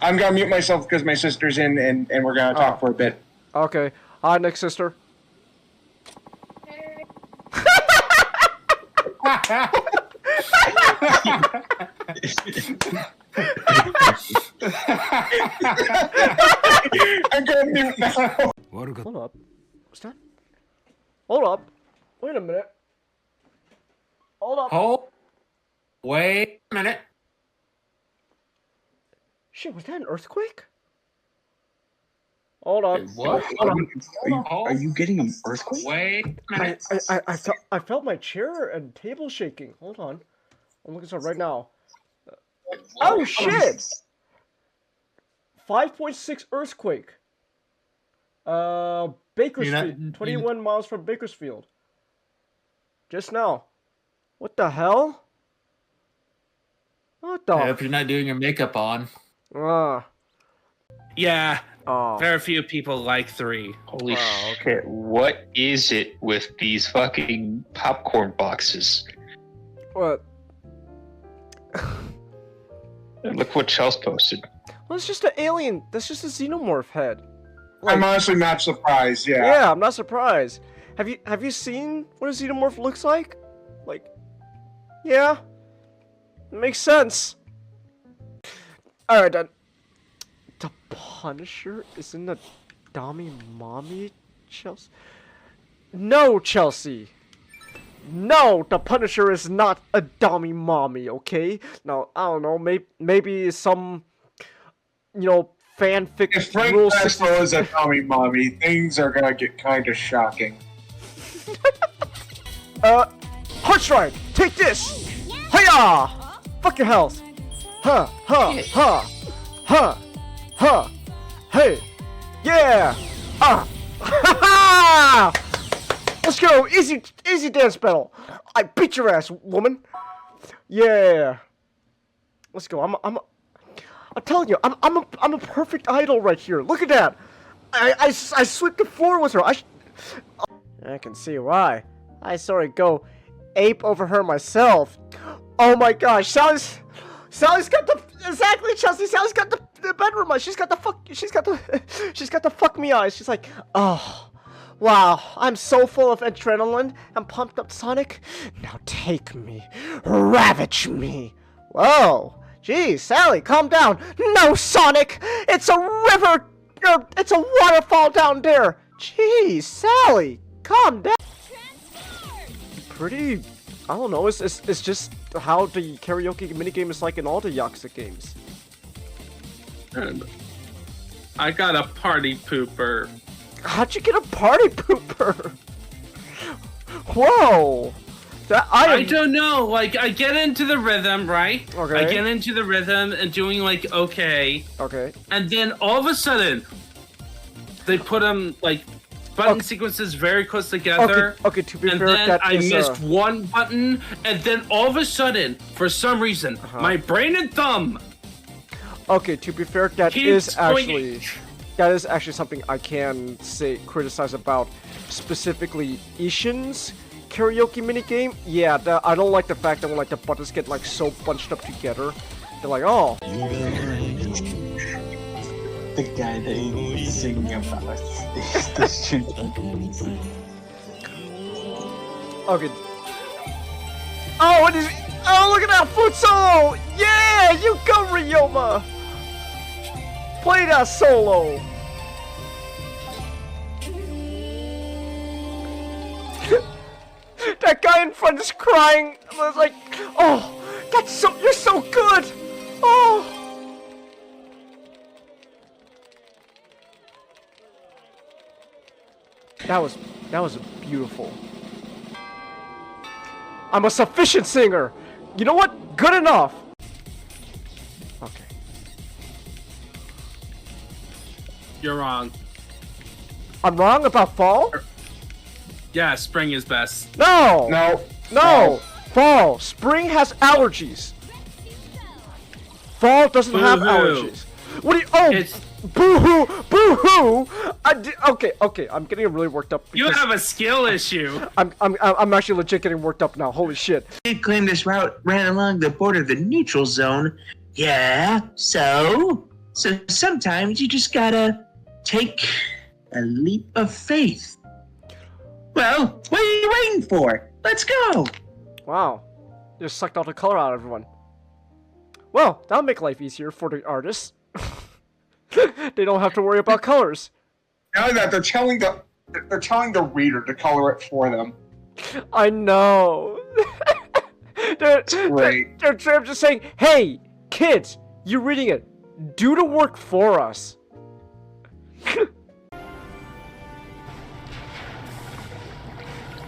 I'm gonna mute myself because my sister's in, and we're gonna talk for a bit. Okay. Hi, Nick's sister. I'm gonna mute now. Hold up. What's that? Hold up. Wait a minute. Hold up. Hold. Wait a minute. Shit, was that an earthquake? Hold on. What? Are you getting an earthquake? Wait a minute. I felt my chair and table shaking. Hold on. I'm looking at it right now. Oh shit! 5.6 earthquake. Bakersfield. 21 miles from Bakersfield. Just now. What the hell? What the? I hope you're not doing your makeup on. Yeah. Oh. Very few people like 3. Holy shit, what is it with these fucking popcorn boxes? What? Look what Chelsea posted. Well, it's just an alien. That's just a xenomorph head. I'm honestly not surprised. Yeah. Yeah, I'm not surprised. Have you seen what a xenomorph looks like? Like, yeah, it makes sense. All right, then. The Punisher isn't a dummy mommy, Chelsea? No, Chelsea. No, the Punisher is not a dummy mommy, okay? Now, I don't know, maybe some, you know, fanfic If Frank rule Castle is a dummy mommy, things are gonna get kind of shocking. Heart Strike! Take this! Hiya! Fuck your health! Huh, huh, huh, huh, huh, hey! Yeah! Ha ha! Let's go! Easy dance battle! I beat your ass, woman! Yeah! Let's go, I'm telling you, I'm a perfect idol right here. Look at that! I sweep the floor with her. I can see why. I sort of go ape over her myself. Oh my gosh, Sally's got the exactly, Chelsea. Sally's got the bedroom eyes. She's got the fuck me eyes. She's like, oh, wow, I'm so full of adrenaline and pumped up, Sonic. Now take me, ravage me. Whoa, geez, Sally, calm down. No, Sonic, it's a river. It's a waterfall down there. Jeez, Sally, calm down. Pretty, I don't know, it's just how the karaoke minigame is like in all the Yakuza games. And I got a party pooper. How'd you get a party pooper? Whoa! I don't know, like, I get into the rhythm, right? Okay. I get into the rhythm and doing, like, okay. Okay. And then all of a sudden, they put them, like, button sequences very close together. Okay, to be and fair, then that I is, missed one button, and then all of a sudden, for some reason, my brain and thumb. Okay, to be fair, that keeps is actually something I can criticize about, specifically Ishin's karaoke minigame. Yeah, I don't like the fact that when like the buttons get like so bunched up together, they're like, oh. The guy that he's singing about the shit. Okay. Oh, what is? Oh, look at that foot solo! Yeah, you go, Ryoma. Play that solo. That guy in front is crying. I was like, oh, you're so good. Oh. That was beautiful. I'm a sufficient singer. You know what? Good enough. Okay. You're wrong. I'm wrong about fall? Yeah, spring is best. No. No. Fall. Spring has allergies. Fall doesn't have Boo-hoo. allergies. What do you? Oh. It's Boo-hoo! Boo-hoo! Okay, I'm getting really worked up. You have a skill issue. I'm actually legit getting worked up now. Holy shit. They claim this route ran along the border of the neutral zone. Yeah, so? So sometimes you just gotta take a leap of faith. Well, what are you waiting for? Let's go! Wow. Just sucked all the color out of everyone. Well, that'll make life easier for the artists. They don't have to worry about colors. Now that they're telling the reader to color it for them. I know. they're just saying, hey, kids, you're reading it. Do the work for us.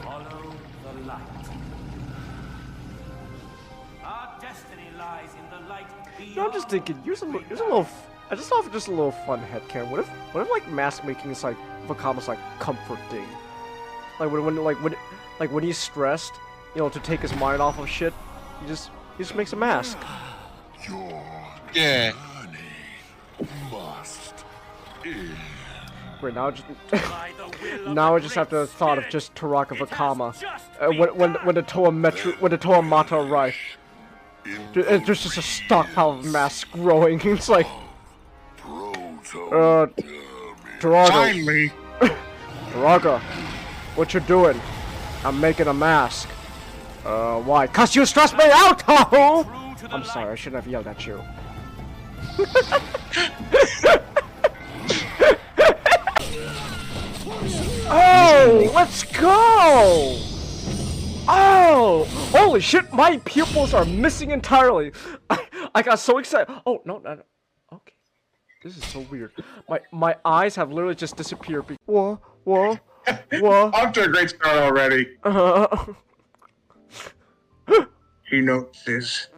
Follow the light. Our destiny lies in the light beyond. No, I'm just thinking, use a little. I just thought of just a little fun headcanon. What if like mask making is like Vakama's like comfort thing? Like when he's stressed, you know, to take his mind off of shit, he just makes a mask. Yeah. Wait, now now I just have the thought of just Taraka Vakama when the Toamata arrive. There's just a stockpile of masks growing. It's like, Taraka. Finally. Taraka, what you doing? I'm making a mask. Why? 'Cause you stress me out, ho! I'm sorry, I shouldn't have yelled at you. Oh, let's go! Oh, holy shit, my pupils are missing entirely. I got so excited. Oh, no. Okay. This is so weird. My eyes have literally just disappeared. Whoa. Off to a great start already. He notices.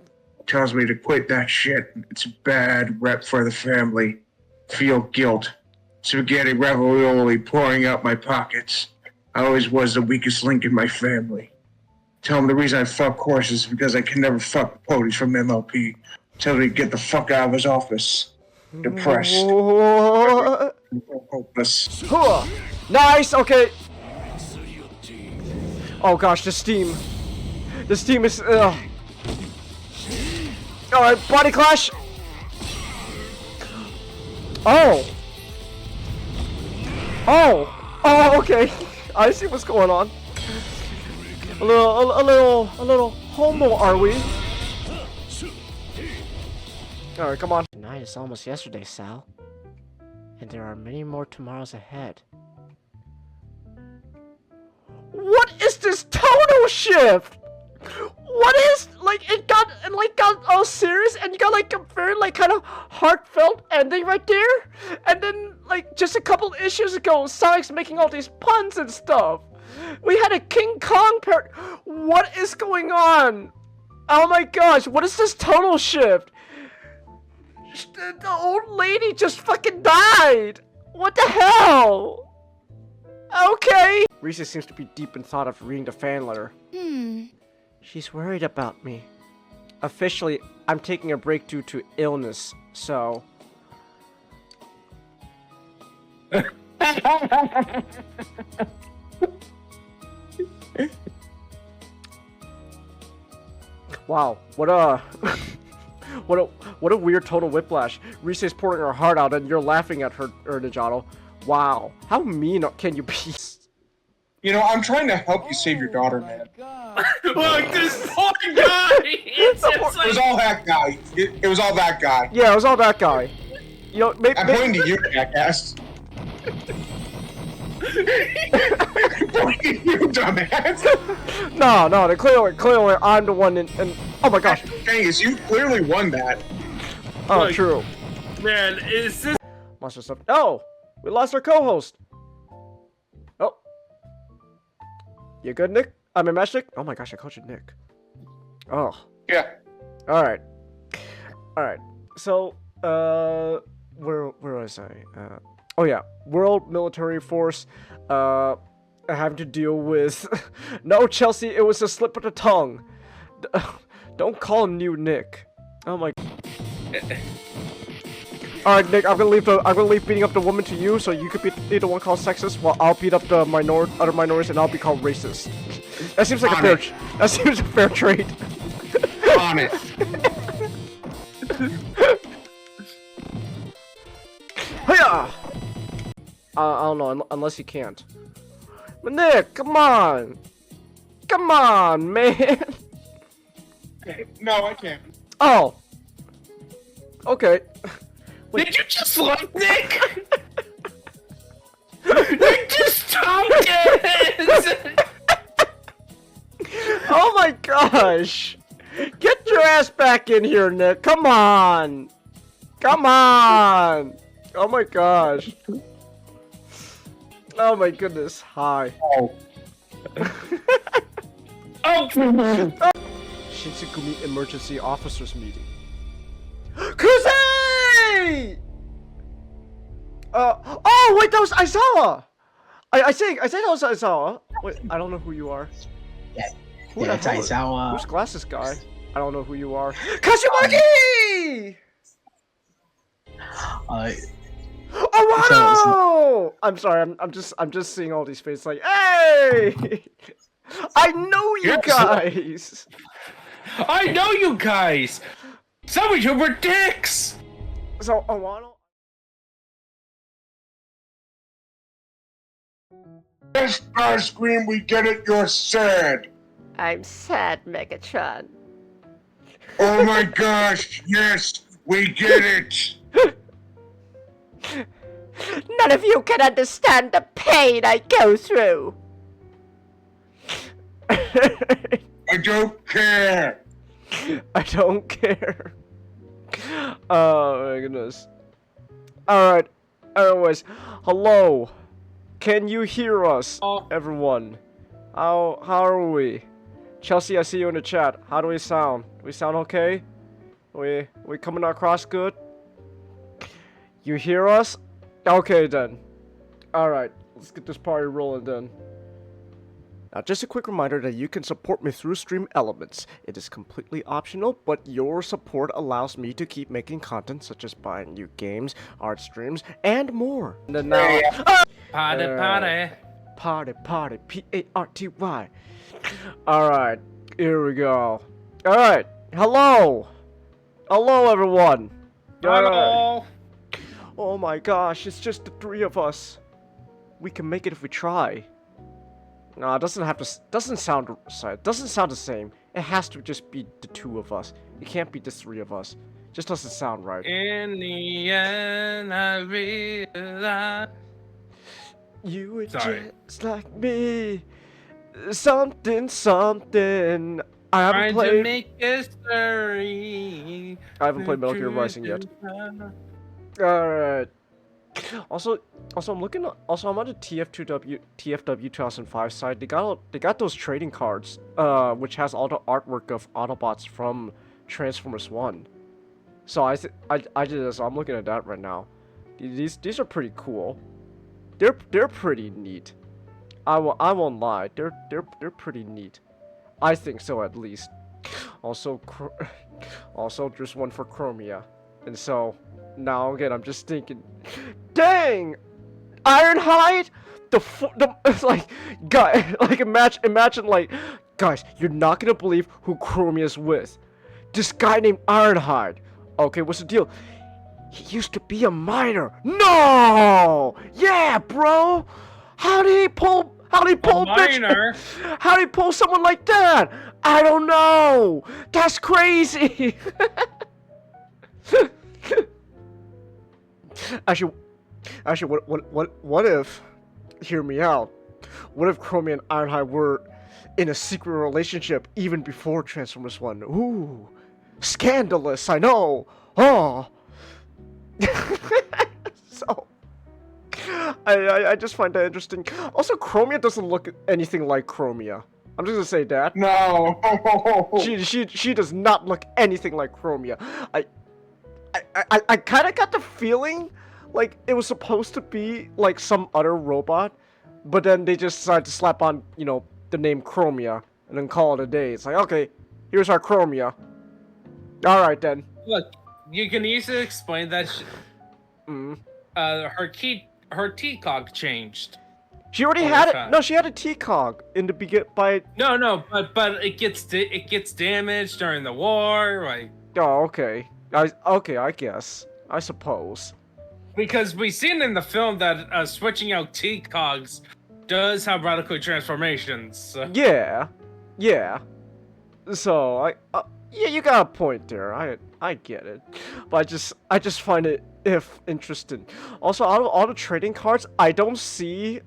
Tells me to quit that shit. It's a bad rep for the family. Feel guilt. Spaghetti ravioli pouring out my pockets. I always was the weakest link in my family. Tell him the reason I fuck horses is because I can never fuck ponies from MLP. Tell him to get the fuck out of his office. Depressed. What? Hopeless. Huh. Nice, okay. Oh gosh, the steam. The steam is, Alright, body clash! Oh! Okay. I see what's going on. A little homo, are we? Alright, come on. Tonight is almost yesterday, Sal. And there are many more tomorrows ahead. What is this tonal shift? What is, like, it got all serious, and you got like a very like kind of heartfelt ending right there, and then like just a couple issues ago, Sonic's making all these puns and stuff. We had a King Kong part. What is going on? Oh my gosh, what is this tonal shift? The old lady just fucking died. What the hell? Okay. Risa seems to be deep in thought of reading the fan letter. She's worried about me. Officially, I'm taking a break due to illness, so... Wow, what a... what a weird total whiplash. Rise's pouring her heart out and you're laughing at her, Nijato. Wow, how mean can you be? You know, I'm trying to help you save your daughter, man. Look, this poor guy! It's just It was all that guy. It was all that guy. Yeah, it was all that guy. You know, I'm pointing to you, jackass. Pointing to you, dumbass. No, clearly I'm the one in oh my gosh. Genghis, you clearly won that. Oh, Look. true. Man, is this... Monster stuff. Oh! We lost our co-host! Oh. You good, Nick? I mean, Magic? Oh my gosh, I called you Nick. Oh. Yeah. Alright. Alright. So, where was I? Oh yeah. World Military Force, having to deal with... No, Chelsea, it was a slip of the tongue. Don't call him new Nick. Oh my... Alright, Nick, I'm gonna leave beating up the woman to you, so you could be the one called sexist, while I'll beat up the other minorities, and I'll be called racist. That seems like that seems a fair trade. On it. I don't know, unless you can't. But Nick, come on! Come on, man! No, I can't. Oh! Okay. Wait. Did you just like Nick? Nick just talking! Oh my gosh! Get your ass back in here, Nick! Come on! Come on! Oh my gosh. Oh my goodness, hi. Oh. Oh! Shinsengumi Emergency Officers Meeting. Kuze! Oh wait, that was Aizawa! I think that was Aizawa. Wait, I don't know who you are. Yeah, Who yeah, it's the hell- Aizawa. Who's glasses guy? I don't know who you are. Kazumaki! Oh wow! I'm sorry. I'm just seeing all these faces. Like, hey! I know you Yes. guys. I know you guys! Some of you were dicks! So Awano. Yes, Starscream, we get it, you're sad. I'm sad, Megatron. Oh my gosh, yes, we get it. None of you can understand the pain I go through. I don't care. I don't care. Oh my goodness. Alright. Anyways, hello. Can you hear us, everyone? How are we? Chelsea, I see you in the chat. How do we sound? Do we sound okay? We coming across good? You hear us? Okay then. Alright, let's get this party rolling then. Now, just a quick reminder that you can support me through Stream Elements. It is completely optional, but your support allows me to keep making content such as buying new games, art streams, and more. And then now, party, P-A-R-T-Y. Alright, here we go. Alright, hello! Hello, everyone! Hello! Oh my gosh, it's just the three of us. We can make it if we try. No, it doesn't have to. Doesn't sound. Sorry, it doesn't sound the same. It has to just be the two of us. It can't be the three of us. Just doesn't sound right. In the end, I realized. You were Sorry. just like me. Something. I haven't Trying to played. make history. I haven't played Metal Gear Rising yet. All right. Also, I'm looking. Also, I'm on the TFW 2005 site. They got those trading cards, which has all the artwork of Autobots from Transformers 1. So I did this. So I'm looking at that right now. These are pretty cool. They're pretty neat. I won't lie. They're pretty neat. I think so, at least. Also, there's one for Chromia, and so. Now again, I'm just thinking, dang, Ironhide, like, guy, like imagine, like, guys, you're not gonna believe who Chromia's with. This guy named Ironhide. Okay, what's the deal? He used to be a miner. No, yeah, bro. How did he pull miner? How did he pull someone like that? I don't know. That's crazy. Actually, what if? Hear me out. What if Chromia and Ironhide were in a secret relationship even before Transformers 1? Ooh, scandalous! I know. Oh. So, I just find that interesting. Also, Chromia doesn't look anything like Chromia. I'm just gonna say that. No. She does not look anything like Chromia. I kind of got the feeling like it was supposed to be like some other robot, but then they just decided to slap on, you know, the name Chromia and then call it a day. It's like, okay, here's our Chromia. All right then. Look, you can easily explain that. Her T-cog changed. She already had it. No, she had a T-cog in the by. No, but it gets damaged during the war. Like. Oh, okay. I guess. I suppose. Because we've seen in the film that switching out T-Cogs does have radical transformations. Yeah, yeah. So yeah, you got a point there. I get it, but I just find it interesting. Also, out of all the trading cards, I don't see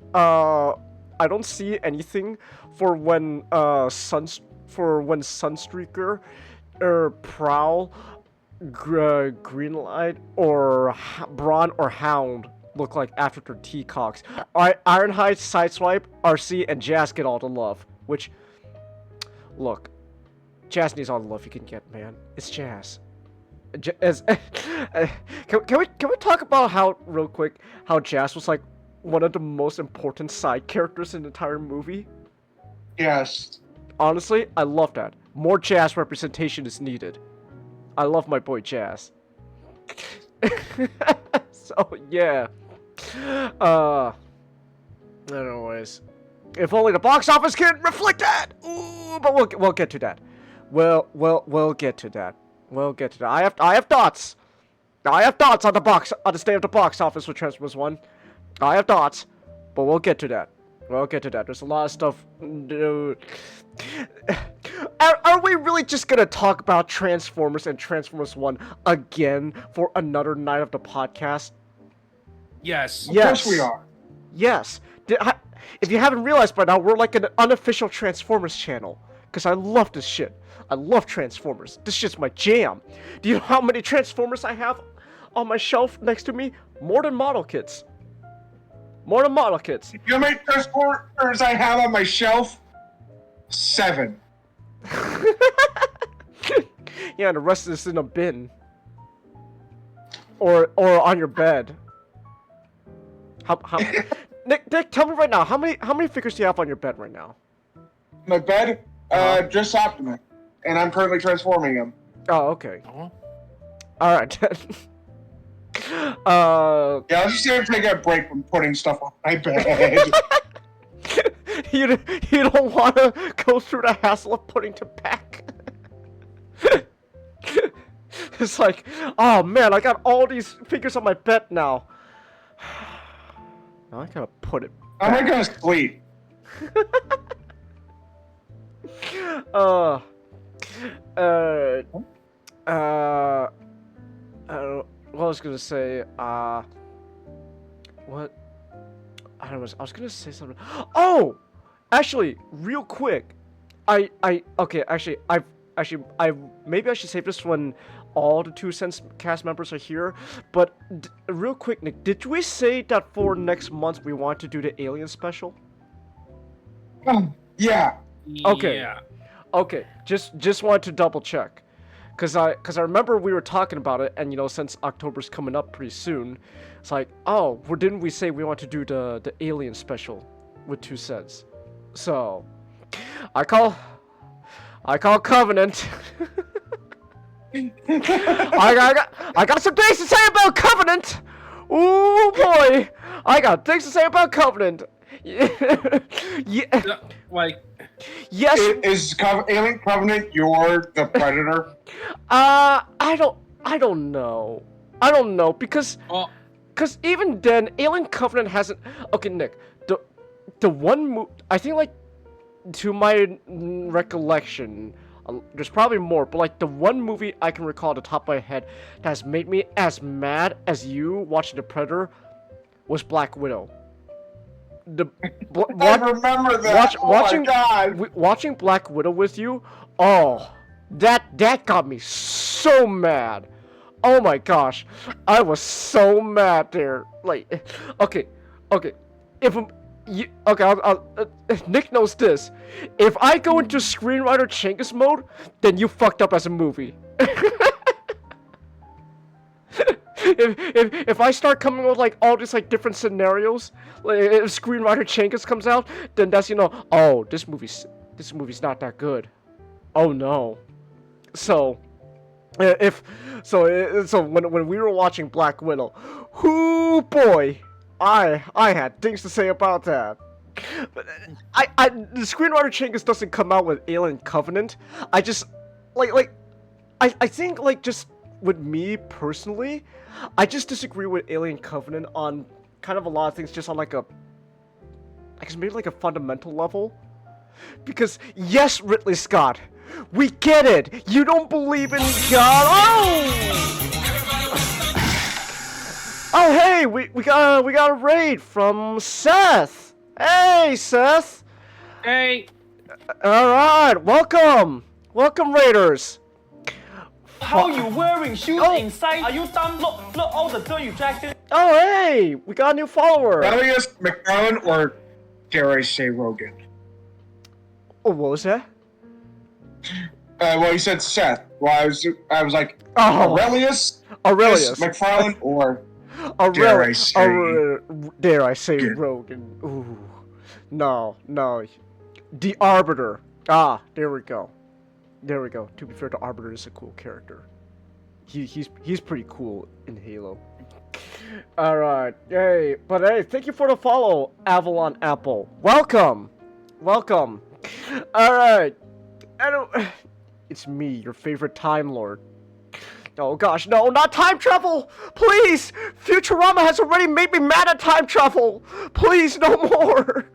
anything for when Sunstreaker or Prowl, Greenlight, or Brawn or Hound look like after their T-Cogs. Ironhide, Sideswipe, RC, and Jazz get all the love. Which, look, Jazz needs all the love you can get, man. It's Jazz. Can we talk about how real quick how Jazz was like one of the most important side characters in the entire movie? Yes. Honestly, I love that. More Jazz representation is needed. I love my boy Jazz. So yeah. Anyways, if only the box office can reflect that. Ooh, but we'll get to that. We'll get to that. We'll get to that. I have thoughts. I have thoughts on the state of the box office with Transformers 1. I have thoughts, but we'll get to that. We'll get to that. There's a lot of stuff. Are we really just gonna talk about Transformers and Transformers 1 again for another night of the podcast? Yes. Of course we are. Yes. If you haven't realized by now, we're like an unofficial Transformers channel. Because I love this shit. I love Transformers. This shit's my jam. Do you know how many Transformers I have on my shelf next to me? More than model kits. More than model kits. You know how many Transformers I have on my shelf? 7. Yeah, and the rest is in a bin. Or on your bed. How Nick, tell me right now, how many figures do you have on your bed right now? My bed? Just Optimus. And I'm currently transforming him. Oh, okay. Alright. Yeah, let's just take a break from putting stuff on my bed. You don't want to go through the hassle of putting them back. It's like, oh man, I got all these figures on my bed now. Now I gotta put it back. How am I gonna sleep? What I was gonna say, what? I don't know, I was gonna say something. Oh! Actually, real quick, okay, actually, maybe I should save this when all the 2 Cents cast members are here, but real quick, Nick, did we say that for next month we want to do the Alien special? Yeah. Okay. Yeah. Okay, just wanted to double check, cause I remember we were talking about it, and you know, since October's coming up pretty soon, it's like, oh, well, didn't we say we want to do the Alien special with 2 Cents? So, I call Covenant. I got some things to say about Covenant. Ooh boy, I got things to say about Covenant. Yeah. Like. Yes. Is Alien Covenant the Predator? I don't know. I don't know because even then, Alien Covenant hasn't. Okay, Nick, the one I think, like, to my recollection, there's probably more, but like the one movie I can recall at the top of my head that has made me as mad as you watching The Predator was Black Widow. I remember that. My God. Watching Black Widow with you, oh, that got me so mad. Oh my gosh, I was so mad there. Like, okay, if Nick knows this. If I go into screenwriter Chingus mode, then you fucked up as a movie. If I start coming with like all these like different scenarios, like if screenwriter Chingus comes out, then that's, you know, oh, this movie's not that good. Oh no. So when we were watching Black Widow, whoo boy, I had things to say about that. But the screenwriter Chingus doesn't come out with Alien Covenant. I just I think like just with me personally, I just disagree with Alien Covenant on kind of a lot of things, just on like a, I guess maybe like a fundamental level. Because yes, Ridley Scott, we get it. You don't believe in God. Oh, hey, we got a raid from Seth. Hey, Seth. Hey. All right, welcome, Raiders. How you wearing shoes inside? Are you dumb? Look all the dirt you dragged in. Oh, hey, we got a new follower. Elias McFarlane, or dare I say Rogan? Oh, what was that? Well, you said Seth. Well, I was like, Oh. Aurelius McFarlane, or dare I say Rogan? Ooh, no. The Arbiter. Ah, there we go. To be fair, the Arbiter is a cool character. He's pretty cool in Halo. All right, hey, thank you for the follow, Avalon Apple. Welcome. All right, it's me, your favorite Time Lord. Oh gosh, no, not time travel! Please! Futurama has already made me mad at time travel! Please, no more!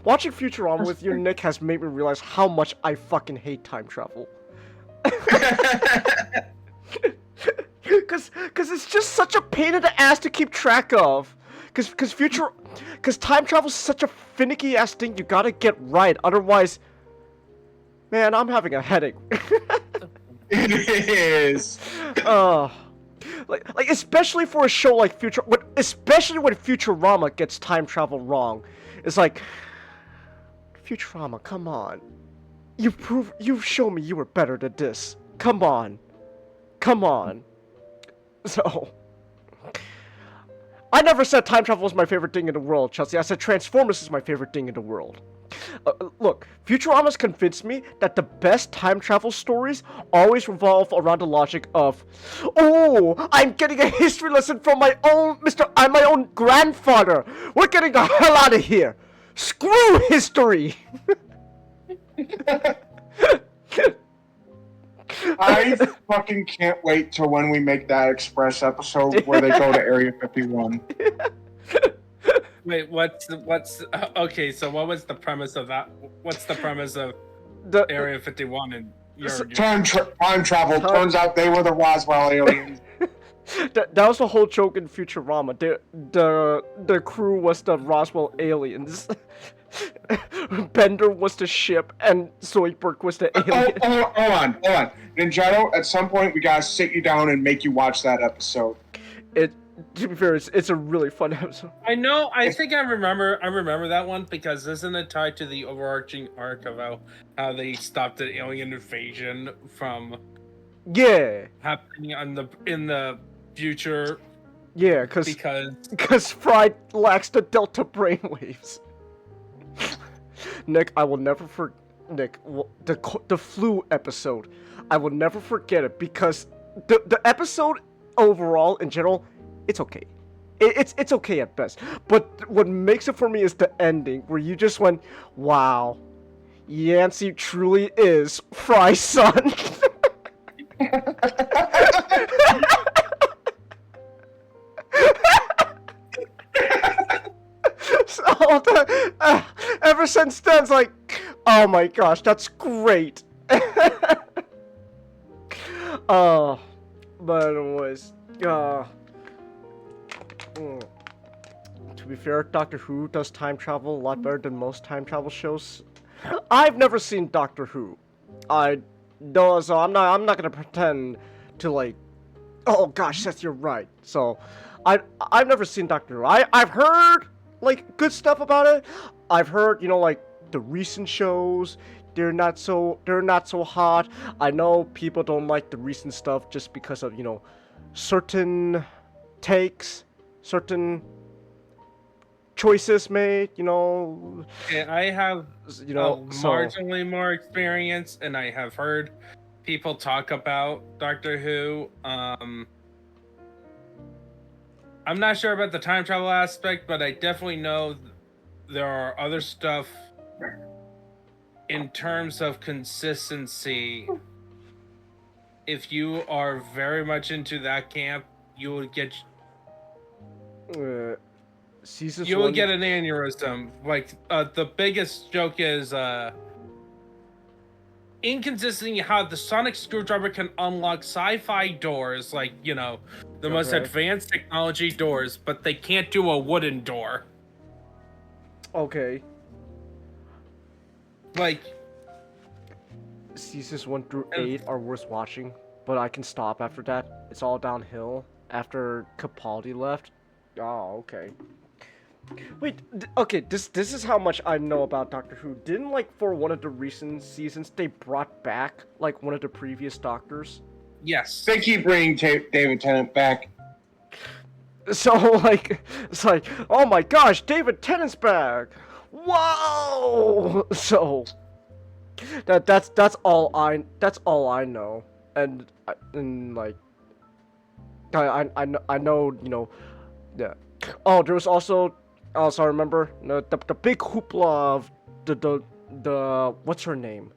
Watching Futurama with you, Nick, has made me realize how much I fucking hate time travel. Cause it's just such a pain in the ass to keep track of. Cause time travel is such a finicky ass thing you gotta get right, otherwise, man, I'm having a headache. It is. Like especially for a show like especially when Futurama gets time travel wrong. It's like, Futurama, come on. You've shown me you were better than this. Come on. So, I never said time travel was my favorite thing in the world, Chelsea. I said Transformers is my favorite thing in the world. Look, Futurama's convinced me that the best time travel stories always revolve around the logic of, oh, I'm getting a history lesson from my own grandfather. We're getting the hell out of here. Screw history. I fucking can't wait till when we make that Express episode where they go to Area 51. Wait, what's okay, so what was the premise of that? What's the premise of Area 51 and time travel? Turns out they were the Roswell aliens. That was the whole joke in Futurama. The crew was the Roswell aliens. Bender was the ship, and Zoidberg was the alien. Hold on. Ninjato, at some point we gotta sit you down and make you watch that episode. To be fair, it's a really fun episode. I know. I think I remember that one because isn't it tied to the overarching arc of how they stopped the alien invasion from happening in the future? Yeah, because Fry lacks the delta brainwaves. Nick, I will never forget the flu episode. I will never forget it because the episode overall in general, it's okay. It's okay at best. But what makes it for me is the ending, where you just went, wow, Yancey truly is Fry's son. So, ever since then, it's like, oh my gosh, that's great. But anyways, to be fair, Doctor Who does time travel a lot better than most time travel shows. I've never seen Doctor Who. I don't, so I'm not gonna pretend to like. Oh gosh, Seth, you're right. So, I've never seen Doctor Who. I've heard like good stuff about it. I've heard, like the recent shows, they're not so hot. I know people don't like the recent stuff just because of, certain takes, certain choices made, Yeah, I have marginally more experience, and I have heard people talk about Doctor Who. I'm not sure about the time travel aspect, but I definitely know there are other stuff in terms of consistency if you are very much into that camp, you will get season you will one. get an aneurysm. Like the biggest joke is inconsistency how the sonic screwdriver can unlock sci-fi doors, like the most Okay. advanced technology doors, but they can't do a wooden door. Okay. Like Seasons 1 through 8 are worth watching, but I can stop after that. It's all downhill after Capaldi left. Oh, okay. Wait, okay, this is how much I know about Doctor Who. Didn't, like, for one of the recent seasons, they brought back, like, one of the previous Doctors? yes. They keep bringing David Tennant back. So, like, it's like, oh my gosh, David Tennant's back! Whoa! So, that's all I know, and like, I know, yeah. Oh, there was also, I remember the big hoopla of the what's her name?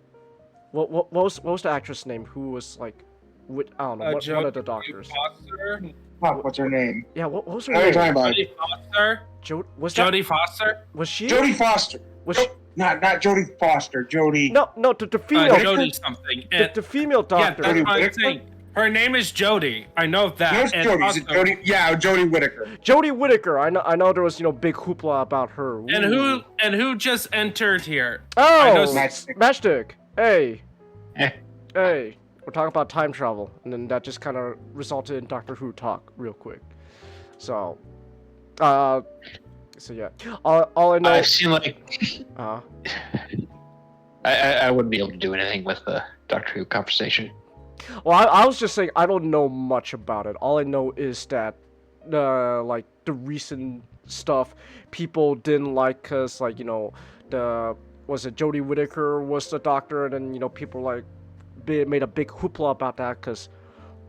What was the actress name who was like, with I don't know, one of the Doctors. Foster? Fuck, what's her name? Yeah, what was her What are you name? talking about? Jodie Foster? Was that, Jodie Foster? was she? Jodie Foster. Was she? Not Jodie Foster. Jodie. No, the female. Jodie something. The female Yeah, Doctor. that's Jodie what I'm Whittaker? saying. Her name is Jodie. I know that. Who's And Jodie? Is it also- Jodie? Yeah, Jodie Whittaker. Jodie Whittaker. I know there was big hoopla about her. And Ooh. who just entered here? I know Oh, Matchstick. Matchstick. Hey. Eh. Hey. We're talking about time travel, and then that just kind of resulted in Doctor Who talk real quick. So, so yeah. All I know. I've seen like Uh, I wouldn't be able to do anything with the Doctor Who conversation. well, I was just saying I don't know much about it. All I know is that, like the recent stuff, people didn't like, cause like was it Jodie Whittaker was the Doctor, and then people like made a big hoopla about that, cause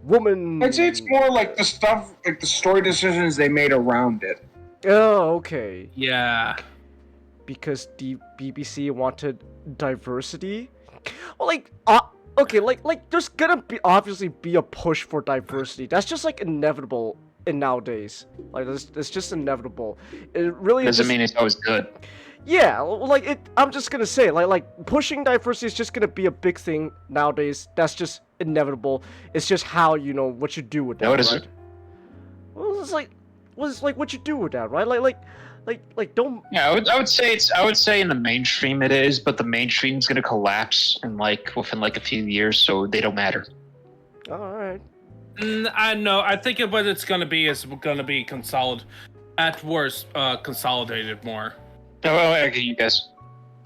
woman. I'd say it's more like the stuff, like the story decisions they made around it. Oh, okay. Yeah. Because the BBC wanted diversity. Well, like, okay, like there's gonna obviously be a push for diversity. That's just like inevitable in nowadays. Like, it's just inevitable. It really Doesn't just, mean it's always good. yeah, like it. I'm just gonna say, like pushing diversity is just gonna be a big thing nowadays. That's just inevitable. It's just how what you do with that. No, it isn't. Right? Well, it's like, what you do with that, right? Like don't. Yeah, I would say in the mainstream it is, but the mainstream's gonna collapse within a few years, so they don't matter. All right. I know. I think what it's gonna be is gonna be at worst, consolidated more. Oh, okay, you guys.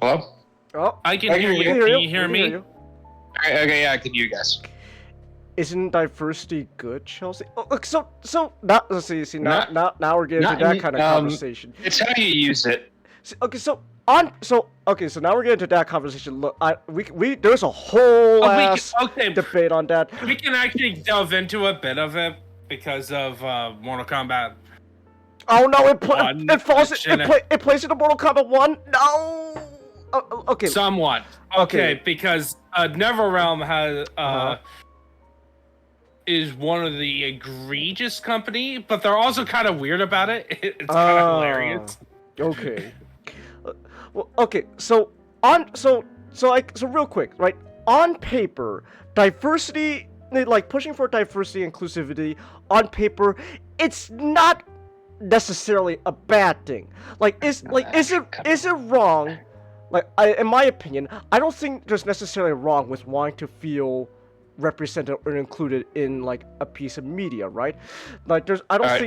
Hello? Oh, I can hear you. Can you hear me? Okay, yeah, I can hear you guys. Isn't diversity good, Chelsea? Oh, look, so now let's see now we're getting to not that in- kind of conversation. It's how you use it. Okay, so now we're getting to that conversation. Look, there's a whole ass debate on that. We can actually delve into a bit of it because of Mortal Kombat. Oh no, it plays in the Mortal Kombat 1. No. Okay. Somewhat. Okay, because NetherRealm has is one of the egregious company, but they're also kind of weird about it. It's kind of hilarious. Okay. Well, okay. So real quick, right? On paper, diversity, like pushing for diversity, inclusivity, on paper, it's not necessarily a bad thing. Like, is it wrong? Like, in my opinion, I don't think there's necessarily wrong with wanting to feel represented or included in like a piece of media, right? Like, I don't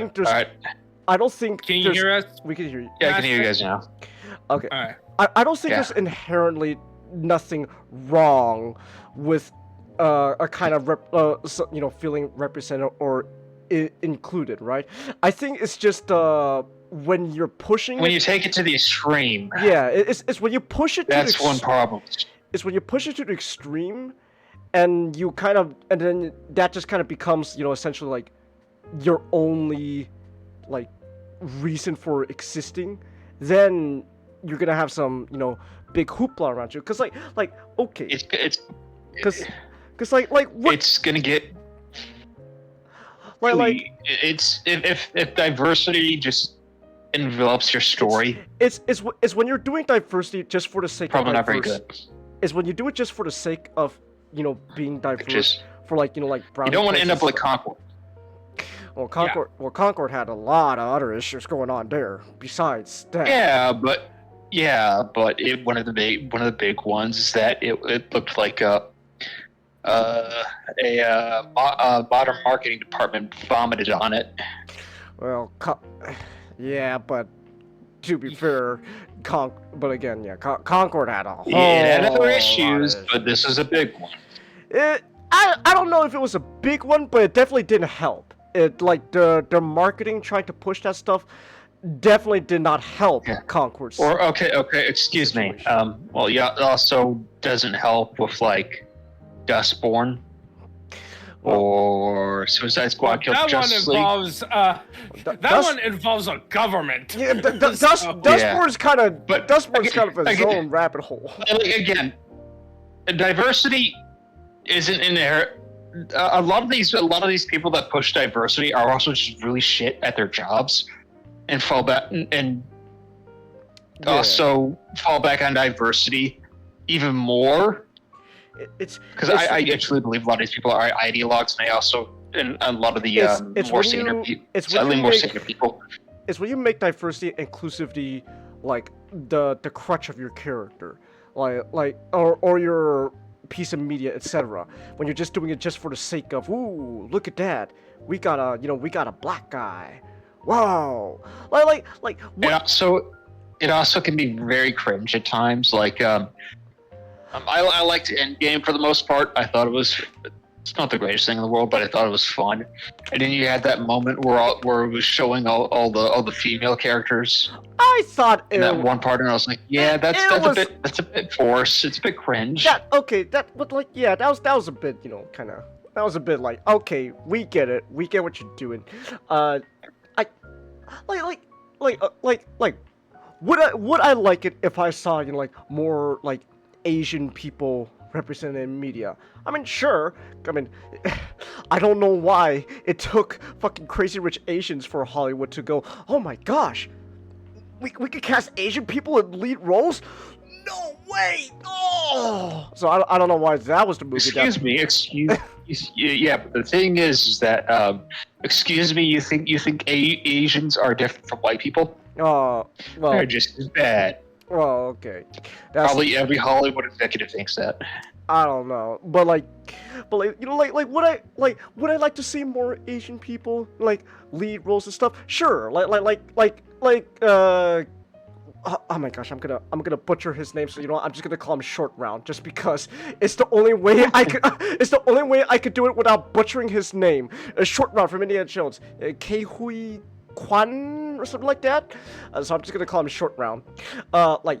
think Can you hear us? we can hear you. Yeah, I can hear you guys now. Okay. All right. I don't think there's inherently nothing wrong with a kind of feeling represented or included, right? I think it's just when you're pushing When you take it to the extreme. Yeah, it's when you push it. That's one problem. It's when you push it to the extreme, and then that just kind of becomes essentially like your only like reason for existing. Then you're gonna have some big hoopla around you, because like okay, It's Cause like what? It's gonna get Like it's if diversity just envelops your story, it's when you're doing diversity just for the sake probably of not very diverse. good. Is when you do it just for the sake of being diverse Just for like like brown. you don't want to end up like Concord. Well, Concord had a lot of other issues going on there besides that. Yeah, but one of the big ones is that it looked like a modern marketing department vomited on it. Well, yeah, but to be fair, but again, yeah, Concord had a whole It had other lot of issues, but this is a big one. I don't know if it was a big one, but it definitely didn't help. It like the marketing trying to push that stuff definitely did not help Concord's. Or okay, excuse me. Well, yeah, it also doesn't help with like Dustborn or Suicide Squad Killed Justice League. That one involves a government. Yeah, Dustborn's kind of its own rabbit hole. Again, diversity isn't in there. A lot of these people that push diversity are also just really shit at their jobs, and fall back also fall back on diversity even more. Because I actually believe a lot of these people are ideologues, and a lot of the more senior people. It's when you make diversity inclusivity like the crutch of your character, or your piece of media, etc. When you're just doing it just for the sake of, ooh, look at that, we got a black guy, wow, like what? It also can be very cringe at times. Like I liked Endgame for the most part. I thought it's not the greatest thing in the world, but I thought it was fun. And then you had that moment where it was showing all the female characters. I thought that one part, and I was like, yeah, that's a bit forced. It's a bit cringe. That was a bit, that was a bit like, okay, we get it, we get what you're doing. Would I like it if I saw more like Asian people represented in media? I mean, sure. I mean, I don't know why it took fucking Crazy Rich Asians for Hollywood to go, oh my gosh, we could cast Asian people in lead roles? No way! Oh! So I don't know why that was the movie. Excuse me. Yeah, but the thing is that excuse me. You think Asians are different from white people? Well, they're just as bad. Well, okay. Probably every Hollywood executive thinks that. I don't know, but would I like to see more Asian people lead roles and stuff? Sure, oh my gosh, I'm gonna butcher his name, so I'm just gonna call him Short Round, just because it's the only way I could do it without butchering his name. Short Round from Indiana Jones, Kei Kwan or something like that. So I'm just gonna call him Short Round.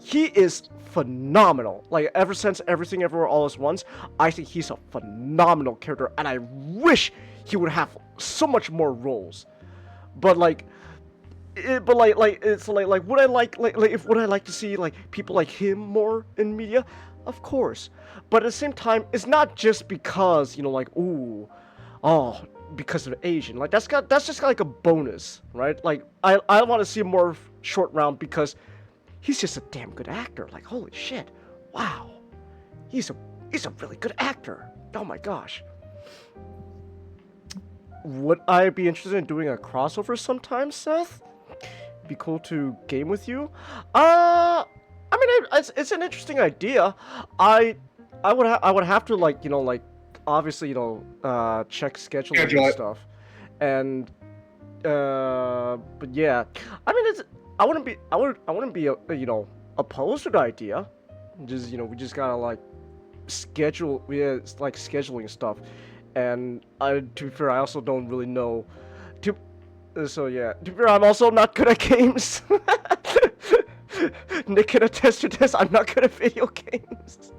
He is phenomenal. Ever since Everything Everywhere All at Once, I think he's a phenomenal character, and I wish he would have so much more roles. But would I like to see people like him more in media? Of course. But at the same time, it's not just because because of Asian. That's just like a bonus, right? I want to see more of Short Round because he's just a damn good actor. Holy shit. Wow. He's a really good actor. Oh my gosh. Would I be interested in doing a crossover sometime, Seth? Be cool to game with you. I mean, it's an interesting idea. I would have to obviously check scheduling and stuff, and but yeah, I mean I wouldn't be opposed to the idea. Just we just gotta schedule. It's scheduling stuff, and to be fair, I also don't really know. So yeah, to be fair, I'm also not good at games. Nick can attest to this. I'm not good at video games.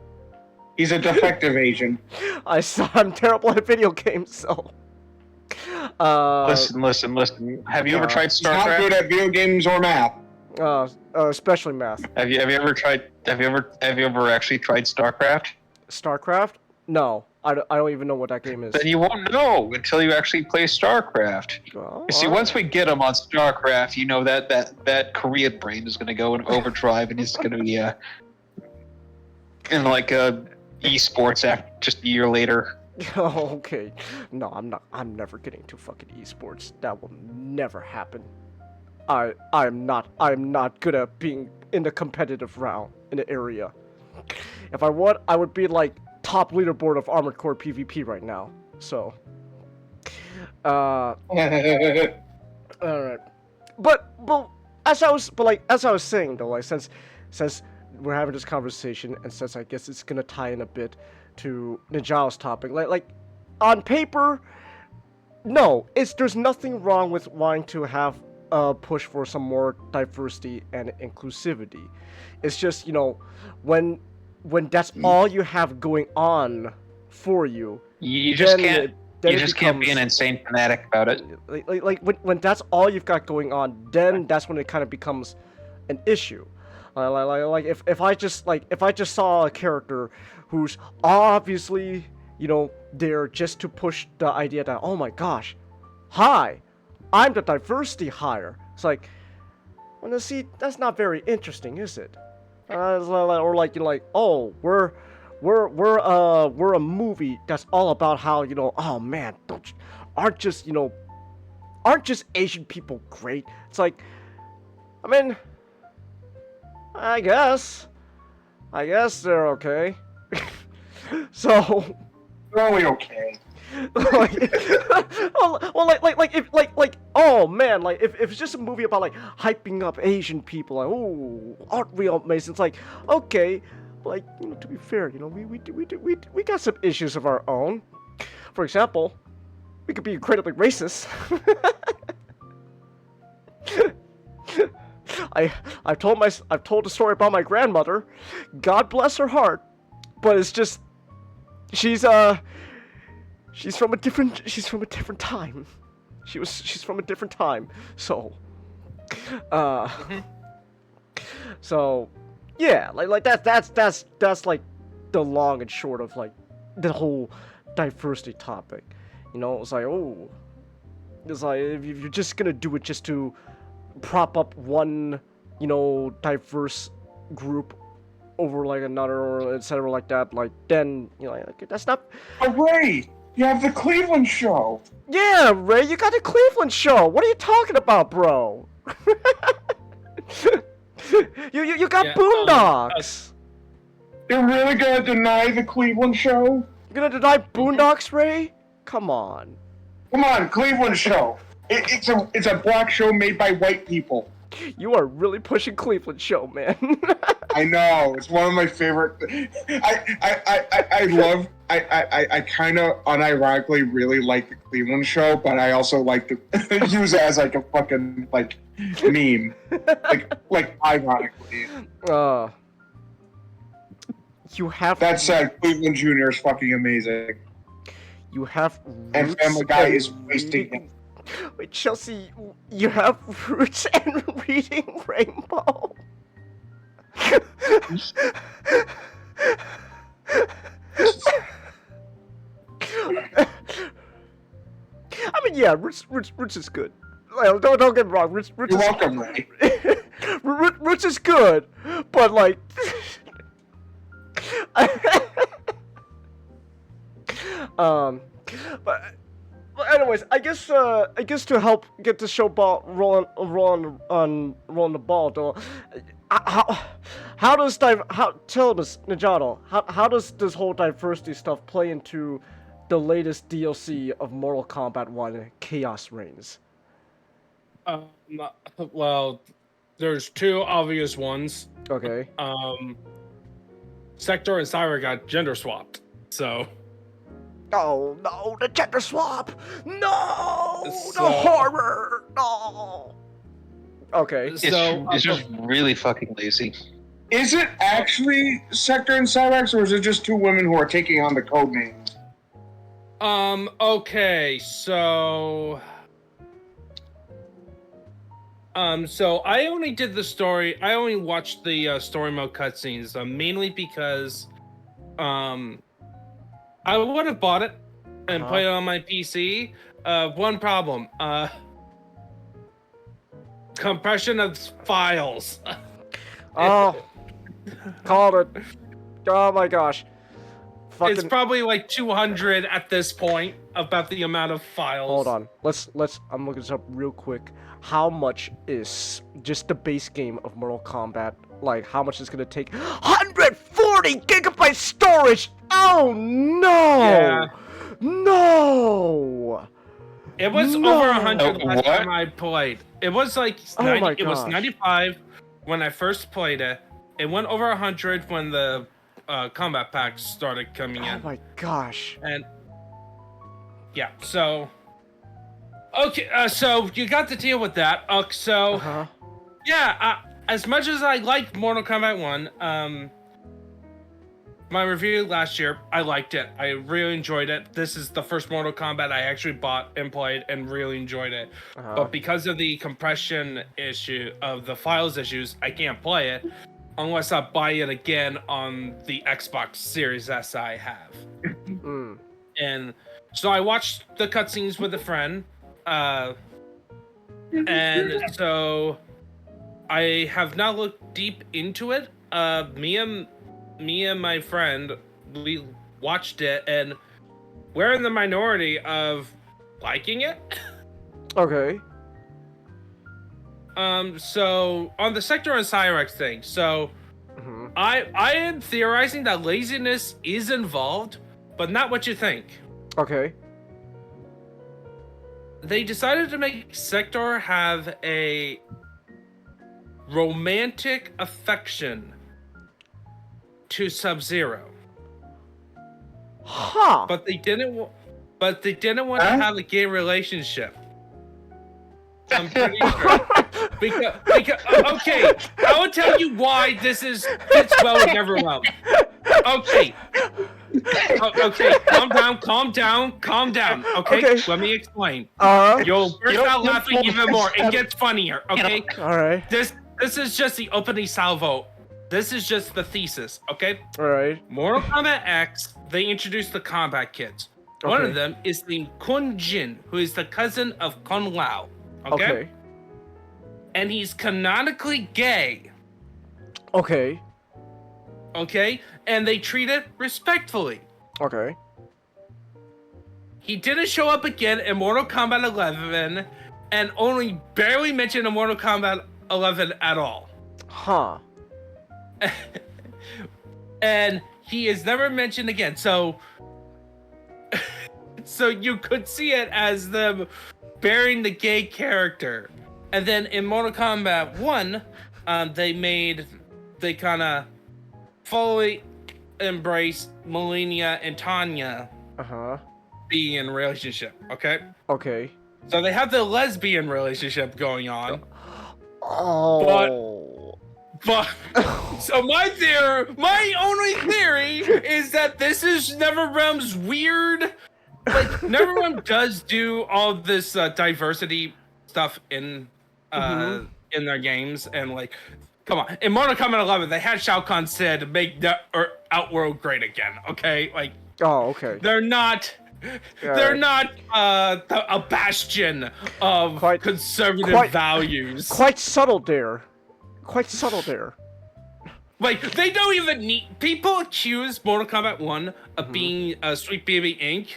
He's a defective Asian. I'm terrible at video games, so. Listen. Have you ever tried StarCraft? He's not good at video games or math. Especially math. Have you ever actually tried StarCraft? StarCraft? No, I don't even know what that game is. Then you won't know until you actually play StarCraft. Oh, You see, once we get him on StarCraft, you know that Korean brain is going to go in overdrive, and he's going to be in like esports after just a year later. Oh, okay. No, I'm not. I'm never getting to fucking esports. That will never happen. I'm not good at being in the competitive round in the area. If I would, I would be like top leaderboard of Armored Core PvP right now. So, all right. But as I was saying though, like since we're having this conversation, and since I guess it's gonna tie in a bit to Ninjao's topic, like on paper, no, there's nothing wrong with wanting to have a push for some more diversity and inclusivity. It's just, you know, when that's all you have going on for you, you just can't be an insane fanatic about it. Like when that's all you've got going on, then that's when it kind of becomes an issue. Like if I just saw a character who's obviously, you know, there just to push the idea that, oh my gosh, hi, I'm the diversity hire. It's like, well, see, that's not very interesting, is it? Or like, you know, like, oh, we're a movie that's all about how, you know, oh man, aren't just Asian people great? It's like, I mean, I guess they're okay. So, They're only okay. Oh man, like if it's just a movie about like hyping up Asian people, like, oh, aren't we amazing? It's like, okay, like, you know, to be fair, you know, we got some issues of our own. For example, we could be incredibly racist. I've told the story about my grandmother. God bless her heart, but it's just she's from a different time. She's from a different time. So so yeah, like that's like the long and short of like the whole diversity topic. You know, it's like, oh, it's like if you're just gonna do it just to prop up one, you know, diverse group over like another, or etc. like that, like then, you know, like, that's not. Oh, Ray, you have the Cleveland show. Yeah, Ray, you got the Cleveland show. What are you talking about, bro? you got Boondocks. You're really gonna deny the Cleveland show? You're gonna deny Boondocks, Ray? Come on. Come on, Cleveland show. It's a black show made by white people. You are really pushing Cleveland show, man. I know, it's one of my favorite. I kind of unironically really like the Cleveland show, but I also like to use it as like a fucking like meme, like ironically. You have. That said, Cleveland Jr. is fucking amazing. You have. And Family Guy is wasting him. Wait, Chelsea, you have Roots and Reading Rainbow. I mean, yeah, Roots is good. Like, don't get me wrong, Roots You're is welcome, Ray. Roots is good, but like, but anyways, I guess to help get the show ball rolling the ball, though, how does tell us, Najado, how does this whole diversity stuff play into the latest DLC of Mortal Kombat 1, Chaos Reigns? Well, there's two obvious ones. Okay. Sector and Syra got gender swapped, so. Oh no, the gender swap! No, the horror! No. Okay. It's just really fucking lazy. Is it actually Sector and Cyrax, or is it just two women who are taking on the code names? Okay, so I only did the story. I only watched the story mode cutscenes, mainly because, I would have bought it and played it on my PC. One problem. Compression of files. Oh, called it. Oh my gosh. It's probably like 200 at this point about the amount of files. Hold on. Let's I'm looking this up real quick. How much is just the base game of Mortal Kombat? Like how much is gonna take? 140 gigabyte storage! Oh no! Yeah. No! It was over 100 last time I played. It was like it was 95 when I first played it. It went over 100 when the combat packs started coming in. Oh my gosh. And yeah, so okay, so you got to deal with that. Yeah, as much as I like Mortal Kombat 1, my review last year, I liked it. I really enjoyed it. This is the first Mortal Kombat I actually bought and played and really enjoyed it. But because of the compression issue of the files issues, I can't play it unless I buy it again on the Xbox Series S I have. And so I watched the cutscenes with a friend, and so I have not looked deep into it. Me and my friend, we watched it, and we're in the minority of liking it. Okay. So on the Sector and Cyrex thing, so I am theorizing that laziness is involved, but not what you think. Okay. They decided to make Sector have a romantic affection to Sub-Zero. Huh. But they didn't want to have a gay relationship. I'm pretty sure. Because okay, I will tell you why this fits well with everyone. Okay. Okay, calm down. Okay, let me explain. You'll burst out laughing even more. It gets funnier. Okay. All right. This is just the opening salvo. This is just the thesis. Okay. All right. Mortal Kombat X. They introduced the combat kids. One of them is named Kun Jin, who is the cousin of Kun Lao. Okay. And he's canonically gay. Okay. Okay? And they treat it respectfully. Okay. He didn't show up again in Mortal Kombat 11 and only barely mentioned in Mortal Kombat 11 at all. Huh. And he is never mentioned again. So you could see it as them burying the gay character. And then in Mortal Kombat 1, they kind of fully embraced Melania and Tanya being in a relationship, okay? Okay. So they have the lesbian relationship going on. Oh. But so my only theory is that this is NetherRealm's weird. Like NetherRealm does do all this diversity stuff in their games, and like, come on, in Mortal Kombat 11 they had Shao Kahn said make the Outworld great again. Okay, like, okay. They're not a bastion of conservative values. Quite subtle there. Like, they don't even need... People accuse Mortal Kombat 1 of being Sweet Baby Inc.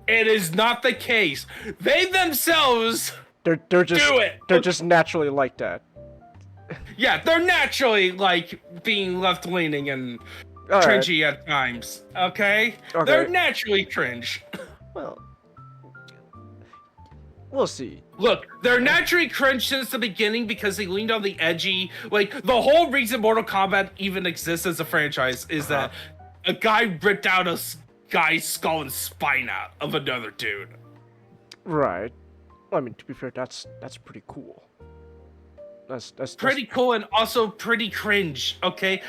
It is not the case. They themselves they're just do it. They're just naturally like that. Yeah, they're naturally, like, being left-leaning and cringy at times. Okay? They're naturally cringe. Well, we'll see. Look, they're naturally cringe since the beginning because they leaned on the edgy. Like, the whole reason Mortal Kombat even exists as a franchise is that a guy ripped out a guy's skull and spine out of another dude. Right. Well, I mean, to be fair, that's pretty cool. That's pretty cool and also pretty cringe, okay?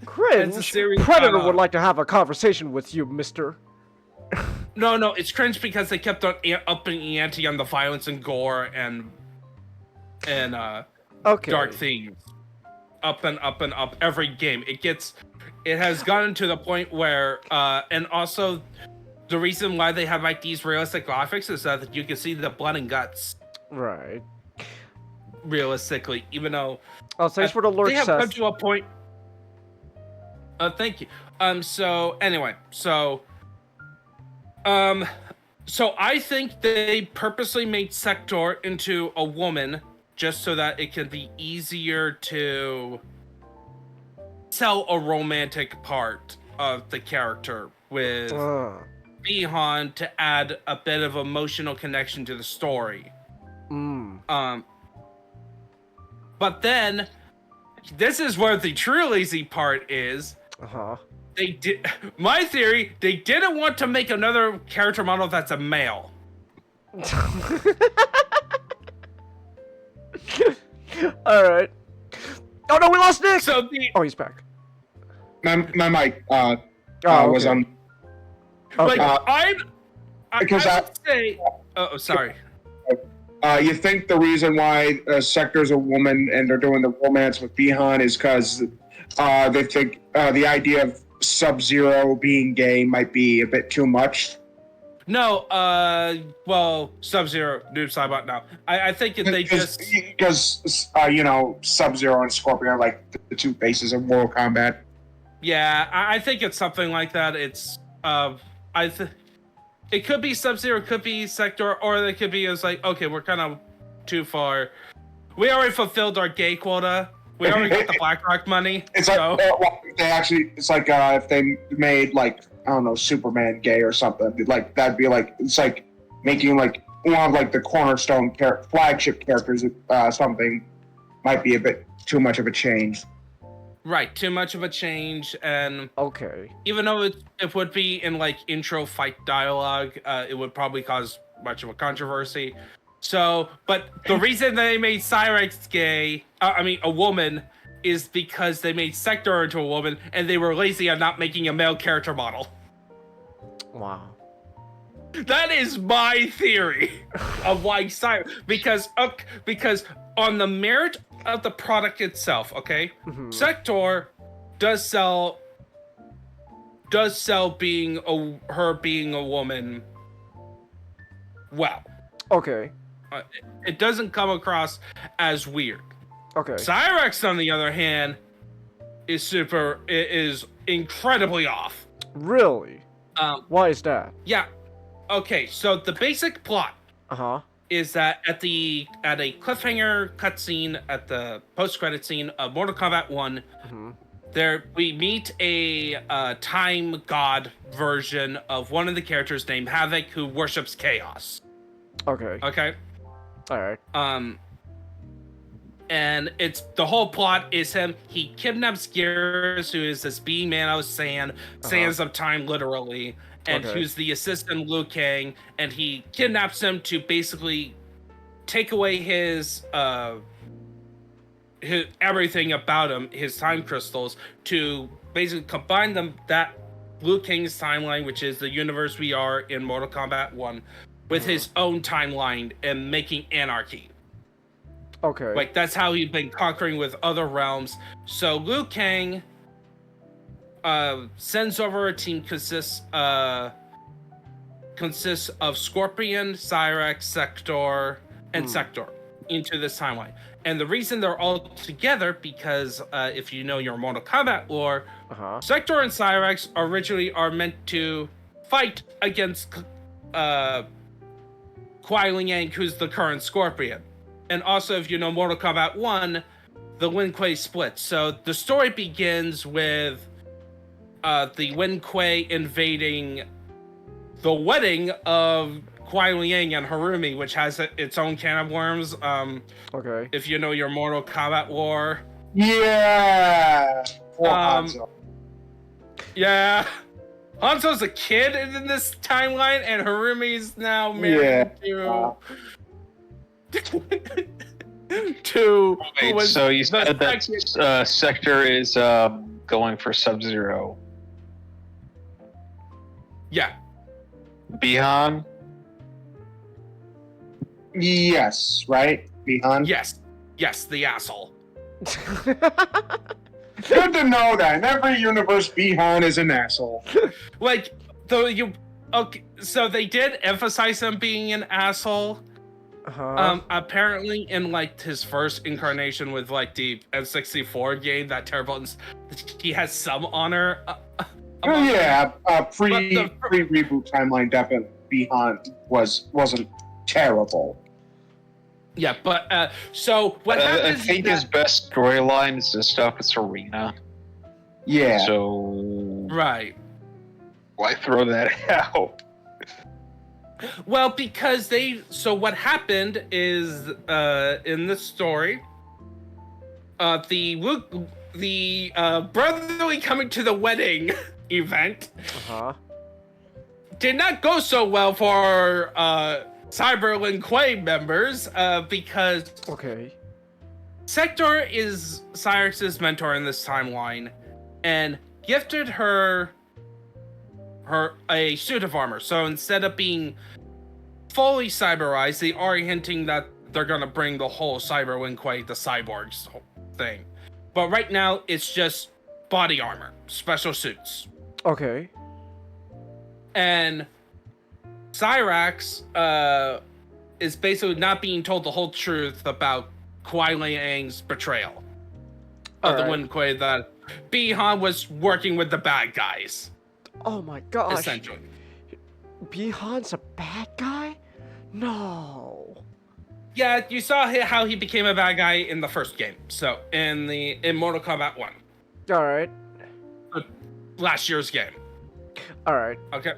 Cringe? Predator would like to have a conversation with you, mister. No, it's cringe because they kept on upping the ante on the violence and gore and dark themes. Up and up and up every game. it has gotten to the point where, and also the reason why they have like these realistic graphics is that you can see the blood and guts Right. realistically, even though Oh, thanks for the Lord they have come Cess. to a point. Thank you. So anyway, so I think they purposely made Sector into a woman just so that it can be easier to sell a romantic part of the character with Bihan to add a bit of emotional connection to the story. But then this is where the true lazy part is. They did. My theory: they didn't want to make another character model that's a male. All right. Oh no, we lost Nick. So oh, he's back. My mic okay. was on. Like I because would say. Oh, sorry. You think the reason why Sector's a woman and they're doing the romance with Bihan is because they think the idea of Sub-Zero being gay might be a bit too much? No, well, Sub-Zero, Noob Saibot, no. I think if they just... Because, Sub-Zero and Scorpion are like the two faces of Mortal Kombat. Yeah, I think it's something like that. It's, it could be Sub-Zero, it could be Sector, or it could be as like, okay, we're kind of too far. We already fulfilled our gay quota. We already got the BlackRock money. It's so. like, it's like if they made, like, I don't know, Superman gay or something. Like, that'd be like, it's like making, like, one of, like, the cornerstone flagship characters, something might be a bit too much of a change. Right, too much of a change, and okay. Even though it would be in like intro fight dialogue, it would probably cause much of a controversy. So, but the reason they made Cyrex gay, a woman, is because they made Sector into a woman, and they were lazy on not making a male character model. Wow. That is my theory of why Cyrex, because on the merit of the product itself, okay, Sector does sell being a woman well. Okay. It doesn't come across as weird. Okay. Cyrex, on the other hand, is incredibly off. Really? Why is that? Yeah. Okay, so the basic plot is that at a cliffhanger cutscene at the post-credit scene of Mortal Kombat 1, there we meet a time god version of one of the characters named Havoc who worships chaos. Okay. Okay. All right. And it's the whole plot is him. He kidnaps Geras, who is this being man I was saying, sands of time literally, and who's the assistant Liu Kang, and he kidnaps him to basically take away his everything about him, his time crystals, to basically combine them that Liu Kang's timeline, which is the universe we are in Mortal Kombat 1, with his own timeline and making anarchy. Okay. Like, that's how he's been conquering with other realms. So Liu Kang sends over a team consists of Scorpion, Cyrex, Sector, and Sector into this timeline. And the reason they're all together, because if you know your Mortal Kombat lore, Sector and Cyrex originally are meant to fight against Kuai Liang, who's the current Scorpion. And also, if you know Mortal Kombat 1, the Wen Kuei split. So the story begins with the Wen Kuei invading the wedding of Kuai Liang and Harumi, which has its own can of worms. Okay. If you know your Mortal Kombat lore. Yeah. Hanzo. Yeah. Hanzo's a kid in this timeline, and Harumi's now married to Wait, so you said that Sector is going for Sub-Zero. Yeah. Bihan? Yes, right? Bihan? Yes, the asshole. Good to know that in every universe, Bihan is an asshole. Like, though you, okay, so they did emphasize him being an asshole. Apparently in like his first incarnation with like the N64 game, that terrible, he has some honor. Oh yeah, pre-reboot timeline, definitely Bihan wasn't terrible. Yeah, but so what happens? I think his best storyline is the stuff with Serena. Yeah. So right. Why throw that out? Well, because so what happened is in the story, the brotherly coming to the wedding event did not go so well for Cyber Lin Kuei members because Sector is Cyrus's mentor in this timeline and gifted her a suit of armor. So instead of being fully cyberized, they are hinting that they're gonna bring the whole Cyber Lin Kuei, the cyborgs thing. But right now, it's just body armor, special suits. Okay. And Cyrax is basically not being told the whole truth about Kuai Liang's betrayal of the Lin Kuei, that Bihan was working with the bad guys. Oh my gosh. Essentially. Bihan's a bad guy? No. Yeah, you saw how he became a bad guy in the first game. So in Mortal Kombat 1. All right. Last year's game. All right. Okay.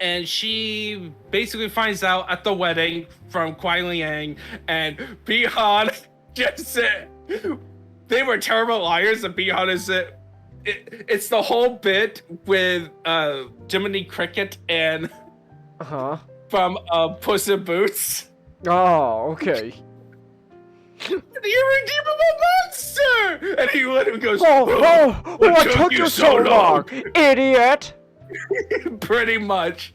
And she basically finds out at the wedding from Kuai Liang and Bihan just said they were terrible liars, and Bihan is it's the whole bit with Jiminy Cricket and from Puss in Boots. Oh, okay. The irredeemable monster! And he literally goes, what took you so long, idiot? Pretty much.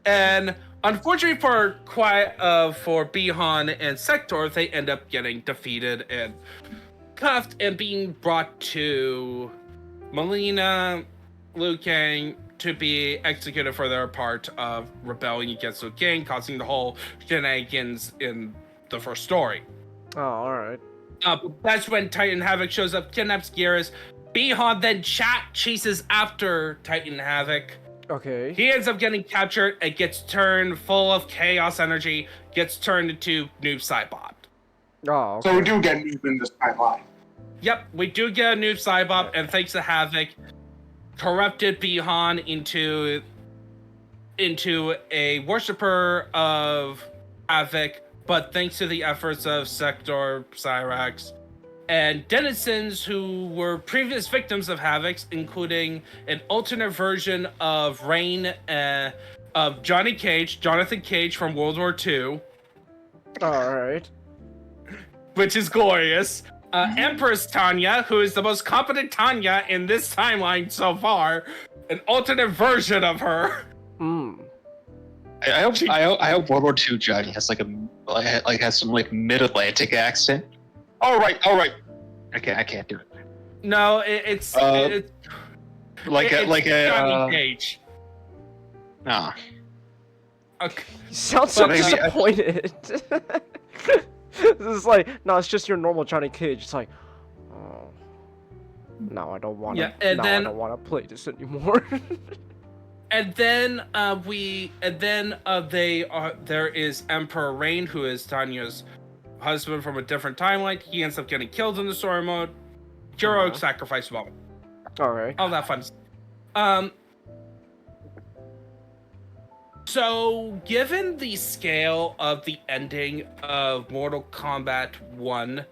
And unfortunately for Bihan and Sector, they end up getting defeated and cuffed and being brought to Melina, Liu Kang, to be executed for their part of rebelling against Liu Kang, causing the whole shenanigans in the first story. Oh, alright. That's when Titan Havoc shows up, kidnaps Geras. Bihan then chases after Titan Havoc. Okay. He ends up getting captured and gets turned full of chaos energy, gets turned into Noob Saibot. Oh, okay. So we do get Noob in this timeline. Yep, we do get a Noob Saibot, and thanks to Havoc, corrupted Bihan into a worshiper of Havoc, but thanks to the efforts of Sector, Cyrax, and denizens who were previous victims of Havoc, including an alternate version of Rain, of Jonathan Cage from World War II. Alright. Which is glorious. Empress Tanya, who is the most competent Tanya in this timeline so far. An alternate version of her. I hope World War II Johnny has has some mid-Atlantic accent. All right. I can't do it. No, it's Johnny Cage. Nah. Okay. You sound so disappointed. This is like, no, it's just your normal Johnny Cage. It's like, oh, no, I don't want to. I don't want to play this anymore. There is Emperor Rain, who is Tanya's husband from a different timeline. He ends up getting killed in the story mode. Heroic sacrifice moment. Alright. All that fun. So, given the scale of the ending of Mortal Kombat 1,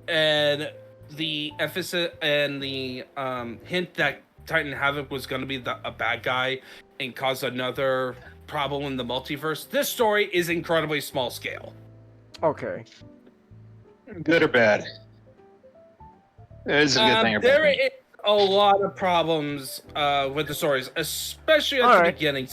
and the emphasis and the hint that Titan Havoc was going to be a bad guy and cause another problem in the multiverse, this story is incredibly small scale. Okay. Good or bad? It's a good thing. There is a lot of problems with the stories, especially at the beginning.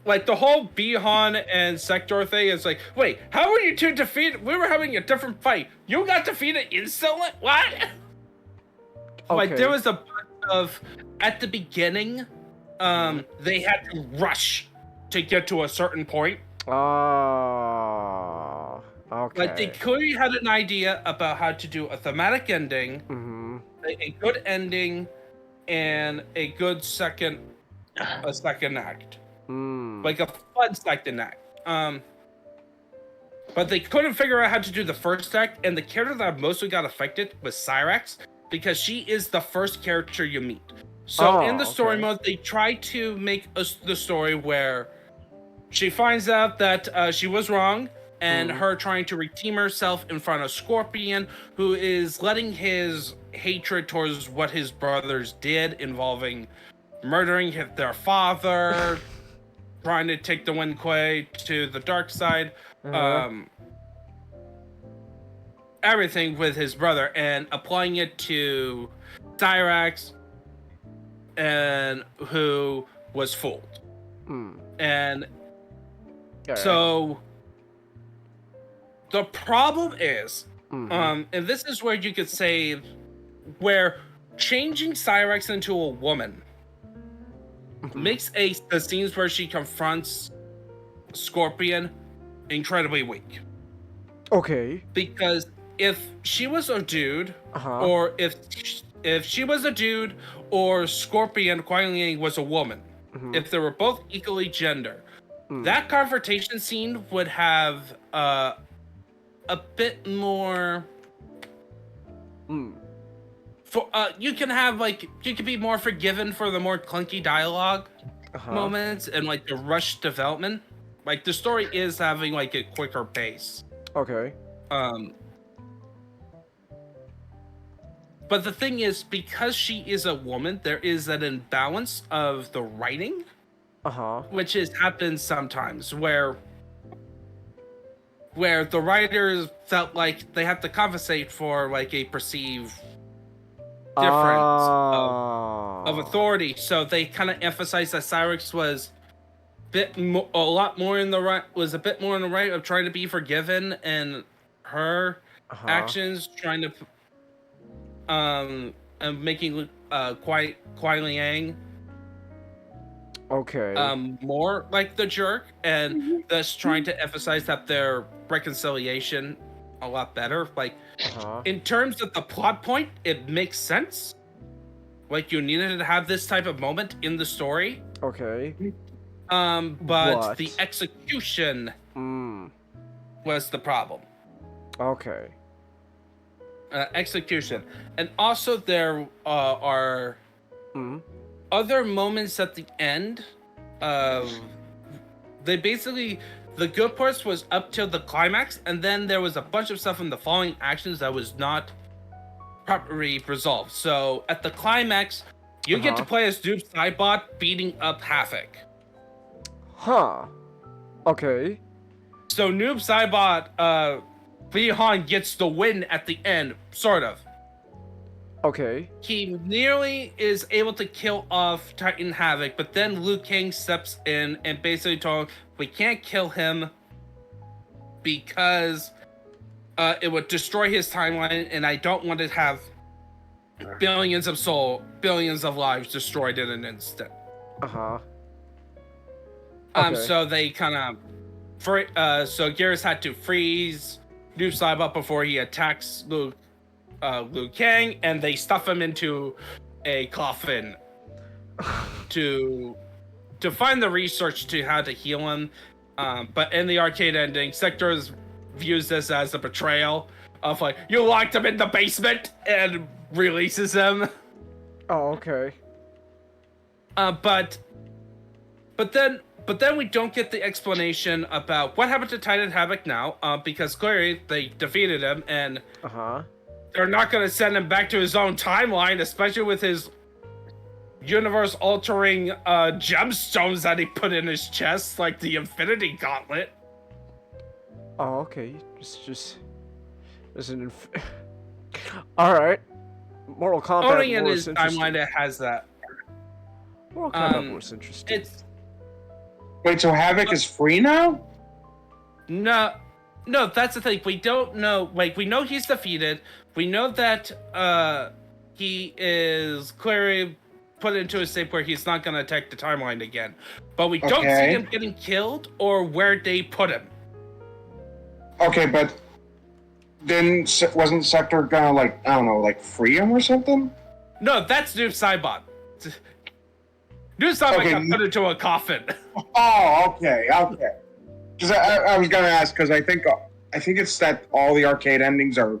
like the whole Bihan and Sector thing is like, wait, how were you two defeated? We were having a different fight. You got defeated instantly? What? Like there was a bunch of at the beginning, they had to rush to get to a certain point. Oh, okay. Like they clearly had an idea about how to do a thematic ending, a good ending, and a good second act. Like a fun second act. But they couldn't figure out how to do the first act, and the character that mostly got affected was Cyrax, because she is the first character you meet. So in the story mode, they try to make the story where she finds out that she was wrong, and her trying to redeem herself in front of Scorpion, who is letting his hatred towards what his brothers did, involving murdering their father, trying to take the Wen Kuei to the dark side, everything with his brother, and applying it to Cyrax, and who was fooled. And so the problem is, and this is where you could say, where changing Cyrax into a woman makes the scenes where she confronts Scorpion incredibly weak. Okay. Because if she was a dude, or if she was a dude, or Scorpion Kuai Liang was a woman, if they were both equally gender, that confrontation scene would have a bit more. You can have you can be more forgiven for the more clunky dialogue moments and like the rushed development. Like the story is having like a quicker pace. Okay. But the thing is, because she is a woman, there is an imbalance of the writing, which happens sometimes where the writers felt like they have to compensate for like a perceived difference of authority, so they kind of emphasized that Cyrax was a bit more in the right of trying to be forgiven, and her actions trying to and making Kuai Liang more like the jerk, and thus trying to emphasize that their reconciliation a lot better. Like in terms of the plot point, it makes sense. Like you needed to have this type of moment in the story. Okay. But the execution was the problem. Okay. Execution. And also there are other moments at the end. They basically, the good parts was up till the climax, and then there was a bunch of stuff in the following actions that was not properly resolved. So at the climax, you get to play as Noob Saibot beating up Havoc. Okay. So Noob Saibot, Bihan gets the win at the end, sort of. Okay. He nearly is able to kill off Titan Havoc, but then Liu Kang steps in and basically told him, we can't kill him because it would destroy his timeline, and I don't want to have billions of lives destroyed in an instant. So they kind of, so Garrus had to freeze Noob Saibot before he attacks Liu Kang, and they stuff him into a coffin to find the research to how to heal him. But in the arcade ending, Sector views this as a betrayal of like, you locked him in the basement, and releases him. Oh, okay. But then we don't get the explanation about what happened to Titan Havoc now, because clearly they defeated him, and they're not going to send him back to his own timeline, especially with his universe-altering gemstones that he put in his chest, like the Infinity Gauntlet. Oh, okay. Just an all right. Mortal Kombat. Only in his timeline it has that. Mortal Kombat was interesting. Wait, so Havoc is free now? No, that's the thing. We don't know. Like, we know he's defeated. We know that he is clearly put into a state where he's not going to attack the timeline again. But we don't see him getting killed or where they put him. Okay, but then wasn't Sector gonna, like, I don't know, like, free him or something? No, that's Noob Saibot. Noob Saibot got put into a coffin. Oh, okay. Because I was gonna ask, because I think it's that all the arcade endings are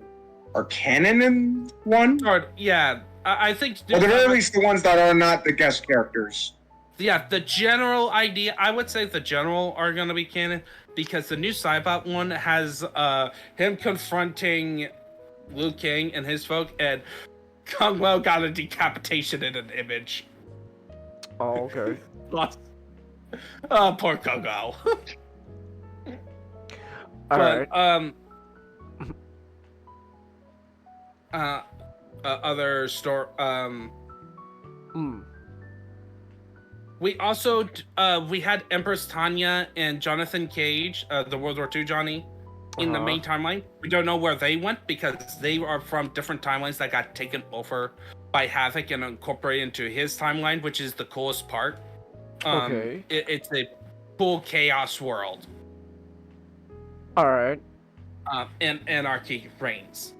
canon in one? Or, yeah, I think... Or at the very least the ones that are not the guest characters. Yeah, the general idea, I would say the general are going to be canon, because the new Saibot one has him confronting Liu Kang and his folk, and Kung Lao got a decapitation in an image. Oh, okay. Oh, poor Kung Lao. Alright. Other story, we also, we had Empress Tanya and Jonathan Cage, the World War II Johnny, in the main timeline. We don't know where they went because they are from different timelines that got taken over by Havoc and incorporated into his timeline, which is the coolest part. Okay. It's a full chaos world. Alright. And anarchy reigns.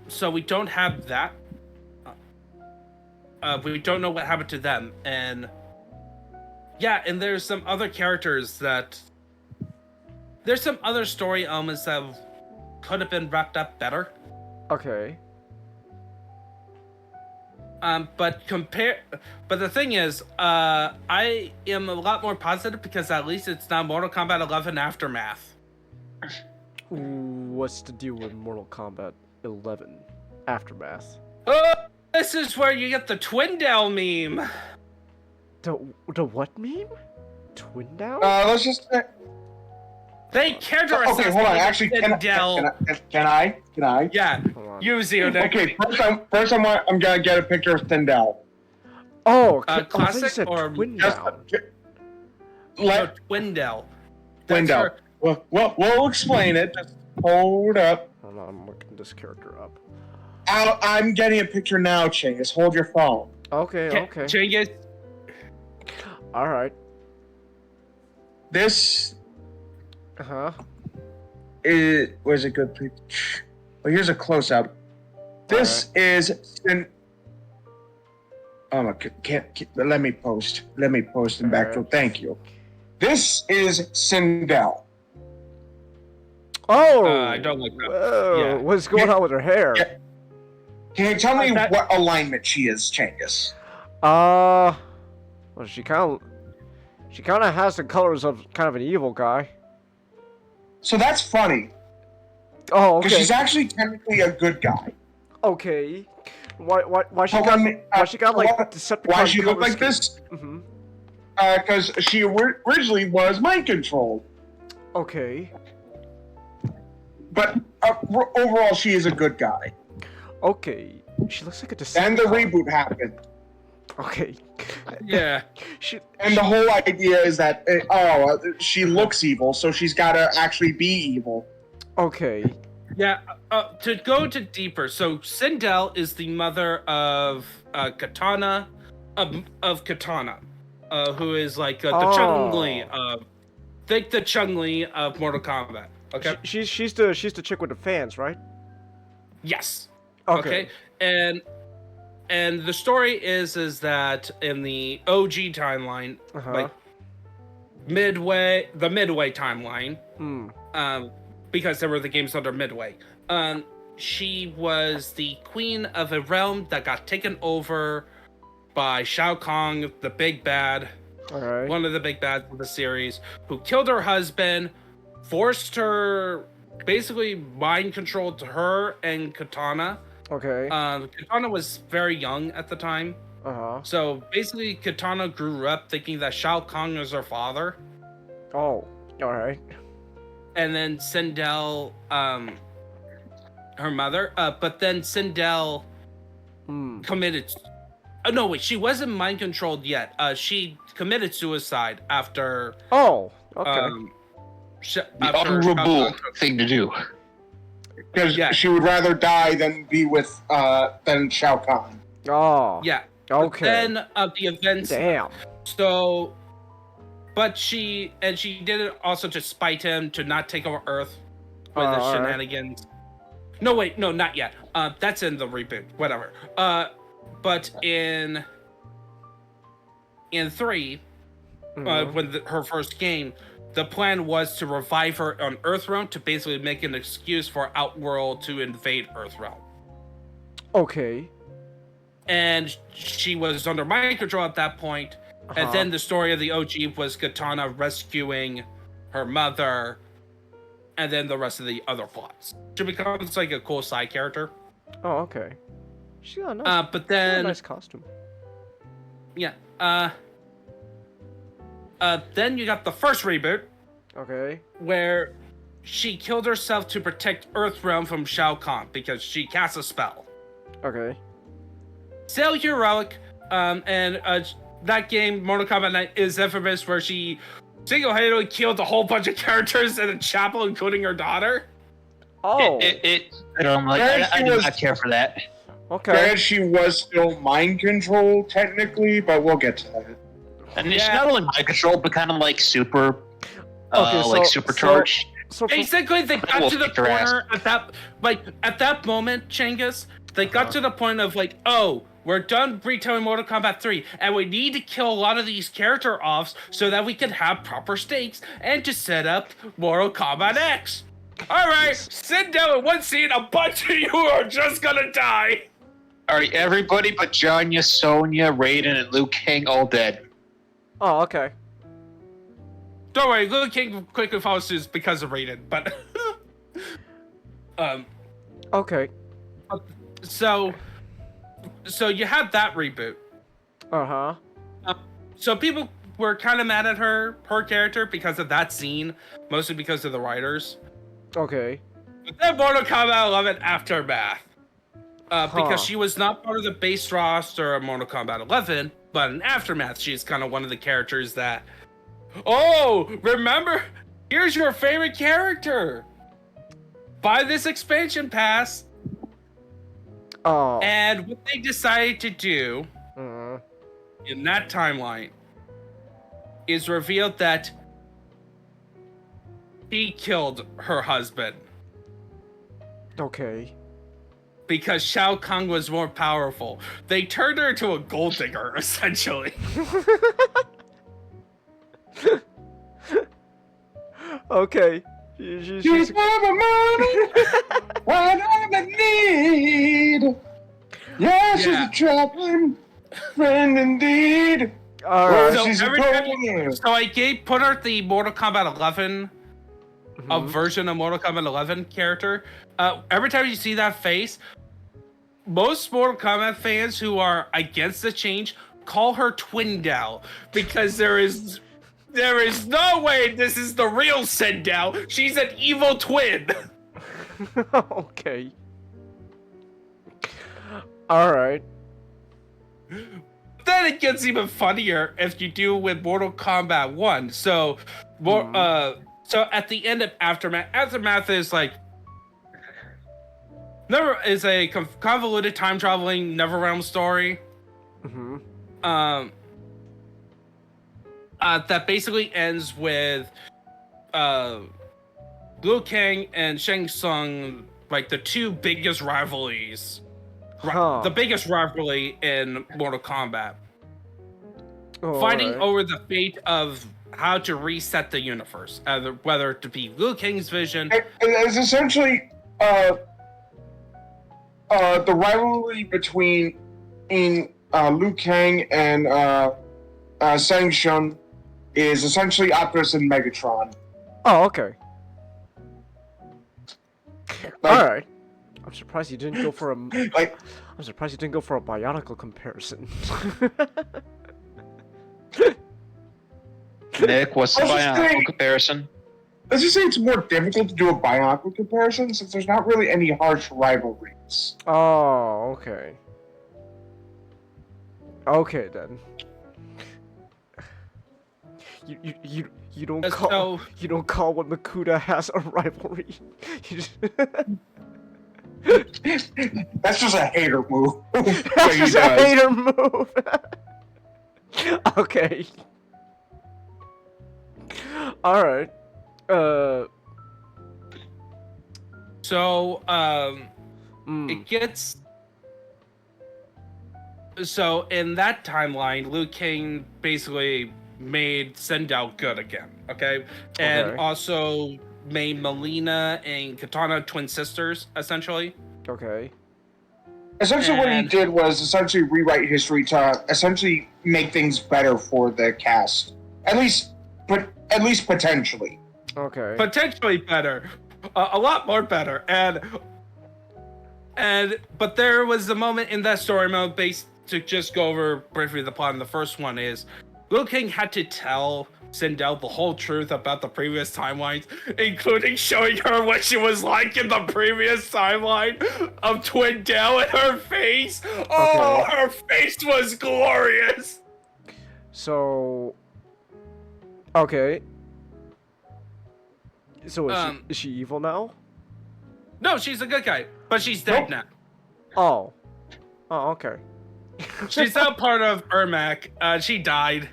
So we don't have that. We don't know what happened to them, and yeah, and there's some other characters that there's some other story elements that could have been wrapped up better. Okay. But the thing is, I am a lot more positive because at least it's not Mortal Kombat 11 Aftermath. What's the deal with Mortal Kombat 11 Aftermath? This is where you get the Twindale meme. The what meme? Twindale? Let's just... They character okay, hold on. Actually, can I? Yeah, use you. Okay, first I'm gonna get a picture of Tyndall. Oh, classic or Twindale? Twindale. Twindale. Well, we'll explain it. Just hold up. Hold on, I'm looking this character up. I'm getting a picture now, Chingus. Hold your phone. Okay. Chingus. All right. This Uh-huh. was a good picture. Well, here's a close-up. This is oh my! Let me post. Let me post in back. Thank you. This is Sindel. Oh. I don't like that. Whoa, Yeah. what's going on with her hair? Yeah. Can you tell me what alignment she is, Chingus? Well, she kind of has the colors of kind of an evil guy. So that's funny. Oh, okay. Because she's actually technically a good guy. Okay. Why she got like Decepticon? Why she look color like skin? this? Mm-hmm. Because she originally was mind controlled. Okay. But overall, she is a good guy. Okay. She looks like a Decepticon. And the reboot happened. Okay. Yeah. And the whole idea is that she looks evil, so she's got to actually be evil. Okay. Yeah. To go to deeper, so Sindel is the mother of Katana, of Katana, who is like the Chun-Li of, think the Chun-Li of Mortal Kombat. Okay. She's the chick with the fans, right? Yes. Okay. And the story is that in the OG timeline, like the Midway timeline, because there were the games under Midway, she was the queen of a realm that got taken over by Shao Kahn, the big bad, one of the big bads of the series, who killed her husband, forced her, basically mind controlled her and Katana. Okay. Katana was very young at the time. So basically, Katana grew up thinking that Shao Kahn was her father. Oh, alright. And then Sindel, her mother. But then Sindel committed no, wait, she wasn't mind controlled yet. She committed suicide after. Oh, okay. The honorable thing to do. Because she would rather die than be with than Shao Kahn. Oh. Yeah. Okay. Then the events. Damn. So, but she did it also to spite him to not take over Earth with the shenanigans. No, wait, no, not yet. That's in the reboot. Whatever. But in 3, when her first game, the plan was to revive her on Earthrealm to basically make an excuse for Outworld to invade Earthrealm. Okay. And she was under mind control at that point. And then the story of the OG was Katana rescuing her mother, and then the rest of the other plots. She becomes like a cool side character. Oh, okay. She got a nice, but then nice costume. Yeah. Then you got the first reboot. Okay. Where she killed herself to protect Earthrealm from Shao Kahn because she cast a spell. Okay. Still heroic. And that game, Mortal Kombat 9, is infamous where she single-handedly killed a whole bunch of characters in a chapel, including her daughter. Oh. I do not care for that. Okay. Granted, she was still mind controlled technically, but we'll get to that. And it's not only mind control, but kind of like super, like supercharged. So basically, they got to the corner at that moment, Changus. They got to the point of like, oh, we're done retelling Mortal Kombat 3, and we need to kill a lot of these character offs so that we can have proper stakes and to set up Mortal Kombat X. All right, sit down in one scene. A bunch of you are just gonna die. All right, everybody but Janya, Sonya, Raiden, and Liu Kang all dead. Oh, okay. Don't worry, Liu Kang quickly follows suit because of Raiden, but Okay. So you have that reboot. So people were kind of mad at her character because of that scene, mostly because of the writers. Okay. But then Mortal Kombat 11 Aftermath. Because she was not part of the base roster of Mortal Kombat 11, but in Aftermath, she's kind of one of the characters that... Oh, remember? Here's your favorite character. Buy this expansion pass. Oh. And what they decided to do in that timeline is revealed that he killed her husband. Okay. Because Shao Kahn was more powerful. They turned her into a gold digger, essentially. Okay. She's what I need. Yeah, she's a traveling friend indeed. Alright. So I put her the Mortal Kombat 11 a version of Mortal Kombat 11 character. Every time you see that face, most Mortal Kombat fans who are against the change call her Twindao because there is no way this is the real Sindao. She's an evil twin. Okay. Alright. Then it gets even funnier if you do with Mortal Kombat 1. So at the end of Aftermath is like is a convoluted time traveling NetherRealm story. That basically ends with Liu Kang and Shang Tsung, like the two biggest rivalries. The biggest rivalry in Mortal Kombat. Fighting over the fate of how to reset the universe. Whether to be Liu Kang's vision. It's essentially the rivalry between Liu Kang and Shang Tsung is essentially Optimus and Megatron. Oh, okay. Alright. I'm surprised you didn't go for a I'm surprised you didn't go for a Bionicle comparison. Nick, what's the Bionicle comparison? Let's just say it's more difficult to do a Bionicle comparison since there's not really any harsh rivalries. Oh, okay. Okay then. You don't call you don't call when Makuta has a rivalry. You just- That's just a hater move. That's just a hater move. Okay. All right. So, it gets. So in that timeline, Liu Kang basically made Sindel good again. Okay, and Okay. also made Melina and Katana twin sisters, essentially. Okay. Essentially, what he And- did was essentially rewrite history to essentially make things better for the cast. At least potentially. Okay. Potentially better, a lot more better, but there was a moment in that story mode based to just go over briefly the plot in the first one is Liu Kang had to tell Sindel the whole truth about the previous timelines, including showing her what she was like in the previous timeline of Twin Dell and her face. Oh, Okay. her face was glorious. So. Okay. So is she evil now? No, she's a good guy, but she's dead now. Oh. Oh, okay. She's not part of Ermac. She died.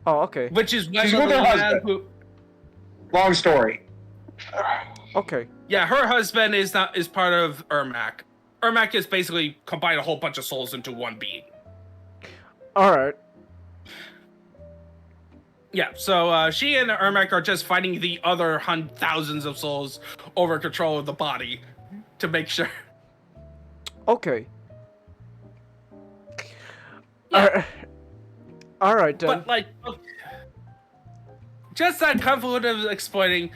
Oh, okay. Which is why She's with her Melina, husband. Long story. Okay. Yeah, her husband is part of Ermac. Ermac is basically combined a whole bunch of souls into one being. All right. Yeah, so she and Ermac are just fighting the other thousands of souls over control of the body to make sure. Okay. Yeah. All right then. But like, just that convoluted explaining,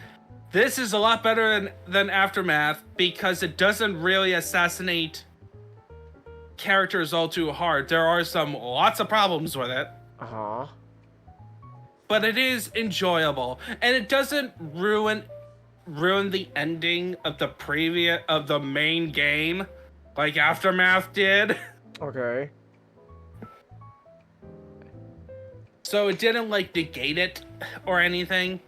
this is a lot better than Aftermath because it doesn't really assassinate characters all too hard. There are lots of problems with it. Uh-huh. But it is enjoyable, and it doesn't ruin the ending of the main game, like Aftermath did. Okay. So it didn't like negate it or anything.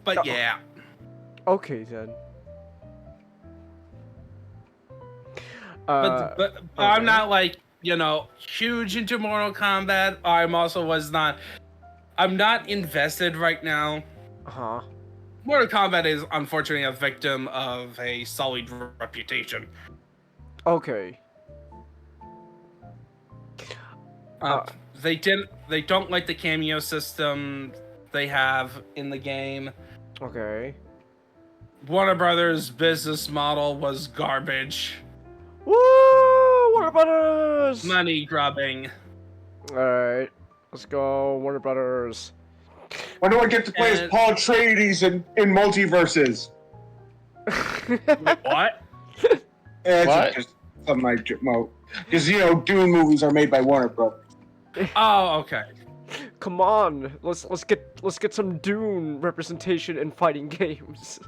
But yeah. Okay then. But I'm not like, huge into Mortal Kombat. I'm not invested right now. Uh-huh. Mortal Kombat is unfortunately a victim of a sullied reputation. Okay. They don't like the cameo system they have in the game. Okay. Warner Brothers' business model was garbage. Woo! Warner Brothers! Money grubbing. Alright. Let's go, Warner Brothers. When do I get to play as Paul Atreides in multiverses? What? It's just something like, because Dune movies are made by Warner Brothers. Oh, okay. Come on, let's get some Dune representation in fighting games.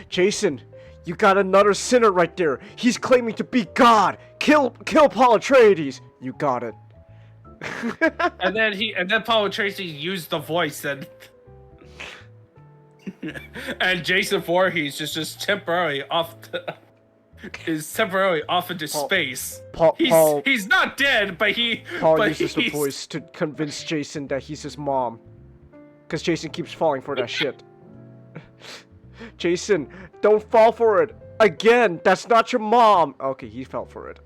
Jason, you got another sinner right there. He's claiming to be God. Kill Paul Atreides. You got it. and then Paul Tracy used the voice and Jason Voorhees is just temporarily off into space. He's not dead, but Paul uses the voice to convince Jason that he's his mom. Because Jason keeps falling for that shit. Jason, don't fall for it. Again, that's not your mom. Okay, he fell for it.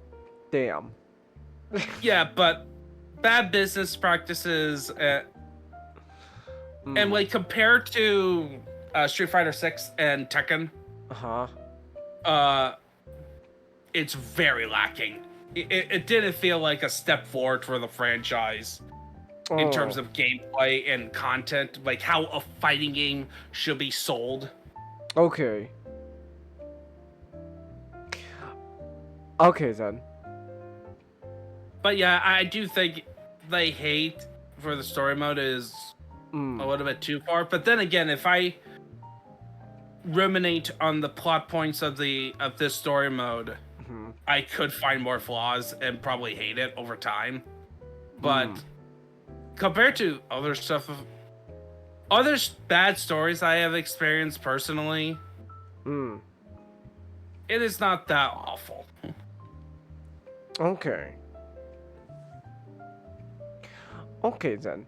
Damn. Yeah, but bad business practices and like compared to Street Fighter 6 and Tekken, it's very lacking. It didn't feel like a step forward for the franchise in terms of gameplay and content, like how a fighting game should be sold. Okay. Okay then. But yeah, I do think the hate for the story mode is a little bit too far. But then again, ruminate on the plot points of this story mode, I could find more flaws and probably hate it over time. But compared to other stuff, other bad stories I have experienced personally, it is not that awful. Okay. Okay then.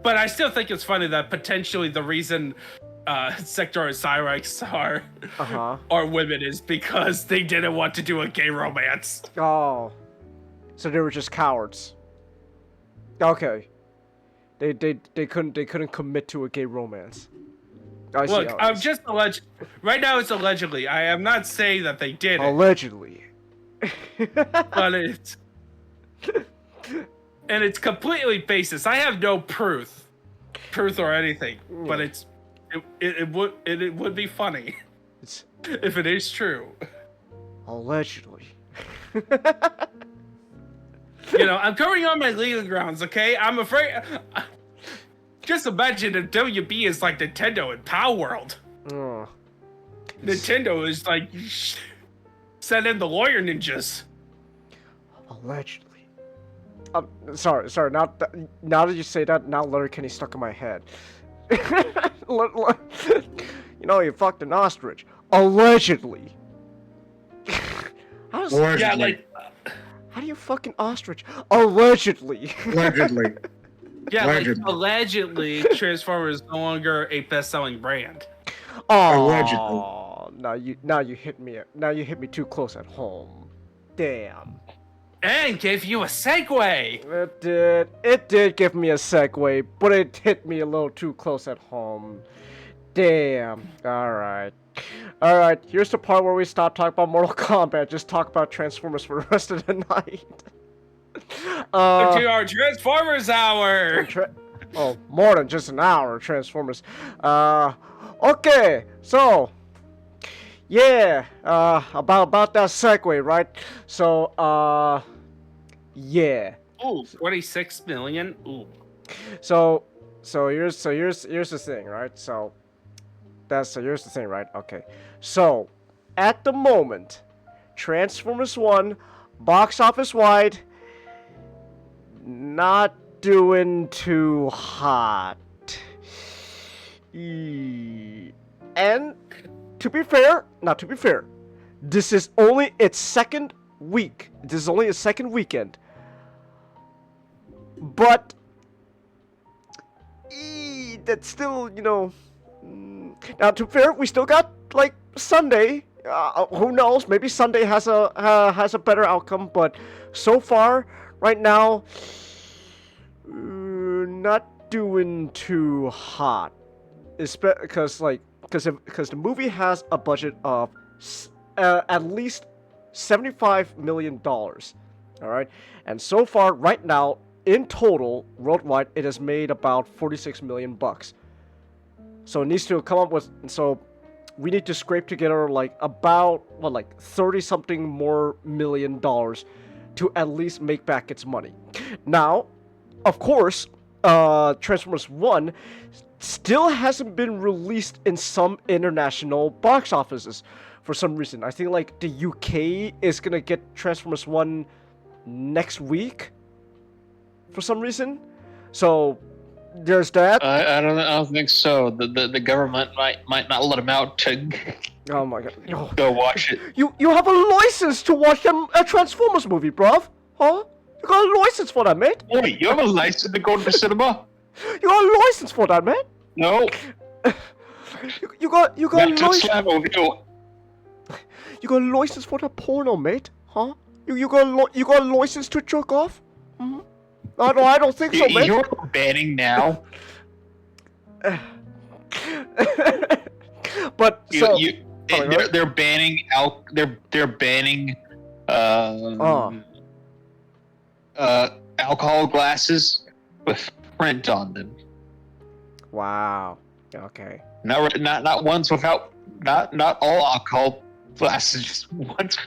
But I still think it's funny that potentially the reason Sector and Cyrex are women is because they didn't want to do a gay romance. Oh. So they were just cowards. Okay. They couldn't commit to a gay romance. I see. Look, I'm just right now it's allegedly. I am not saying that they did it. Allegedly. But it's completely baseless. I have no proof or anything, but it would be funny if it is true. Allegedly. You know, I'm covering on my legal grounds, okay? I'm afraid. Just imagine if WB is like Nintendo in Power World. Nintendo is like, send in the lawyer ninjas. Allegedly. Sorry. Now that you say that, now Letterkenny stuck in my head. You know, you fucked an ostrich. Allegedly. Allegedly. Yeah, like. How do you fuck an ostrich? Allegedly. Allegedly. Yeah, like allegedly, Transformers is no longer a best-selling brand. Oh, now you hit me. Now you hit me too close at home. Damn. And gave you a segue. It did give me a segue, but it hit me a little too close at home. Damn. Alright, here's the part where we stop talking about Mortal Kombat, just talk about Transformers for the rest of the night. To our Transformers hour! More than just an hour, Transformers. Okay, so... Yeah, about that segue, right? So, yeah. Ooh, 26 million? Ooh. So here's the thing, right? So here's the thing, right? Okay. So, at the moment, Transformers 1, box office wide, not doing too hot. And to be fair, this is only its second week. This is only its second weekend. But that's still, you know. Now, to be fair, we still got like Sunday. Who knows? Maybe Sunday has a better outcome. But so far, right now, not doing too hot. Because the movie has a budget of at least $75 million. All right, and so far, right now, in total, worldwide, it has made about 46 million bucks. So it needs to come up with. So we need to scrape together like about 30 something more million dollars to at least make back its money. Now, of course, Transformers 1 still hasn't been released in some international box offices for some reason. I think like the UK is gonna get Transformers 1 next week for some reason. So there's that. I don't think so. The government might not let him out to. Oh my god. Oh. Go watch it. You have a license to watch a Transformers movie, bruv? Huh? You got a license for that, mate? Wait, you have a license to go to the cinema? You got a license for that, man? No. You got a license. You got a license for that porno, mate? Huh? You got a license to jerk off? Mm-hmm. I don't think so, mate. You're banning now. But so they're banning they're banning alcohol glasses with print on them. Wow. Okay. Not ones without not all alcohol glasses, just ones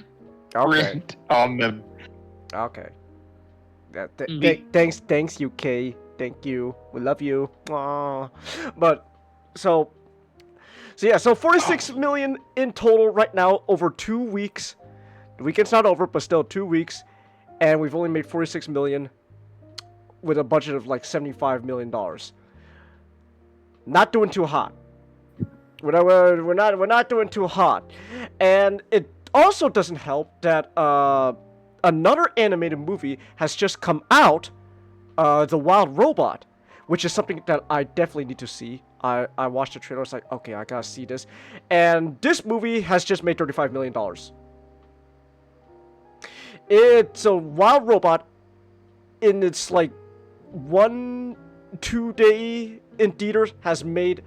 print on them. Okay. Thanks UK. Thank you. We love you. Aww. But so So yeah, so 46 million in total right now over 2 weeks. The weekend's not over, but still 2 weeks, and we've only made 46 million with a budget of like $75 million. Not doing too hot. We're not doing too hot, and it also doesn't help that another animated movie has just come out, The Wild Robot, which is something that I definitely need to see. I watched the trailer. I was like, okay, I gotta see this, and this movie has just made $35 million. It's a Wild Robot in its like 1-2 day in theaters has made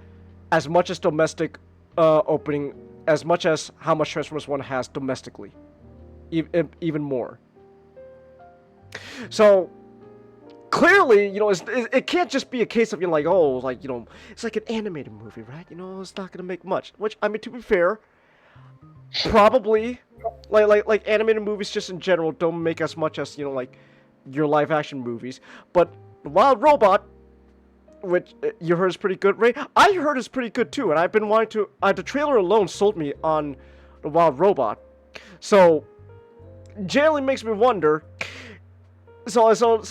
as much as domestic opening, as much as how much Transformers 1 has domestically. Even more. So, clearly, you know, it can't just be a case of, you know, like, oh, like, you know, it's like an animated movie, right? You know, it's not gonna make much. Which, I mean, to be fair, probably, like animated movies just in general don't make as much as, you know, like, your live-action movies. But Wild Robot, which you heard is pretty good, Ray? I heard is pretty good too, and I've been wanting to. The trailer alone sold me on the Wild Robot, so generally makes me wonder. So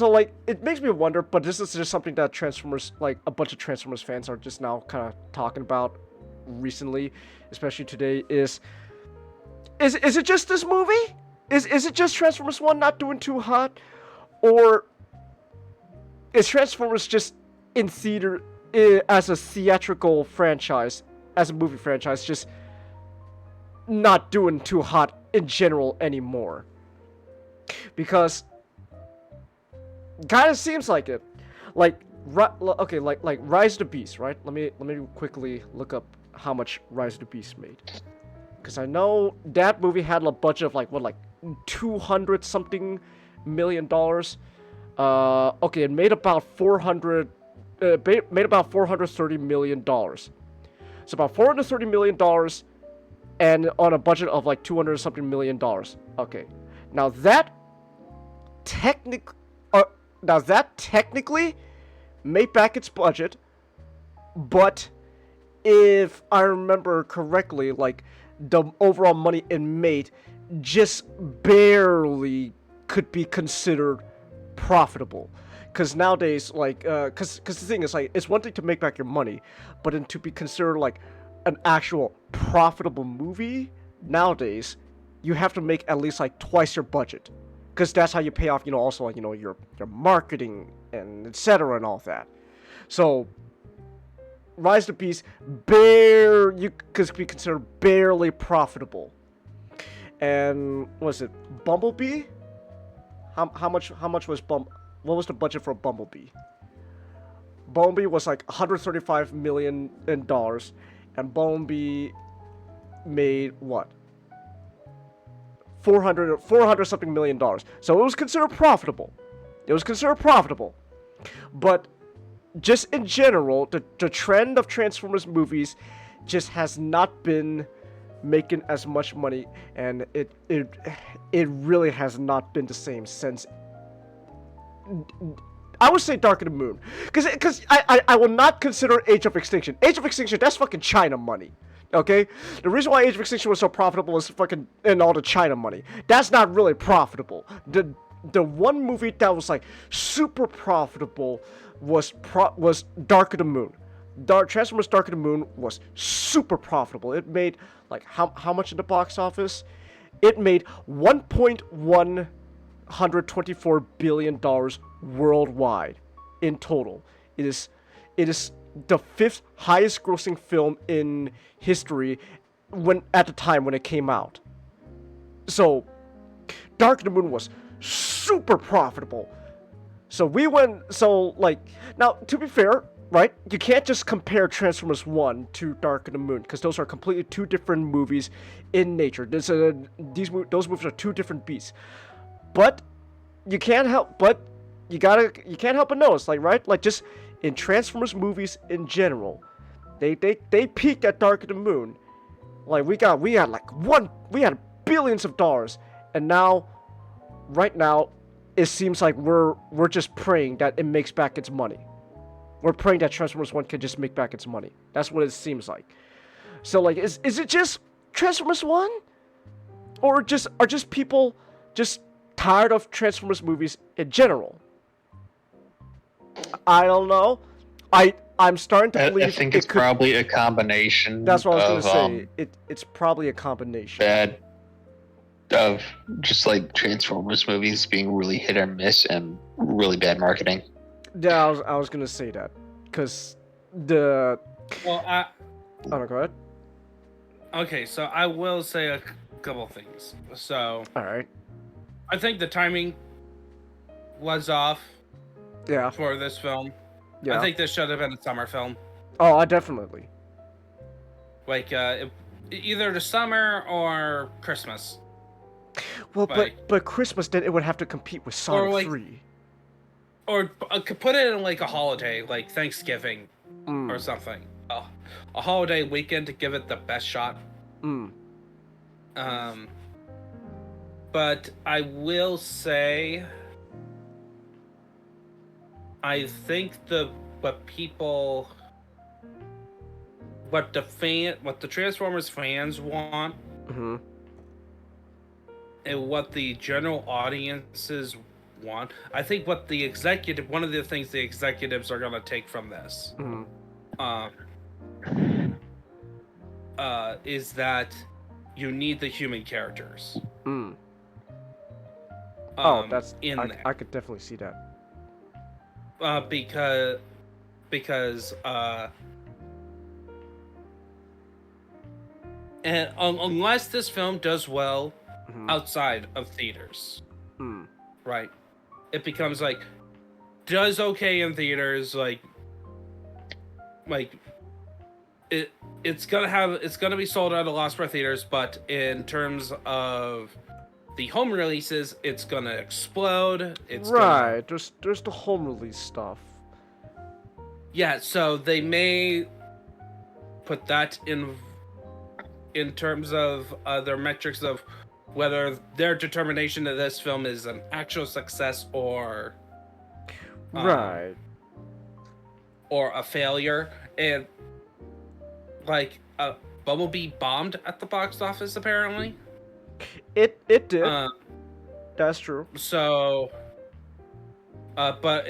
like it makes me wonder, but this is just something that Transformers, like a bunch of Transformers fans are just now kind of talking about recently, especially today. Is it just this movie? Is it just Transformers 1 not doing too hot, or is Transformers just in theater as a theatrical franchise, as a movie franchise, just not doing too hot in general anymore? Because kind of seems like it. Like okay, like Rise of the Beast, right? Let me quickly look up how much Rise of the Beast made, because I know that movie had a budget of like 200 something million dollars. Okay, it made about 430 million dollars. So about 430 million dollars, and on a budget of like 200 something million dollars. Okay, now that technically made back its budget, but if I remember correctly, like the overall money it made just barely could be considered profitable. Because nowadays, like, because the thing is, like, it's one thing to make back your money, but then to be considered like an actual profitable movie nowadays, you have to make at least like twice your budget, because that's how you pay off, you know, also like, you know, your marketing and etc. and all that. So Rise of the Beast you could be considered barely profitable. And what was it, Bumblebee? How much was what was the budget for Bumblebee? Bumblebee was like $135 million, and Bumblebee made what? 400 something million dollars. So it was considered profitable. But just in general, the trend of Transformers movies just has not been making as much money, and it really has not been the same since, I would say, Dark of the Moon, because I will not consider Age of Extinction. Age of Extinction, that's fucking China money. Okay, the reason why Age of Extinction was so profitable was fucking in all the China money. That's not really profitable. The one movie that was like super profitable was Dark of the Moon. Transformers Dark of the Moon was super profitable. It made like how much in the box office? It made $1.124 billion worldwide in total. It is the 5th highest grossing film in history at the time when it came out. So Dark of the Moon was super profitable. So now, to be fair, right, you can't just compare Transformers 1 to Dark of the Moon, because those are completely two different movies in nature. Those movies are two different beasts. But you can't help but notice, like, right, like, just in Transformers movies in general, they peaked at Dark of the Moon. Like, we had billions of dollars, and now, right now, it seems like we're just praying that it makes back its money. We're praying that Transformers 1 can just make back its money. That's what it seems like. So like, is it just Transformers 1? Or are just people just tired of Transformers movies in general? I don't know. I'm starting to believe I think it's probably a combination. That's what I was of, gonna say. It's probably a combination. Of just like Transformers movies being really hit or miss and really bad marketing. Yeah, I was gonna say that, cause the. Well, Oh no, go ahead. okay, so I will say a couple things. So, All right. I think the timing was off Yeah. for this film. Yeah. I think this should have been a summer film. Oh, I definitely. Like, either the summer or Christmas. Well, Like- but Christmas, then it would have to compete with Sonic like- 3. Or put it in like a holiday, like Thanksgiving Mm. or something. A holiday weekend to give it the best shot. Mm. But I will say, I think what the Transformers fans want, Mm-hmm. and what the general audiences want. I think one of the things the executives are gonna take from this, Mm-hmm. is that you need the human characters. Mm. Oh, that's in I, there. I could definitely see that. Because and unless this film does well Mhm. outside of theaters, Mm. right, it becomes like does okay in theaters, like it's gonna be sold at a loss for theaters, but in terms of the home releases, it's gonna explode. It's Right. There's the home release stuff. Yeah, so they may put that in terms of their metrics of whether their determination that this film is an actual success or Right. or a failure. And like Bumblebee bombed at the box office apparently. It did. That's true. So but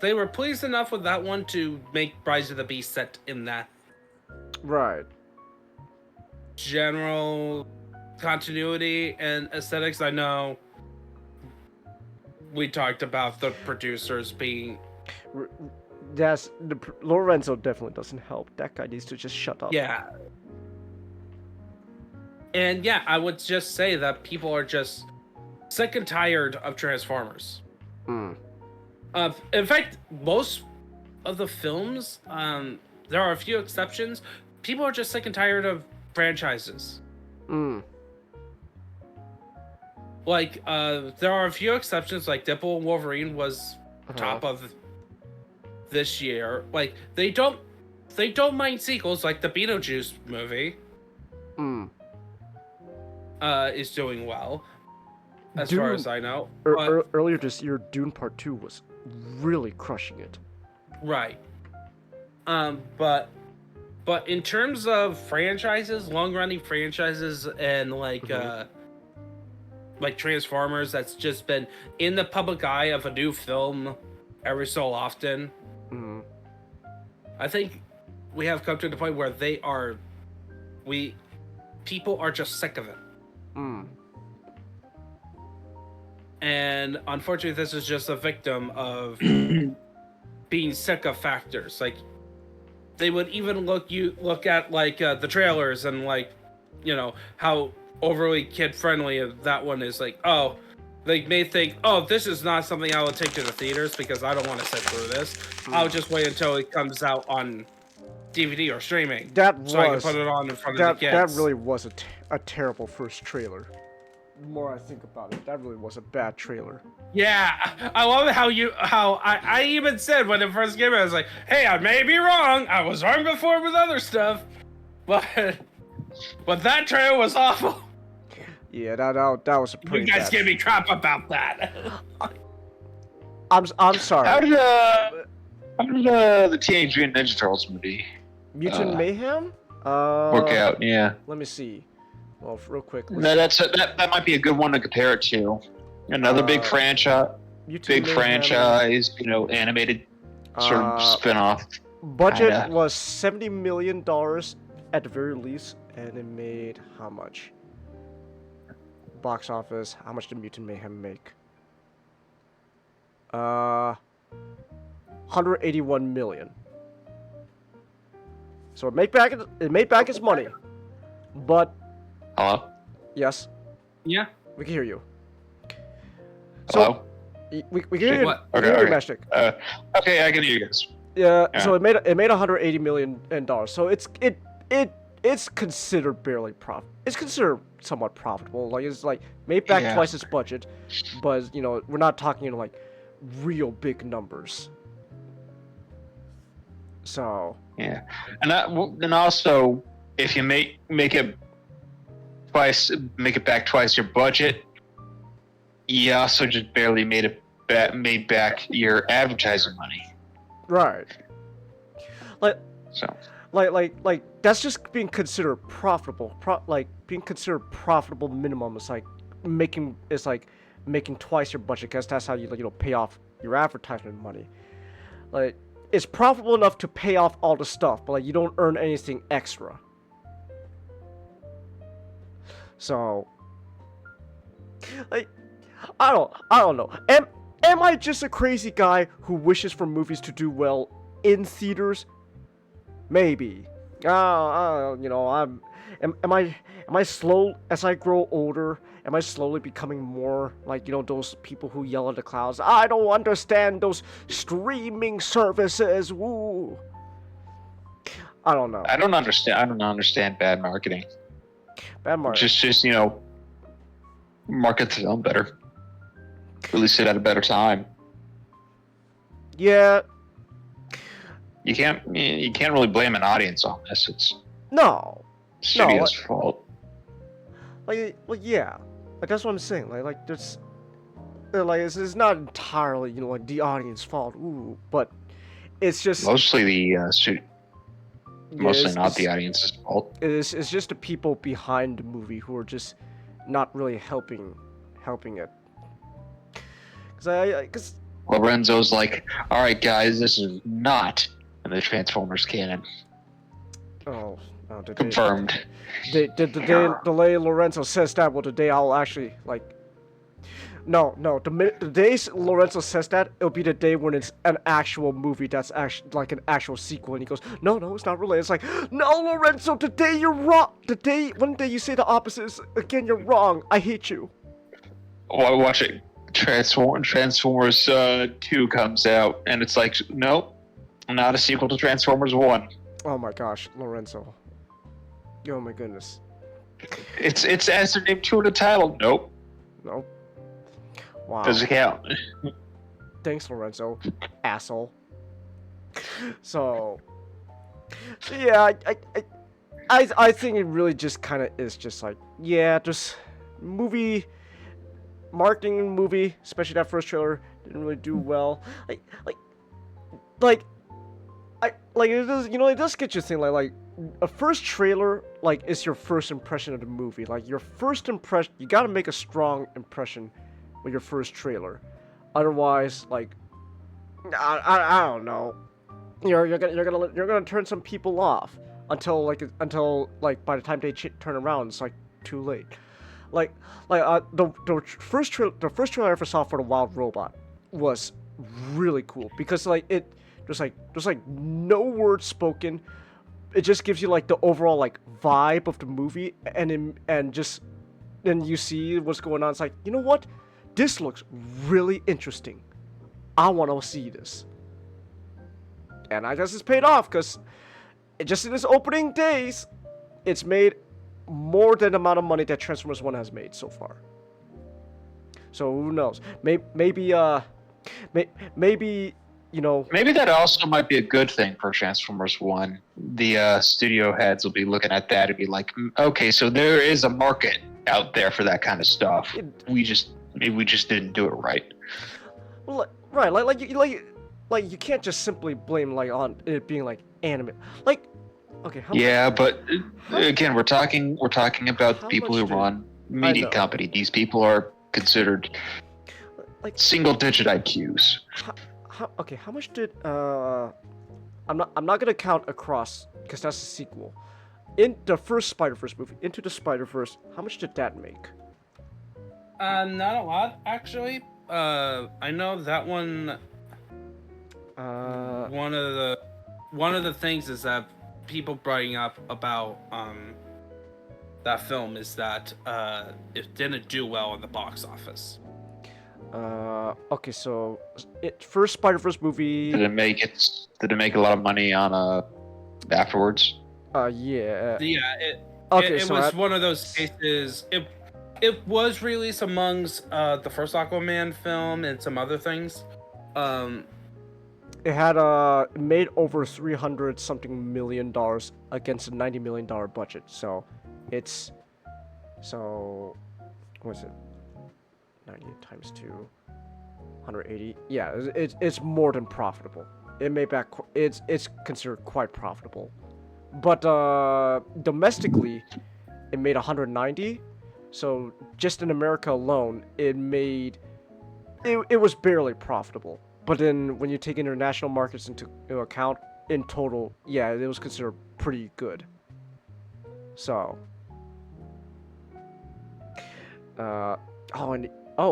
they were pleased enough with that one to make Rise of the Beast set in that Right. general continuity and aesthetics. I know we talked about the producers being Yes, Lorenzo definitely doesn't help. That guy needs to just shut up. yeah. And yeah, I would just say that people are just sick and tired of Transformers. Mm. In fact, most of the films, there are a few exceptions. People are just sick and tired of franchises. Mm. Like, there are a few exceptions. Like Deadpool and Wolverine was top of this year. Like, they don't mind sequels. Like the Beetlejuice movie, Mm. is doing well, as Dune- far as I know. But- Earlier this year, Dune Part 2 was really crushing it. Right. But in terms of franchises, long-running franchises, and like Transformers, that's just been in the public eye of a new film every so often. Mm. I think we have come to the point where people are just sick of it. Mm. And unfortunately, this is just a victim of being sick of factors. Like, they would even look at like the trailers and like, you know, how overly kid friendly that one is. Like, oh, they may think, oh, this is not something I will take to the theaters because I don't want to sit through this. I'll just wait until it comes out on DVD or streaming. I can put it on in front of the kids. That really was a terrible first trailer. The more I think about it, that really was a bad trailer. Yeah, I love how I even said when it first came out, I was like, hey, I may be wrong. I was wrong before with other stuff, but that trailer was awful. Yeah, that was a pretty You guys bad. gave me crap about that. I'm sorry. How did the Teenage Mutant Ninja Turtles movie? Mutant Mayhem? work out. Yeah. Let me see. Well, real quick. That might be a good one to compare it to. Another big franchise. YouTube Big Mayhem, franchise, animated sort of spin-off. Budget kinda. was $70 million at the very least, and it made how much? Box office, how much did Mutant Mayhem make? 181 million. So it made back its money. But Hello? yes, Yeah. we can hear you. So Hello? we can hear you. What? We can hear you, Mashtik. Okay, I can hear you guys. Yeah, Yeah. so it made $180 million. So it's considered barely profit. It's considered somewhat profitable. Like it's like made back Yeah. twice its budget, but we're not talking like real big numbers. So Yeah, and also if you make it back twice your budget, you also just barely made back your advertising money. right, So like that's just being considered profitable. Being considered profitable minimum is like making twice your budget, because that's how you pay off your advertisement money. Like it's profitable enough to pay off all the stuff, but like you don't earn anything extra. So like I don't know. Am I just a crazy guy who wishes for movies to do well in theaters? Maybe. Am I slow as I grow older? Am I slowly becoming more like, those people who yell at the clouds? I don't understand those streaming services. Woo. I don't know. I don't understand bad marketing. Bad marketing. Just market the film better. Release it at a better time. Yeah. You can't really blame an audience on this. It's No. studio's fault. Like yeah. Like that's what I'm saying. Like there's it's not entirely the audience fault. Ooh, but it's just Mostly the mostly not it's the audience's fault. it's just the people behind the movie who are just not really helping it. Cause Lorenzo's like, all right, guys, this is not in the Transformers canon. oh the day, Confirmed. the day Lorenzo says that, well, the day I'll actually the day Lorenzo says that, it'll be the day when it's an actual movie that's actually like an actual sequel, and he goes, no, it's not really. It's like, no, Lorenzo, today you're wrong. One day you say the opposite, again you're wrong. I hate you. Well, watch it. Transformers 2 comes out, and it's like, nope, not a sequel to Transformers 1. Oh my gosh, Lorenzo. Oh my goodness. It's as their name 2 in the title. Nope, Nope. Wow. doesn't count. Thanks, Lorenzo. Asshole. So yeah, I think it really just kind of is just like, yeah, just movie marketing, especially that first trailer didn't really do well. It does, it does get you thinking, like a first trailer is your first impression of the movie. Like your first impression, you got to make a strong impression with your first trailer. Otherwise, I don't know, you're gonna turn some people off until by the time they turn around, it's too late. The first trailer I ever saw for The Wild Robot was really cool, because there's no words spoken. It just gives you the overall vibe of the movie, and then you see what's going on. It's like, you know what? This looks really interesting. I want to see this. And I guess it's paid off, because just in its opening days, it's made more than the amount of money that Transformers 1 has made so far. So who knows? Maybe that also might be a good thing for Transformers 1. The studio heads will be looking at that and be like, okay, so there is a market out there for that kind of stuff. Maybe we just didn't do it right. Well, right, you can't just simply blame on it being anime. Okay, how Yeah, but again, we're talking about the How people much who did- run media know. company. These people are considered like single-digit IQs. okay, how much did I'm not gonna count Across because that's a sequel. In the first Spider-Verse movie, Into the Spider-Verse, how much did that make? Not a lot actually. I know that one. One of the things is that people bringing up about that film is that it didn't do well in the box office. Okay, so first Spider-Verse movie. Did it make a lot of money on afterwards? Yeah. Yeah, Okay, it so was one of those cases. It was released amongst the first Aquaman film and some other things. It had made over $300 something million against a $90 million budget. So it's what's it? 90 times 2, 180. Yeah, it's more than profitable. It made back. It's considered quite profitable, but domestically, it made 190. So just in America alone, it was barely profitable. But then when you take international markets into account, in total, yeah, it was considered pretty good. So,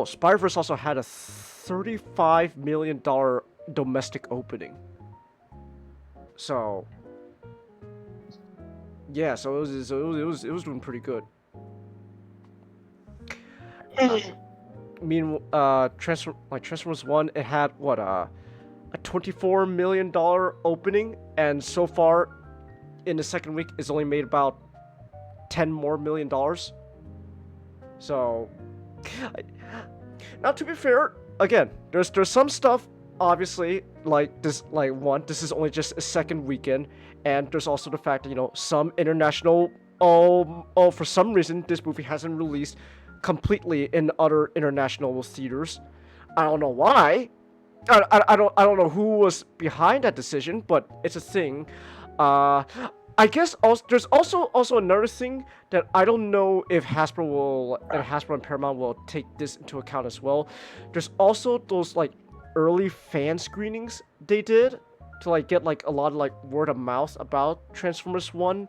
Spider-Verse also had a $35 million domestic opening. So, yeah, so it was doing pretty good. Meanwhile, Transformers 1, it had what a $24 million opening, and so far in the second week it's only made about $10 million more. So, now to be fair, again, there's some stuff obviously like this, this is only just a second weekend, and there's also the fact that some international for some reason this movie hasn't released completely in other international theaters. I don't know why. I don't know who was behind that decision, but it's a thing. I guess there's also another thing that I don't know if Hasbro and Paramount will take this into account as well. There's also those early fan screenings they did to get a lot of word of mouth about Transformers 1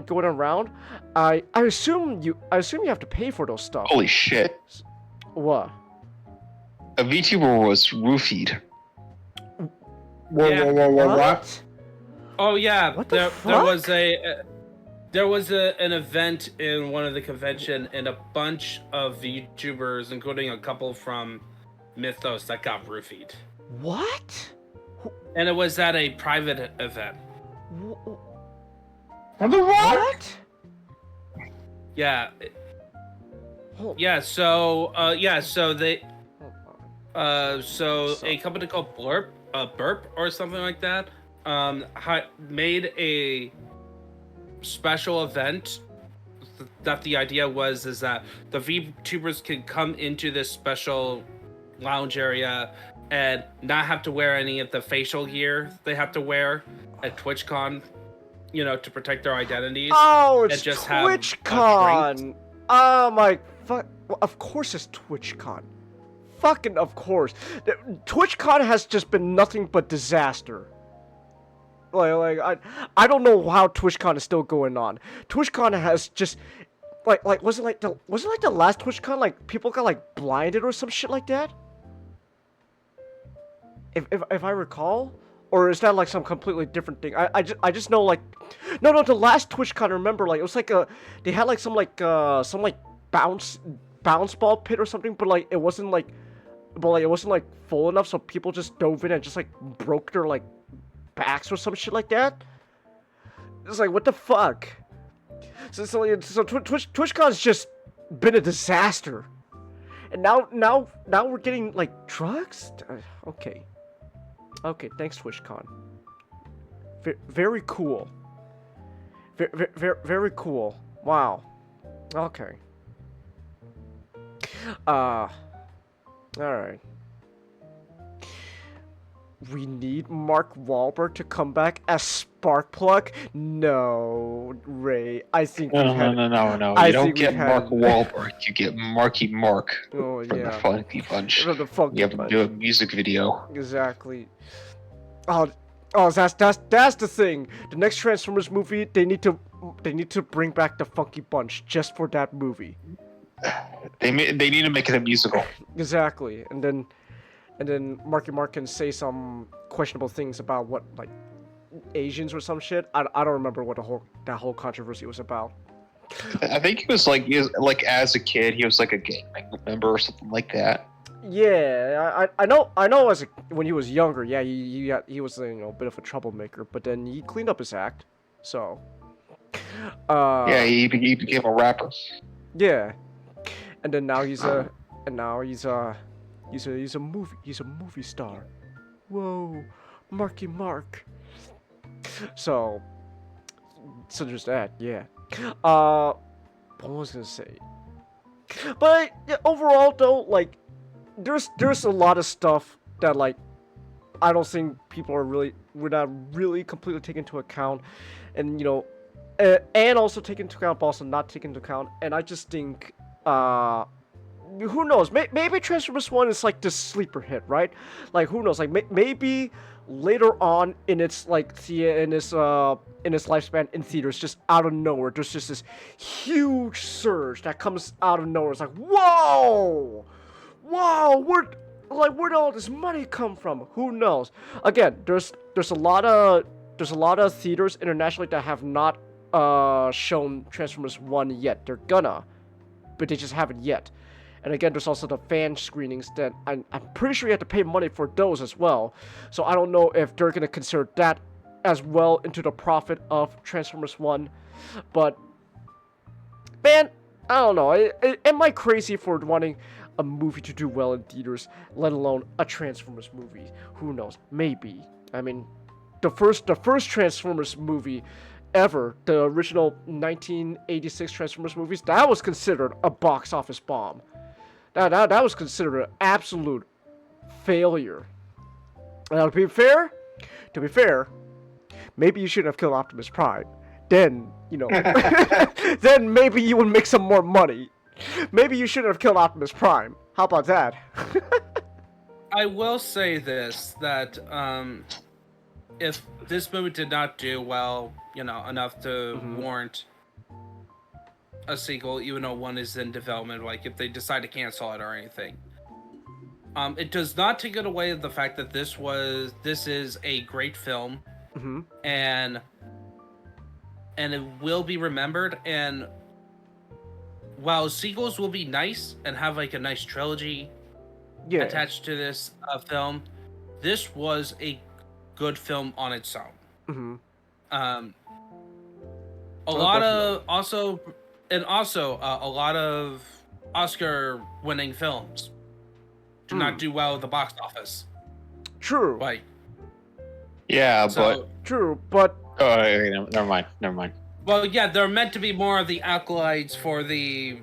going around. I assume you have to pay for those stuff. Holy shit! What? A VTuber was roofied. What? Oh yeah, What the there was an event in one of the convention, and a bunch of VTubers, including a couple from Mythos, that got roofied. What? And it was at a private event. What? Yeah. Hold- Yeah. So they So- a company called Burp or something like that made a special event that the idea is that the VTubers can come into this special lounge area and not have to wear any of the facial gear they have to wear at TwitchCon, to protect their identities. Oh, it's and just have a TwitchCon. Oh my fuck! Well, of course it's TwitchCon. Fucking of course. TwitchCon has just been nothing but disaster. I don't know how TwitchCon is still going on. TwitchCon has just was it the last TwitchCon people got blinded or some shit like that? If I recall, or is that some completely different thing? I just know no, the last TwitchCon I remember it was they had some bounce ball pit or something, but it wasn't it wasn't full enough, so people just dove in and just broke their backs or some shit like that. It's what the fuck. So TwitchCon's just been a disaster, and now we're getting drugs. Okay, thanks TwitchCon. Very cool. Very cool. Wow. Okay. All right. we need Mark Wahlberg to come back as Sparkplug? No, Ray. I think No, we've had. no. I You don't think we've get had Mark it. Wahlberg. You get Marky Mark Oh from the yeah, Funky Bunch. from the Funky You have to Bunch. do a music video. Exactly. Oh, that's the thing. The next Transformers movie, they need to bring back the Funky Bunch just for that movie. They need to make it a musical. Exactly, and then Marky Mark can say some questionable things about what, like, Asians or some shit. I don't remember what that whole controversy was about. I think he was like as a kid, he was like a gang member or something like that. Yeah, I know. When he was younger, yeah, he was a bit of a troublemaker, but then he cleaned up his act. So, yeah, he became a rapper. Yeah, and then now he's a movie star. Whoa, Marky Mark. So there's that. Yeah. What was I gonna say? But yeah, overall though, like, there's a lot of stuff that, like, I don't think we're not really completely taking into account, and and also taking into account, but also not taking into account. And I just think, who knows? Maybe Transformers 1 is like this sleeper hit, right? Like, who knows? Like, maybe later on in its lifespan in theaters, just out of nowhere, there's just this huge surge that comes out of nowhere. It's like, whoa, where'd all this money come from? Who knows? Again, there's a lot of theaters internationally that have not shown Transformers 1 yet. They're gonna, but they just haven't yet. And again, there's also the fan screenings that I'm pretty sure you have to pay money for those as well. So I don't know if they're gonna consider that as well into the profit of Transformers 1. But man, I don't know. Am I crazy for wanting a movie to do well in theaters, let alone a Transformers movie? Who knows? Maybe. I mean, the first Transformers movie ever, the original 1986 Transformers movies, that was considered a box office bomb. That was considered an absolute failure. Now, to be fair, maybe you shouldn't have killed Optimus Prime. Then, then maybe you would make some more money. Maybe you shouldn't have killed Optimus Prime. How about that? I will say this, that if this movie did not do well, enough to warrant a sequel, even though one is in development, like if they decide to cancel it or anything, it does not take it away the fact that this is a great film, and it will be remembered. And while sequels will be nice and have like a nice trilogy attached to this film, this was a good film on its own. A lot of Oscar-winning films do not do well at the box office. True. Like, yeah, but true, but never mind. Well, yeah, they're meant to be more of the acolytes for the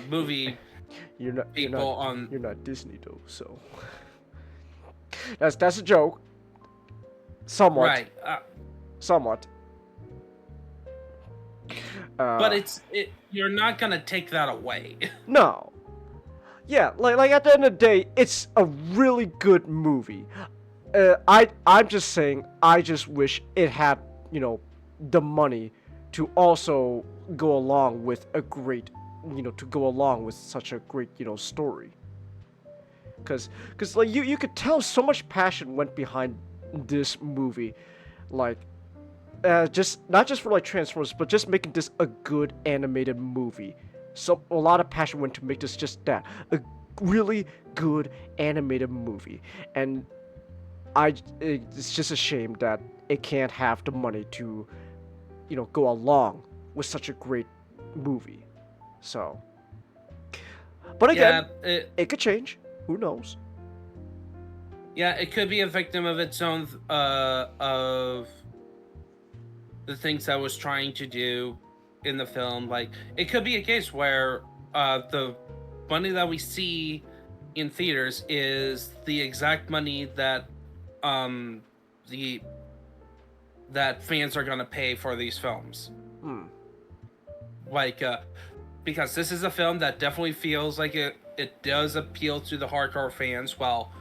movie. You're not Disney though, so that's a joke. Somewhat. Right. Somewhat. But you're not gonna take that away. No. Yeah, like at the end of the day, it's a really good movie. I'm just saying, I just wish it had, the money to also go along with a great, such a great, story. Cause like you could tell so much passion went behind this movie, like, just not just for like Transformers, but just making this a good animated movie. So a lot of passion went to make this just that, a really good animated movie. And it's just a shame that it can't have the money to, go along with such a great movie. So, but again, it could change. Who knows? Yeah, it could be a victim of its own, of the things that it was trying to do in the film. Like, it could be a case where the money that we see in theaters is the exact money that that fans are gonna pay for these films. Like, because this is a film that definitely feels like it does appeal to the hardcore fans while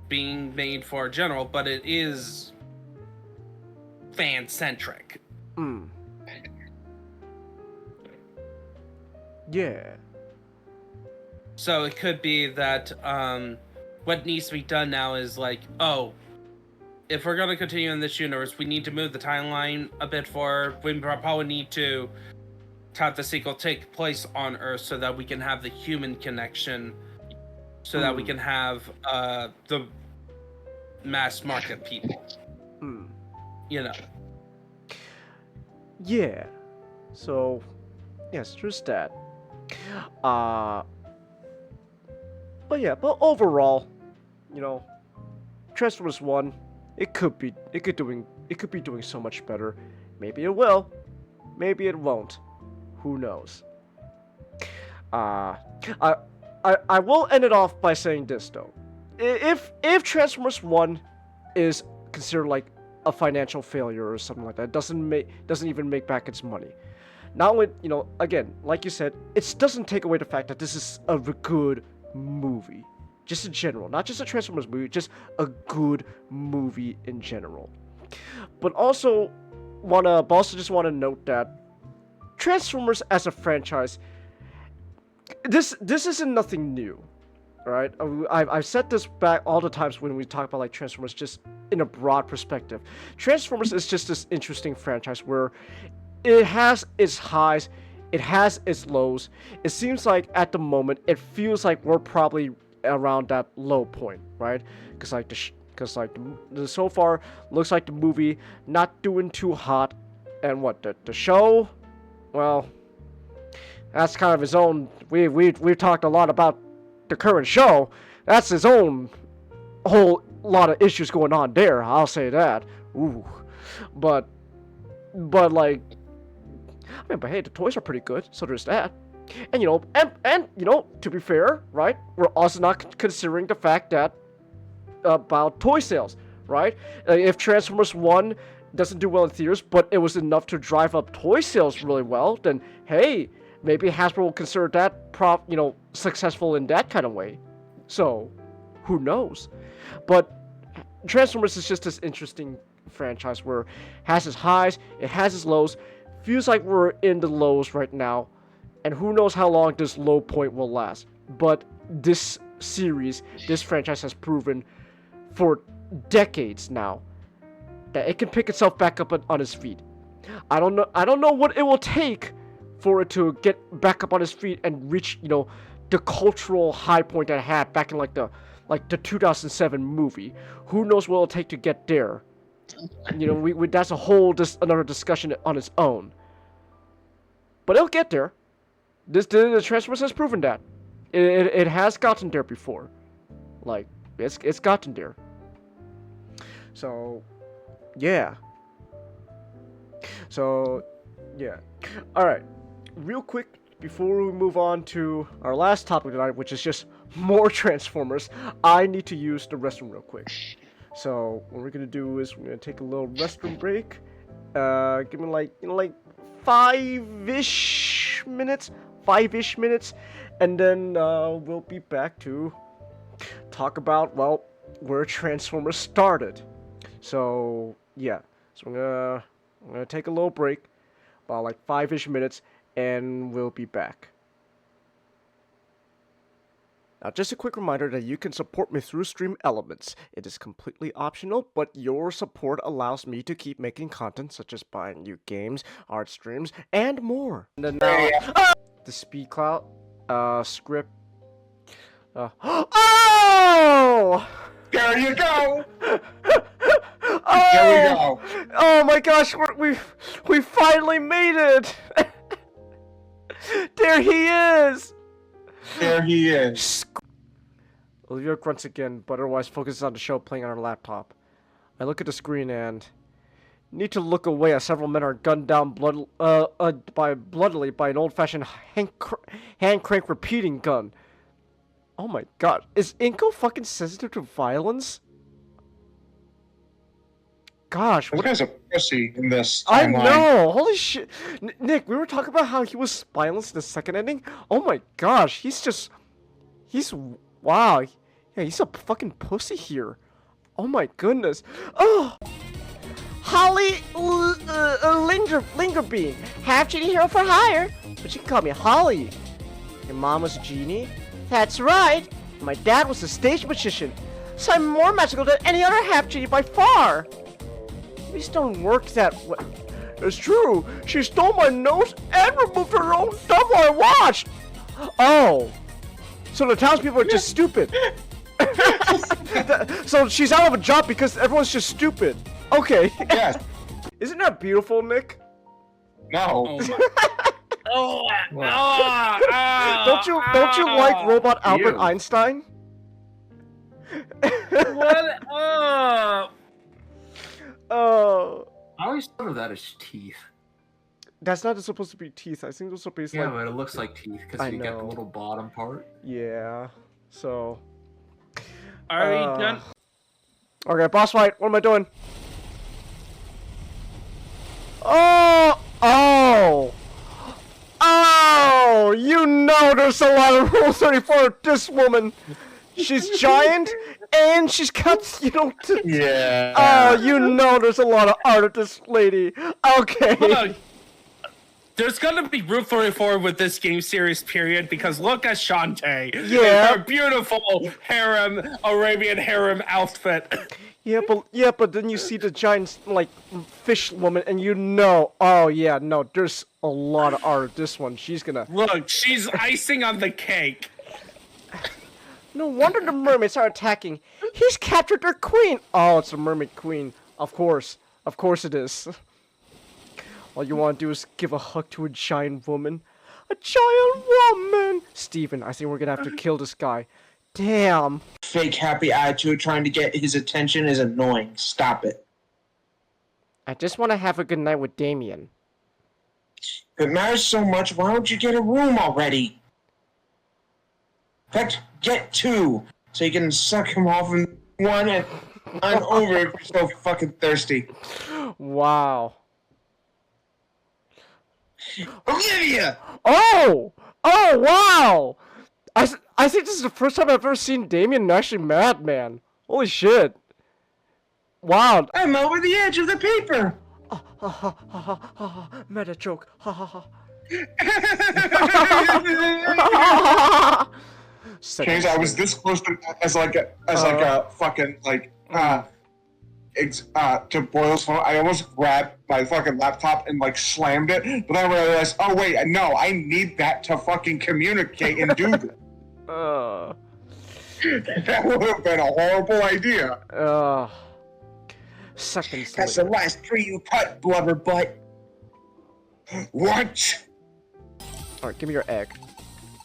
being made for general, but it is fan-centric. Yeah. So it could be that what needs to be done now is like, oh, if we're going to continue in this universe, we need to move the timeline a bit forward. We probably need to have the sequel take place on Earth so that we can have the human connection, so that we can have the mass market people. You know. Yeah. So, yes, there's that. But overall, you know, Transformers 1, it could be doing so much better. Maybe it will. Maybe it won't. Who knows? I will end it off by saying this though. If Transformers 1 is considered like a financial failure or something like that, doesn't even make back its money. Not only, you know, again, like you said, it doesn't take away the fact that this is a good movie. Just in general, not just a Transformers movie, just a good movie in general. But also just want to note that Transformers as a franchise, this isn't nothing new, right? I've said this back all the times when we talk about like Transformers, just in a broad perspective. Transformers is just this interesting franchise where it has its highs, it has its lows. It seems like at the moment, it feels like we're probably around that low point, right? Because so far looks like the movie not doing too hot, and what the show, well, that's kind of his own. We've talked a lot about the current show. That's his own whole lot of issues going on there. I'll say that. Ooh, but like, I mean, but hey, the toys are pretty good, so there's that. And you know, and you know, to be fair, right? We're also not considering the fact that about toy sales, right? If Transformers 1 doesn't do well in theaters, but it was enough to drive up toy sales really well, then hey, maybe Hasbro will consider that successful in that kind of way. So, who knows? But Transformers is just this interesting franchise where it has its highs, it has its lows. Feels like we're in the lows right now, and who knows how long this low point will last. But this series, this franchise has proven for decades now that it can pick itself back up on its feet. I don't know what it will take for it to get back up on its feet and reach, you know, the cultural high point that it had back in like the 2007 movie. Who knows what it'll take to get there? You know, we that's another discussion on its own. But it'll get there. The Transformers has proven that. It has gotten there before. Like, it's gotten there. So, yeah. Alright. Real quick, before we move on to our last topic tonight, which is just more Transformers, I need to use the restroom real quick. So, what we're gonna do is we're gonna take a little restroom break. Give me like 5-ish minutes, and then we'll be back to talk about, well, where Transformers started. So yeah, so I'm gonna take a little break, about like 5-ish minutes, and we'll be back. Now, just a quick reminder that you can support me through Stream Elements. It is completely optional, but your support allows me to keep making content such as buying new games, art streams, and more. And then now, the speed cloud, script. Oh! There you go. Oh! There we go. Oh my gosh, we finally made it! There he is! There he is. Olivia grunts again, but otherwise focuses on the show playing on her laptop. I look at the screen and need to look away as several men are gunned down bloodily by an old-fashioned hand crank repeating gun. Oh my god, is Inko fucking sensitive to violence? gosh, This what? guy's a pussy in this I timeline. know. Holy shit, Nick. We were talking about how he was spineless in the second ending. Oh my gosh, he's wow. Yeah, he's a fucking pussy here. Oh my goodness. Oh. Holly Lingerbean, half genie hero for hire, but you can call me Holly. Your mom was a genie? That's right. My dad was a stage magician, so I'm more magical than any other half genie by far. These don't work that way. It's true. She stole my nose and removed her own thumb while I watched. Oh, so the townspeople are just stupid. So she's out of a job because everyone's just stupid. Okay. Yes. Isn't that beautiful, Nick? No. Don't you like robot Albert Ew. Einstein? What? Oh. I always thought of that as teeth. That's not supposed to be teeth. I think those are based Yeah, like. but it looks like teeth I because you got the know. little bottom part. Yeah. So. Are you done? Okay, boss fight. What am I doing? Oh! Oh! Oh! You know there's a lot of Rule 34 with this woman. She's giant, and she's got, Yeah. Oh, you know there's a lot of art of this lady. Okay. Look, there's gonna be Route 34 with this game series, period, because look at Shantae. Yeah. Her beautiful Arabian harem outfit. Yeah, but then you see the giant, like, fish woman, and you know, oh yeah, no, there's a lot of art of this one. She's gonna... Look, she's icing on the cake. No wonder the mermaids are attacking. He's captured their queen. Oh, it's a mermaid queen. Of course it is. All you want to do is give a hug to a giant woman. A giant woman! Steven, I think we're gonna have to kill this guy. Damn. Fake happy attitude trying to get his attention is annoying. Stop it. I just want to have a good night with Damien. If it matters so much, why don't you get a room already? In fact, get two, so you can suck him off in one and I'm over if you're so fucking thirsty. Wow. Olivia! Oh! Oh, wow! I think this is the first time I've ever seen Damien actually mad, man. Holy shit. Wow. I'm over the edge of the paper! Ha ha ha ha ha ha. Meta joke. Ha ha ha. James, I was this close to as like a fucking to Boyle's phone. I almost grabbed my fucking laptop and like slammed it, but then I realized, oh wait, no, I need that to fucking communicate and do this. That would have been a horrible idea. Seconds That's the later. last tree you cut, blubber butt. What? Alright, give me your egg.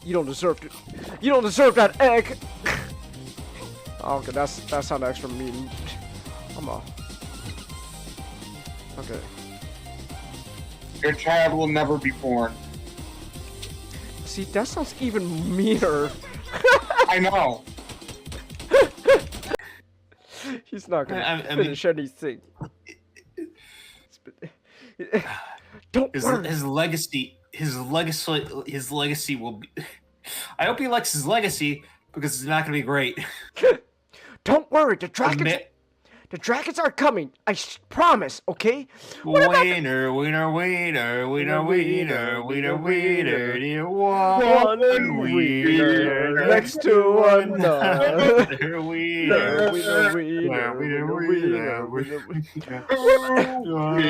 You don't deserve it. You don't deserve that egg! Okay, that sounded extra mean. Okay. Your child will never be born. See, that sounds even meaner. I know. He's not gonna I mean- finish anything. Don't worry. His legacy will be. I hope he likes his legacy because it's not gonna be great. Don't worry, the dragons are coming. I promise, okay? Wiener, wiener, wiener, wiener, wiener, wiener, wiener, dear One wiener next to another. Wiener,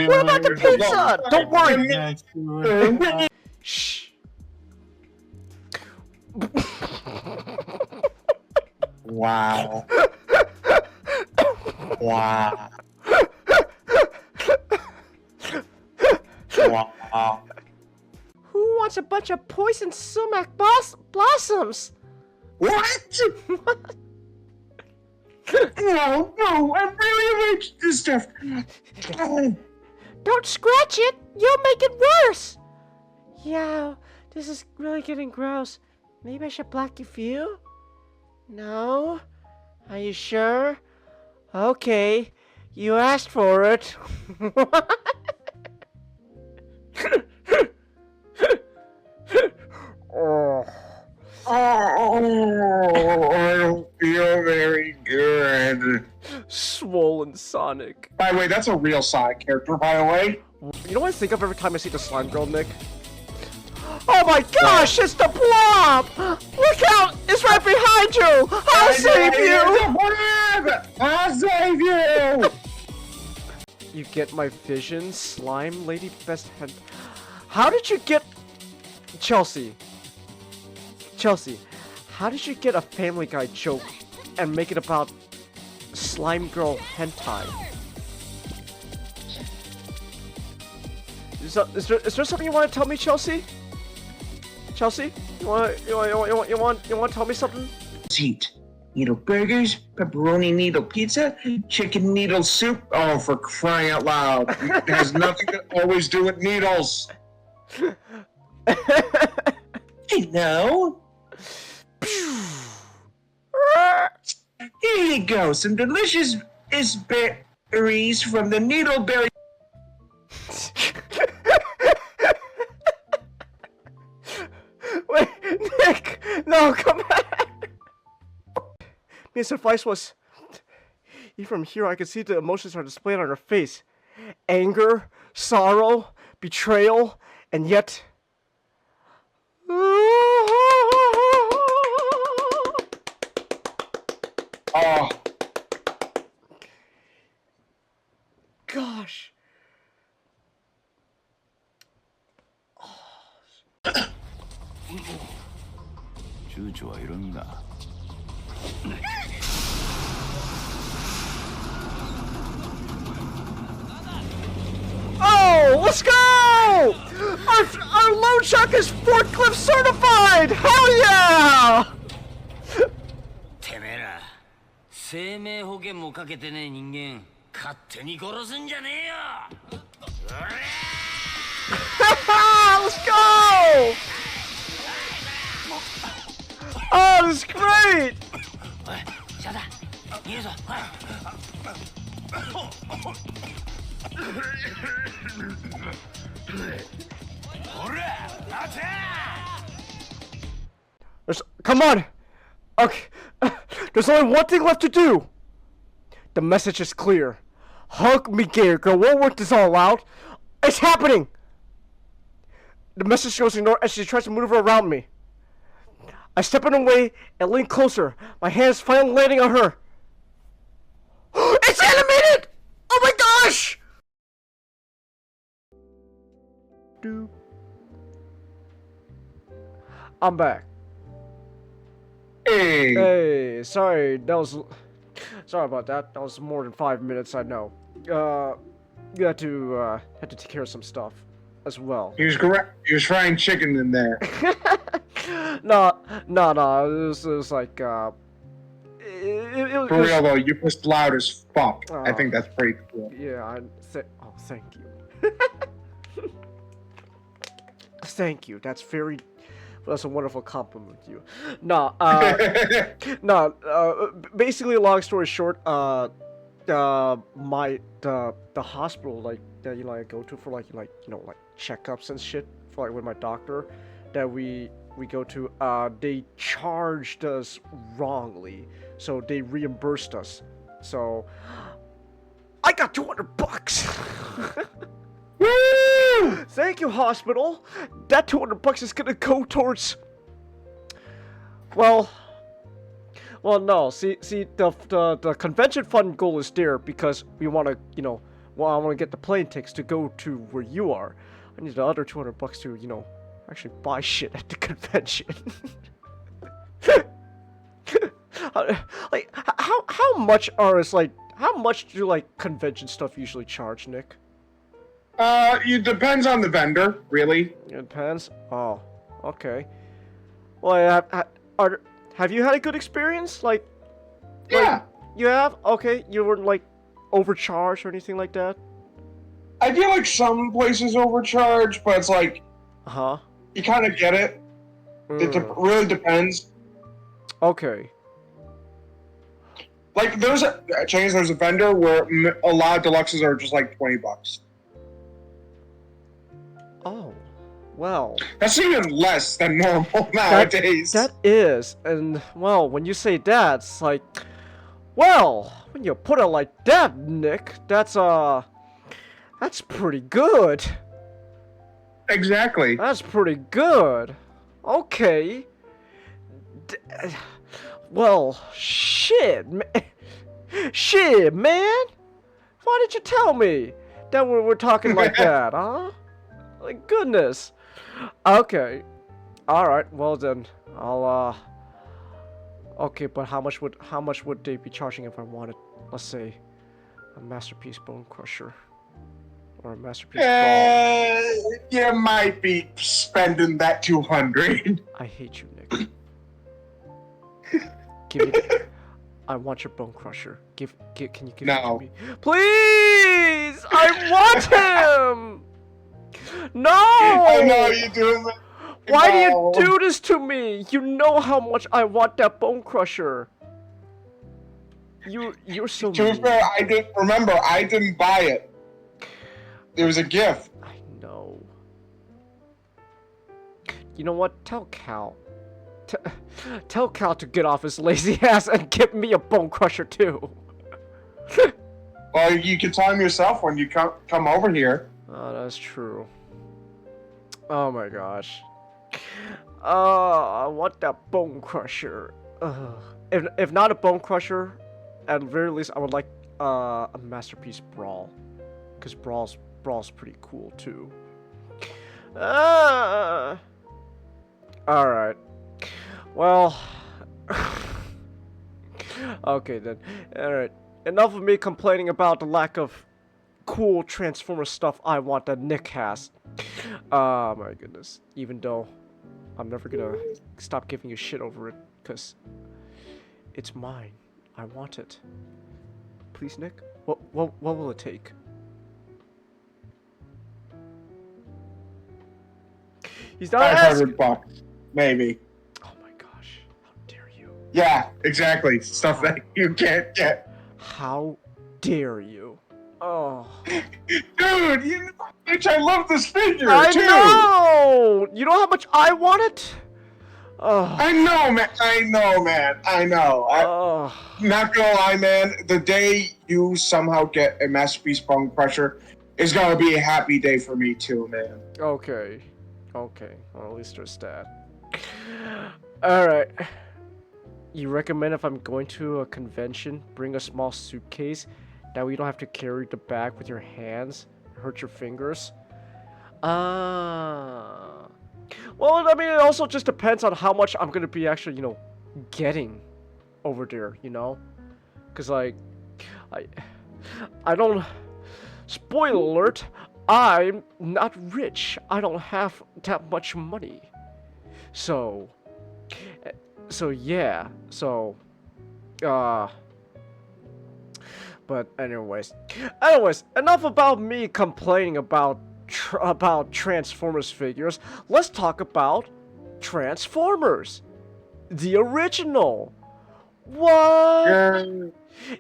What about the pizza? Don't worry. Shh. Wow. Wow. Wow. Who wants a bunch of poison sumac blossoms? What? No, I'm really allergic to this stuff. Don't scratch it! You'll make it worse! Yeah, this is really getting gross. Maybe I should block your view? No? Are you sure? Okay. You asked for it. Oh. Oh, I don't feel very good. Swollen Sonic. By the way, that's a real Sonic character, by the way. You know what I think of every time I see the slime girl, Nick? Oh my gosh, it's the blob! Look out! It's right behind you! I'll save you! I'll save you! You get my vision, slime lady best friend. How did you get... Chelsea, how did you get a Family Guy joke and make it about slime girl hentai? Is there something you want to tell me, Chelsea? Chelsea, you want to tell me something? Eat needle burgers, pepperoni needle pizza, chicken needle soup. Oh, for crying out loud. It has nothing to always do with needles. Hey, no. Here you go, some delicious berries from the needleberry. Wait, Nick! No, come back! Mia's advice was, even from here I can see the emotions are displayed on her face. Anger, sorrow, betrayal, and yet... Oh. Gosh. Oh, let's go! Our load truck is forklift certified! Hell yeah! てめえら生命保険もかけてねえ人間勝手に殺すんじゃねえよ Let's go! Oh, this is great! おいシャダ逃げるぞほら待て Come on! Okay, there's only one thing left to do! The message is clear. Hug me, gator girl, we'll work this all out. It's happening! The message goes ignored as she tries to maneuver around me. I step in her way and lean closer, my hands finally landing on her. It's animated! Oh my gosh! I'm back. Hey. Hey, sorry, sorry about that. That was more than 5 minutes, I know. You had to take care of some stuff as well. He was correct. He was frying chicken in there. No. It was like, it was... For real though, you was loud as fuck. I think that's pretty cool. Yeah, oh, thank you. Thank you. That's a wonderful compliment to you. Basically, long story short, the hospital that I go to for checkups and shit for with my doctor that we go to, they charged us wrongly, so they reimbursed us. So I got $200. Woo! Thank you, hospital. That $200 is gonna go towards. Well, no. See, the convention fund goal is there because we want to, I want to get the plane tickets to go to where you are. I need the other $200 to, actually buy shit at the convention. How much how much do convention stuff usually charge, Nick? It depends on the vendor, really. It depends. Oh, okay. Well, have you had a good experience? Yeah. You have? Okay, you weren't overcharged or anything like that? I feel like some places overcharge, but it's you kind of get it. It really depends. Okay. Like there's a Chinese. There's a vendor where a lot of deluxes are just like $20. Oh, well. That's even less than normal nowadays. That is, and well, when you say that, it's like, well, when you put it like that, Nick, that's pretty good. Exactly. That's pretty good. Okay. Well, shit, shit, man. Why did you tell me that we're talking like that, huh? Like, goodness. Okay. Alright, well then, I'll, okay, but how much would they be charging if I wanted, let's say, a Masterpiece Bone Crusher? Or a Masterpiece Brawl? You might be spending that 200. I hate you, Nick. Give me the... I want your Bone Crusher. Can you give it to me? Please! I want him! No! I know you do. Why do you do this to me? You know how much I want that Bone Crusher. You're so mean. To be fair, I didn't buy it. It was a gift. I know. You know what? Tell Cal. Tell Cal to get off his lazy ass and give me a Bone Crusher too. Well, you can tell him yourself when you come over here. Oh, that's true. Oh my gosh. I want that Bone Crusher. If not a Bone Crusher, at the very least, I would like a Masterpiece Brawl, because Brawl's pretty cool too. All right. Well. Okay then. All right. Enough of me complaining about the lack of cool Transformer stuff I want that Nick has. Oh my goodness. Even though I'm never gonna stop giving you shit over it, because it's mine. I want it. Please, Nick? What will it take? He's not asking. $500, maybe. Oh my gosh. How dare you? Yeah, exactly. Stuff that you can't get. How dare you? Oh. Dude, you know how much I love this figure, I too. know! You know how much I want it? Oh. I know, man. I know. Not gonna lie, man. The day you somehow get a Masterpiece Bone Crusher is gonna be a happy day for me, too, man. Okay. Okay. Well, at least there's that. Alright. You recommend if I'm going to a convention, bring a small suitcase? That way you don't have to carry the bag with your hands, hurt your fingers. Well, I mean, it also just depends on how much I'm gonna be actually, you know, getting over there, you know? Cause like, I don't, spoiler alert, I'm not rich. I don't have that much money. So yeah, but anyways, enough about me complaining about Transformers figures. Let's talk about Transformers, the original. What?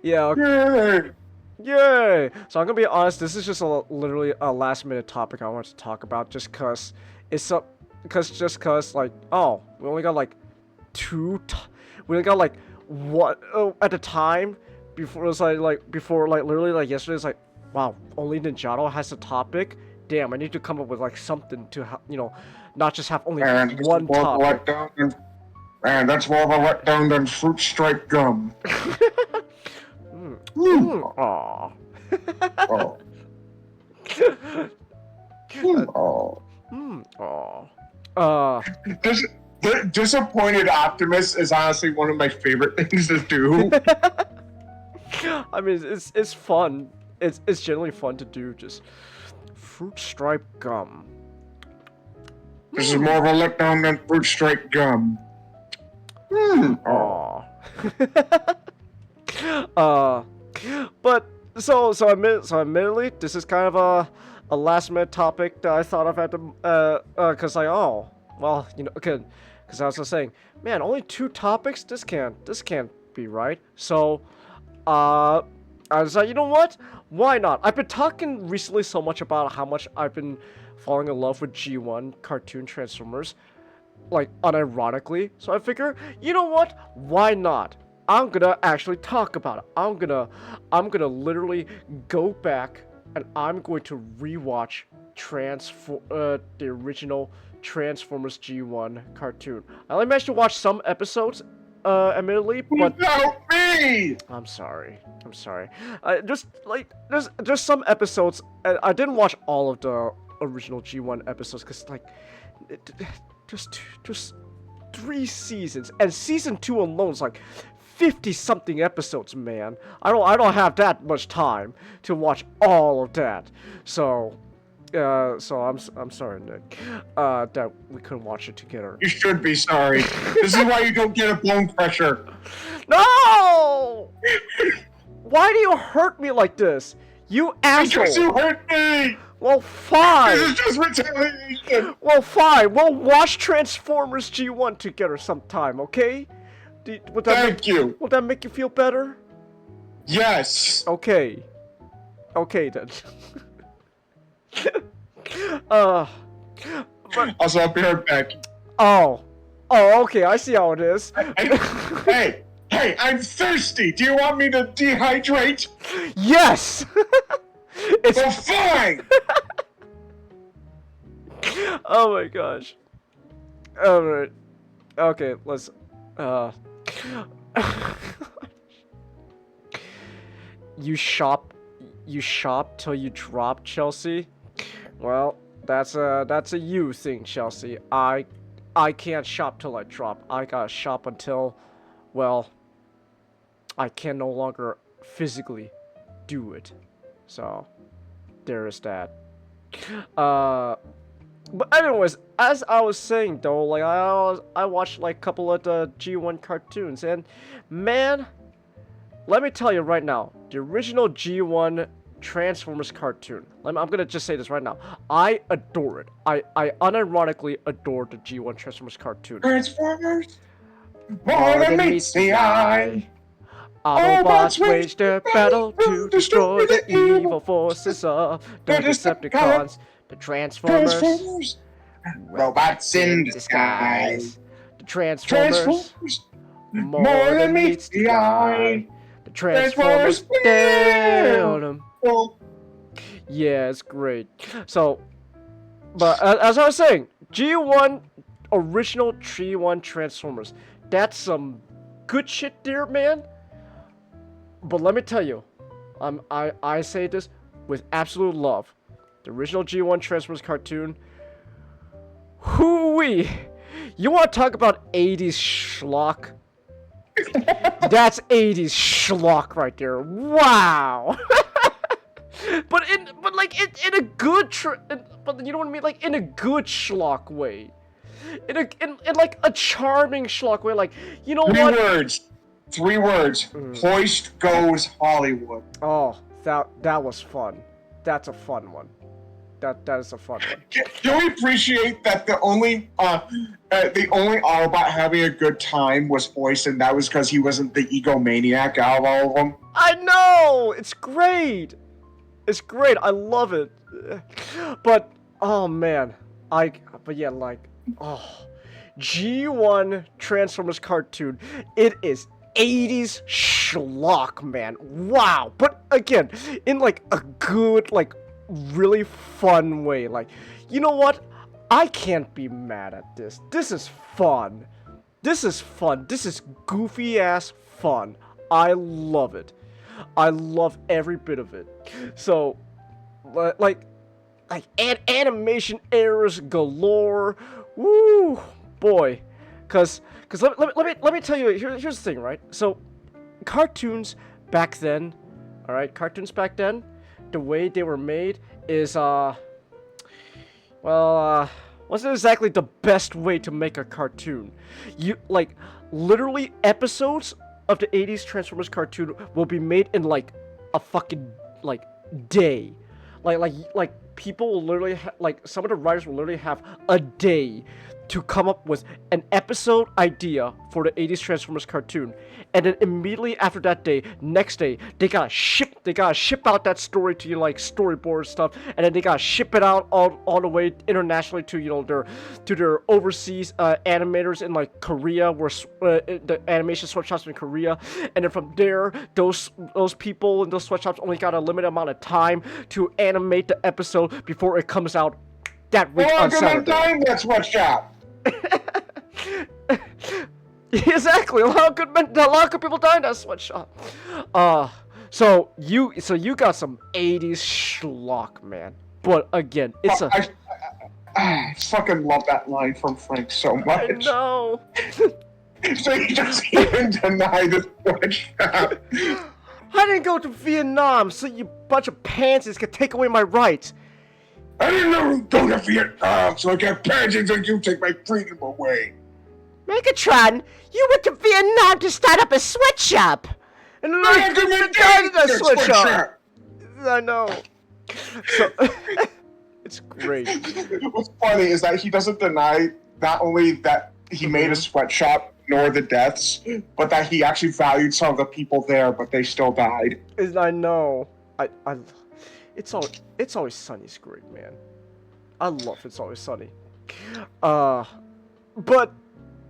Yeah. Okay. Yay! So I'm gonna be honest. This is just literally a last-minute topic I wanted to talk about, just cause it's like, oh, we only got like we only got like one at the time. Before it was before literally like yesterday, it's like, wow, only Ninjato has a topic. Damn, I need to come up with like something to you know, not just have only one topic. Man, that's more of a letdown than fruit stripe gum. Aww. Disappointed Optimus is honestly one of my favorite things to do. I mean, it's fun. It's generally fun to do. Just fruit stripe gum. This is more of a letdown than fruit stripe gum. Aww. But so admittedly, this is kind of a last minute topic that I thought of at the cause like, oh, well, you know, cause I was just saying, man, only 2 topics. This can't be right. So I was like, you know what? Why not? I've been talking recently so much about how much I've been falling in love with G1 cartoon Transformers, like unironically. So I figure, you know what? Why not? I'm gonna actually talk about it. I'm gonna literally go back and I'm going to rewatch the original Transformers G1 cartoon. I only managed to watch some episodes, admittedly, but Without me! I'm sorry. Just some episodes. And I didn't watch all of the original G1 episodes because like, just 3 seasons, and season 2 alone is like 50 something episodes, man. I don't have that much time to watch all of that. So I'm sorry, Nick, that we couldn't watch it together. You should be sorry. This is why you don't get a bone crusher. No! Why do you hurt me like this? You asshole! Because you hurt me! Well, fine! This is just retaliation! Well, fine! We'll watch Transformers G1 together sometime, okay? Thank you! Will that make you feel better? Yes! Okay. Okay, then. Also, I'll be right back. Oh, okay, I see how it is. Hey, I'm thirsty! Do you want me to dehydrate? Yes! Well, fine! Oh my gosh. Alright. Okay, let's, You shop till you drop, Chelsea? Well, that's a you thing, Chelsea. I can't shop till I drop. I gotta shop until, well, I can no longer physically do it. So, there is that. But anyways, as I was saying though, like I watched like a couple of the G1 cartoons, and man, let me tell you right now, the original G1 Transformers cartoon. I'm gonna just say this right now. I adore it. I unironically adore the G1 Transformers cartoon. Transformers? More than meets the eye. Autobots wage their battle to destroy the evil forces of the Decepticons. The Transformers. Robots in disguise. The Transformers. More than meets the eye. The Transformers down 'em. Yeah, it's great. So, but as I was saying, G1 original G1 Transformers. That's some good shit there, man. But let me tell you, I say this with absolute love. The original G1 Transformers cartoon. Hoo-wee! You want to talk about 80s schlock? That's 80s schlock right there. Wow! but in a good but you know what I mean? Like in a good schlock way. In like a charming schlock way. Like, you know what? 3 words. Hoist goes Hollywood. Oh, that was fun. That's a fun one. That is a fun one. Can we appreciate that the only Autobot having a good time was Hoist, and that was because he wasn't the egomaniac out of all of them? I know! It's great! It's great, I love it. But, oh man. G1 Transformers cartoon, it is 80s schlock, man. Wow! But again, in like a good, like, really fun way. Like, you know what? I can't be mad at this. This is fun. This is fun. This is goofy ass fun. I love it. I love every bit of it. So, like animation errors galore. Woo, boy. Cause let me tell you. Here's the thing, right? So, cartoons back then, all right, the way they were made is wasn't exactly the best way to make a cartoon. You like literally episodes of the 80s Transformers cartoon will be made in like a fucking like day. Like people will literally like some of the writers will literally have a day to come up with an episode idea for the 80s Transformers cartoon. And then immediately after that day, next day, they gotta ship out that story to, you know, like storyboard stuff, and then they gotta ship it out all the way internationally to, you know, their overseas animators in like Korea, where the animation sweatshops in Korea, and then from there, those people in those sweatshops only got a limited amount of time to animate the episode before it comes out that week on Saturday. That sweatshop. Exactly. A lot of good people died in that sweatshop. So you got some 80s schlock, man. But again, it's I fucking love that line from Frank so much. I know. So he doesn't even deny the sweatshop. I didn't go to Vietnam so you bunch of pansies could take away my rights. I didn't go to Vietnam so I get pansies and you take my freedom away. Megatron, you went to Vietnam to start up a sweatshop. And then I didn't die in that sweatshop. I know. So, it's great. What's funny is that he doesn't deny not only that he made a sweatshop nor the deaths, but that he actually valued some of the people there, but they still died. I know. It's Always Sunny's great, man. I love It's Always Sunny. But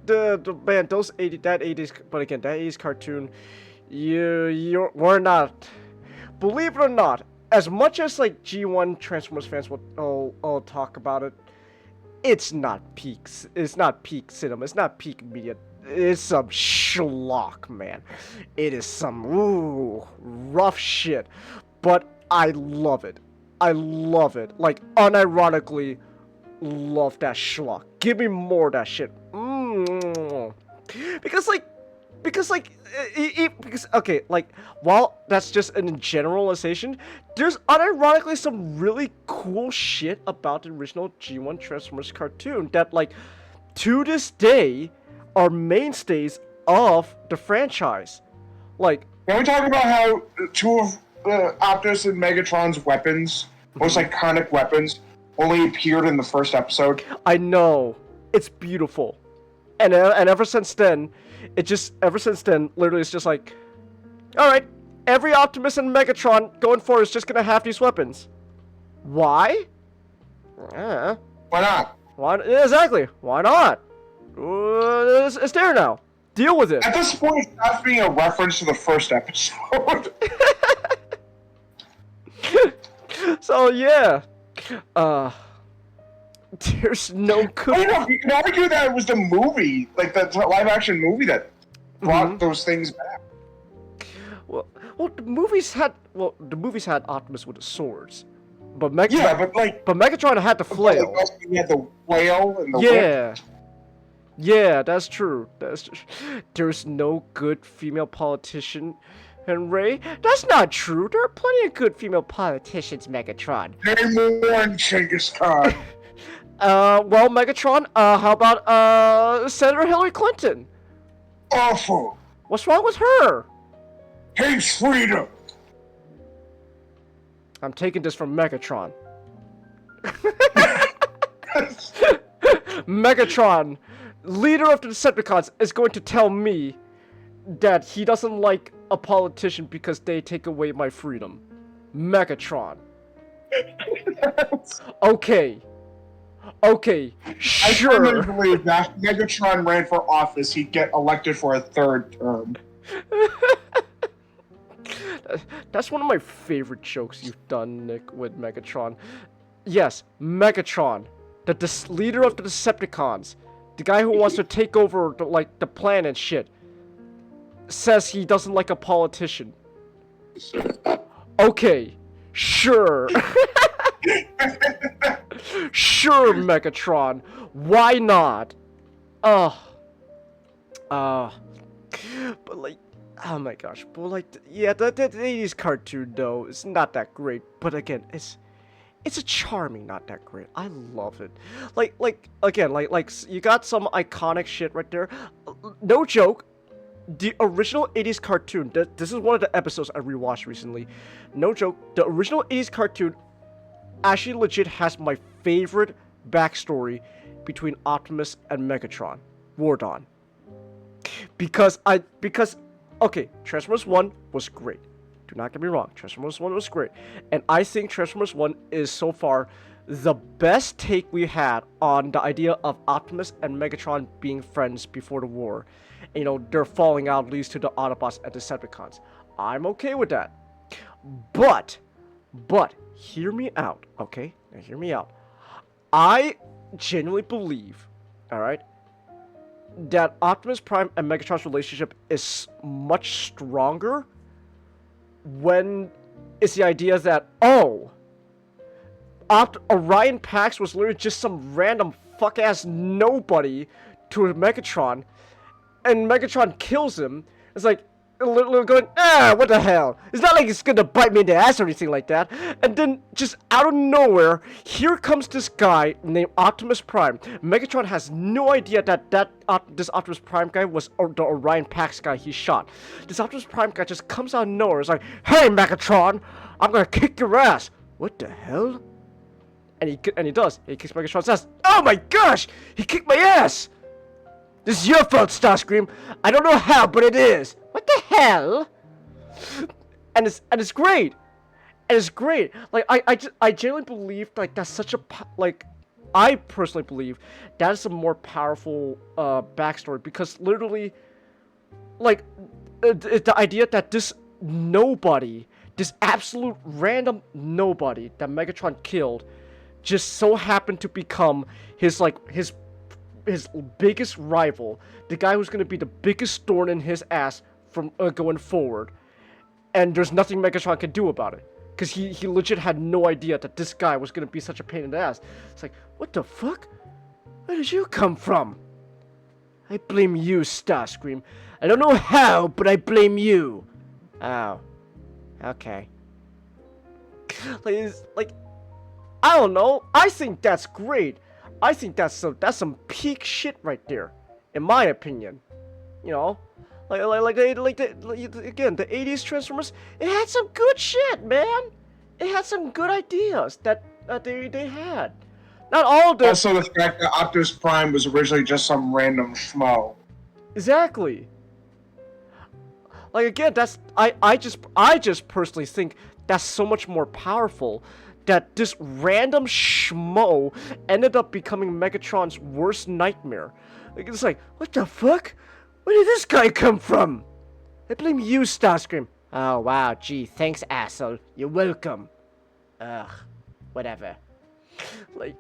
the man, that 80s cartoon, we're not, believe it or not, as much as like G1 Transformers fans will talk about it, it's not peak cinema, it's not peak media. It's some schlock, man. It is some rough shit, but I love it. Like, unironically love that schlock. Give me more of that shit. While that's just a generalization, there's unironically some really cool shit about the original G1 Transformers cartoon that, like, to this day, are mainstays of the franchise. Like, can we talk about how two of Optimus and Megatron's weapons, most iconic weapons, only appeared in the first episode? I know. It's beautiful. And ever since then, literally it's just like, alright, every Optimus and Megatron going forward is just gonna have these weapons. Why? Why not? Exactly. Why not? It's there now. Deal with it. At this point, it stops being a reference to the first episode. So, yeah. There's no good... You know, you can argue that it was the movie, like the live-action movie that brought those things back. Well, the movies had Optimus with the swords, but Megatron had the flail. He had the whale and the whip. Yeah, that's true. There's no good female politician. And Ray, that's not true. There are plenty of good female politicians, Megatron. Name one, Genghis Khan. Well, Megatron, how about, Senator Hillary Clinton? Awful. What's wrong with her? Hates freedom. I'm taking this from Megatron. Megatron, leader of the Decepticons, is going to tell me that he doesn't like a politician because they take away my freedom. Megatron. Okay, sure. I firmly believe that if Megatron ran for office, he'd get elected for a third term. That's one of my favorite jokes you've done, Nick, with Megatron. Yes, Megatron, the leader of the Decepticons, the guy who wants to take over the planet shit, says he doesn't like a politician. Okay, sure. Sure, Megatron. Why not? But like, oh my gosh. But like, yeah, the 80s cartoon though, it's not that great. But again, it's a charming, not that great. I love it. Like you got some iconic shit right there. No joke. The original 80s cartoon, this is one of the episodes I rewatched recently. No joke, the original 80s cartoon actually legit has my favorite backstory between Optimus and Megatron, War Dawn. Because okay, Transformers 1 was great. Do not get me wrong, Transformers 1 was great. And I think Transformers 1 is so far the best take we had on the idea of Optimus and Megatron being friends before the war. And, you know, their falling out leads to the Autobots and Decepticons. I'm okay with that. But, hear me out, okay? Now hear me out. I genuinely believe, alright, that Optimus Prime and Megatron's relationship is much stronger when it's the idea that, oh, Orion Pax was literally just some random fuck-ass nobody to Megatron, and Megatron kills him. It's like, going, what the hell? It's not like it's gonna bite me in the ass or anything like that. And then, just out of nowhere, here comes this guy named Optimus Prime. Megatron has no idea that this Optimus Prime guy was the Orion Pax guy he shot. This Optimus Prime guy just comes out of nowhere. It's like, hey Megatron, I'm gonna kick your ass. What the hell? And he does. He kicks Megatron's ass. Oh my gosh! He kicked my ass! This is your fault, Starscream. I don't know how, but it is. What the hell? And it's great. And it's great. Like I genuinely believe like that's such a I personally believe that is a more powerful backstory, because literally, like the idea that this nobody, this absolute random nobody that Megatron killed, just so happened to become his biggest rival, the guy who's gonna be the biggest thorn in his ass from going forward, and there's nothing Megatron can do about it, because he legit had no idea that this guy was gonna be such a pain in the ass. It's like, what the fuck? Where did you come from? I blame you, Starscream. I don't know how, but I blame you. Oh, okay. Like, I don't know. I think that's great. I think that's some peak shit right there, in my opinion. You know, again, the '80s Transformers, it had some good shit, man. It had some good ideas that they had. Not all of them. Also, the fact that Optimus Prime was originally just some random schmo. Exactly. Like, again, that's I just personally think that's so much more powerful, that this random schmo ended up becoming Megatron's worst nightmare. Like, it's like, what the fuck? Where did this guy come from? I blame you, Starscream. Oh, wow, gee, thanks, asshole. You're welcome. Ugh, whatever. Like,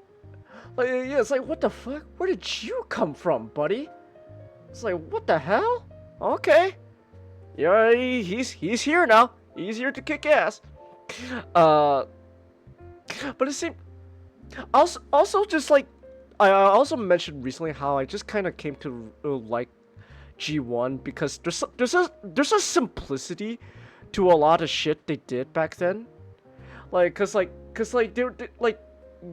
yeah, it's like, what the fuck? Where did you come from, buddy? It's like, what the hell? Okay. Yeah, he's here now. He's here to kick ass. But it seemed also just like I also mentioned recently how I just kind of came to like G1 because there's a simplicity to a lot of shit they did back then. Like, cause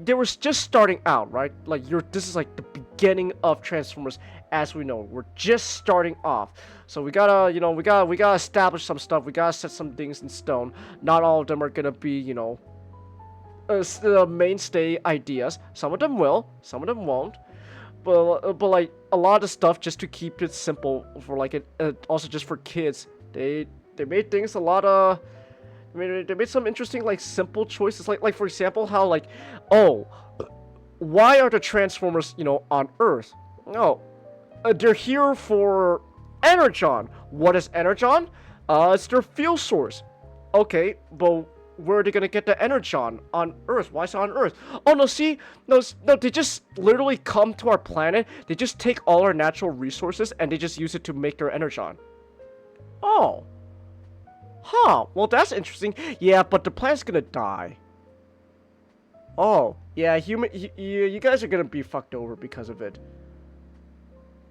they were just starting out, right? Like, this is like the beginning of Transformers as we know. We're just starting off, so we gotta establish some stuff. We gotta set some things in stone. Not all of them are gonna be, you know, mainstay ideas. Some of them will, some of them won't. But like a lot of stuff, just to keep it simple for like it, also just for kids. They made things a lot of. I mean, they made some interesting, like, simple choices. Like for example, how, like, oh, why are the Transformers, you know, on Earth? Oh, they're here for Energon. What is Energon? It's their fuel source. Okay, but where are they gonna get the Energon? On Earth. Why is it on Earth? Oh, no, see? No, they just literally come to our planet. They just take all our natural resources and they just use it to make their Energon. Oh. Huh, well that's interesting. Yeah, but the planet's gonna die. Oh, yeah, you guys are gonna be fucked over because of it.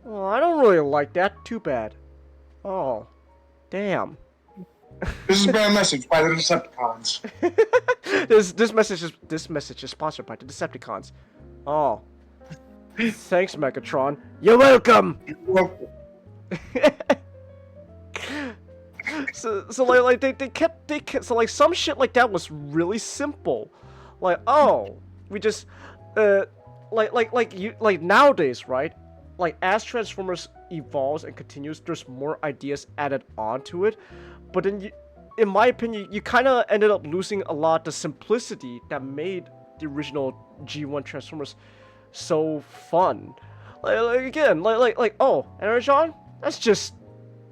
Well, I don't really like that. Too bad. Oh, damn. This is a bad message by the Decepticons. This message is sponsored by the Decepticons. Oh. Thanks, Megatron. You're welcome! You're welcome. So like they kept so like some shit like that was really simple, like, oh, we just like nowadays, right? Like as Transformers evolves and continues, there's more ideas added onto it, but then in my opinion, you kind of ended up losing a lot of the simplicity that made the original G1 Transformers so fun. Oh, Energon? That's just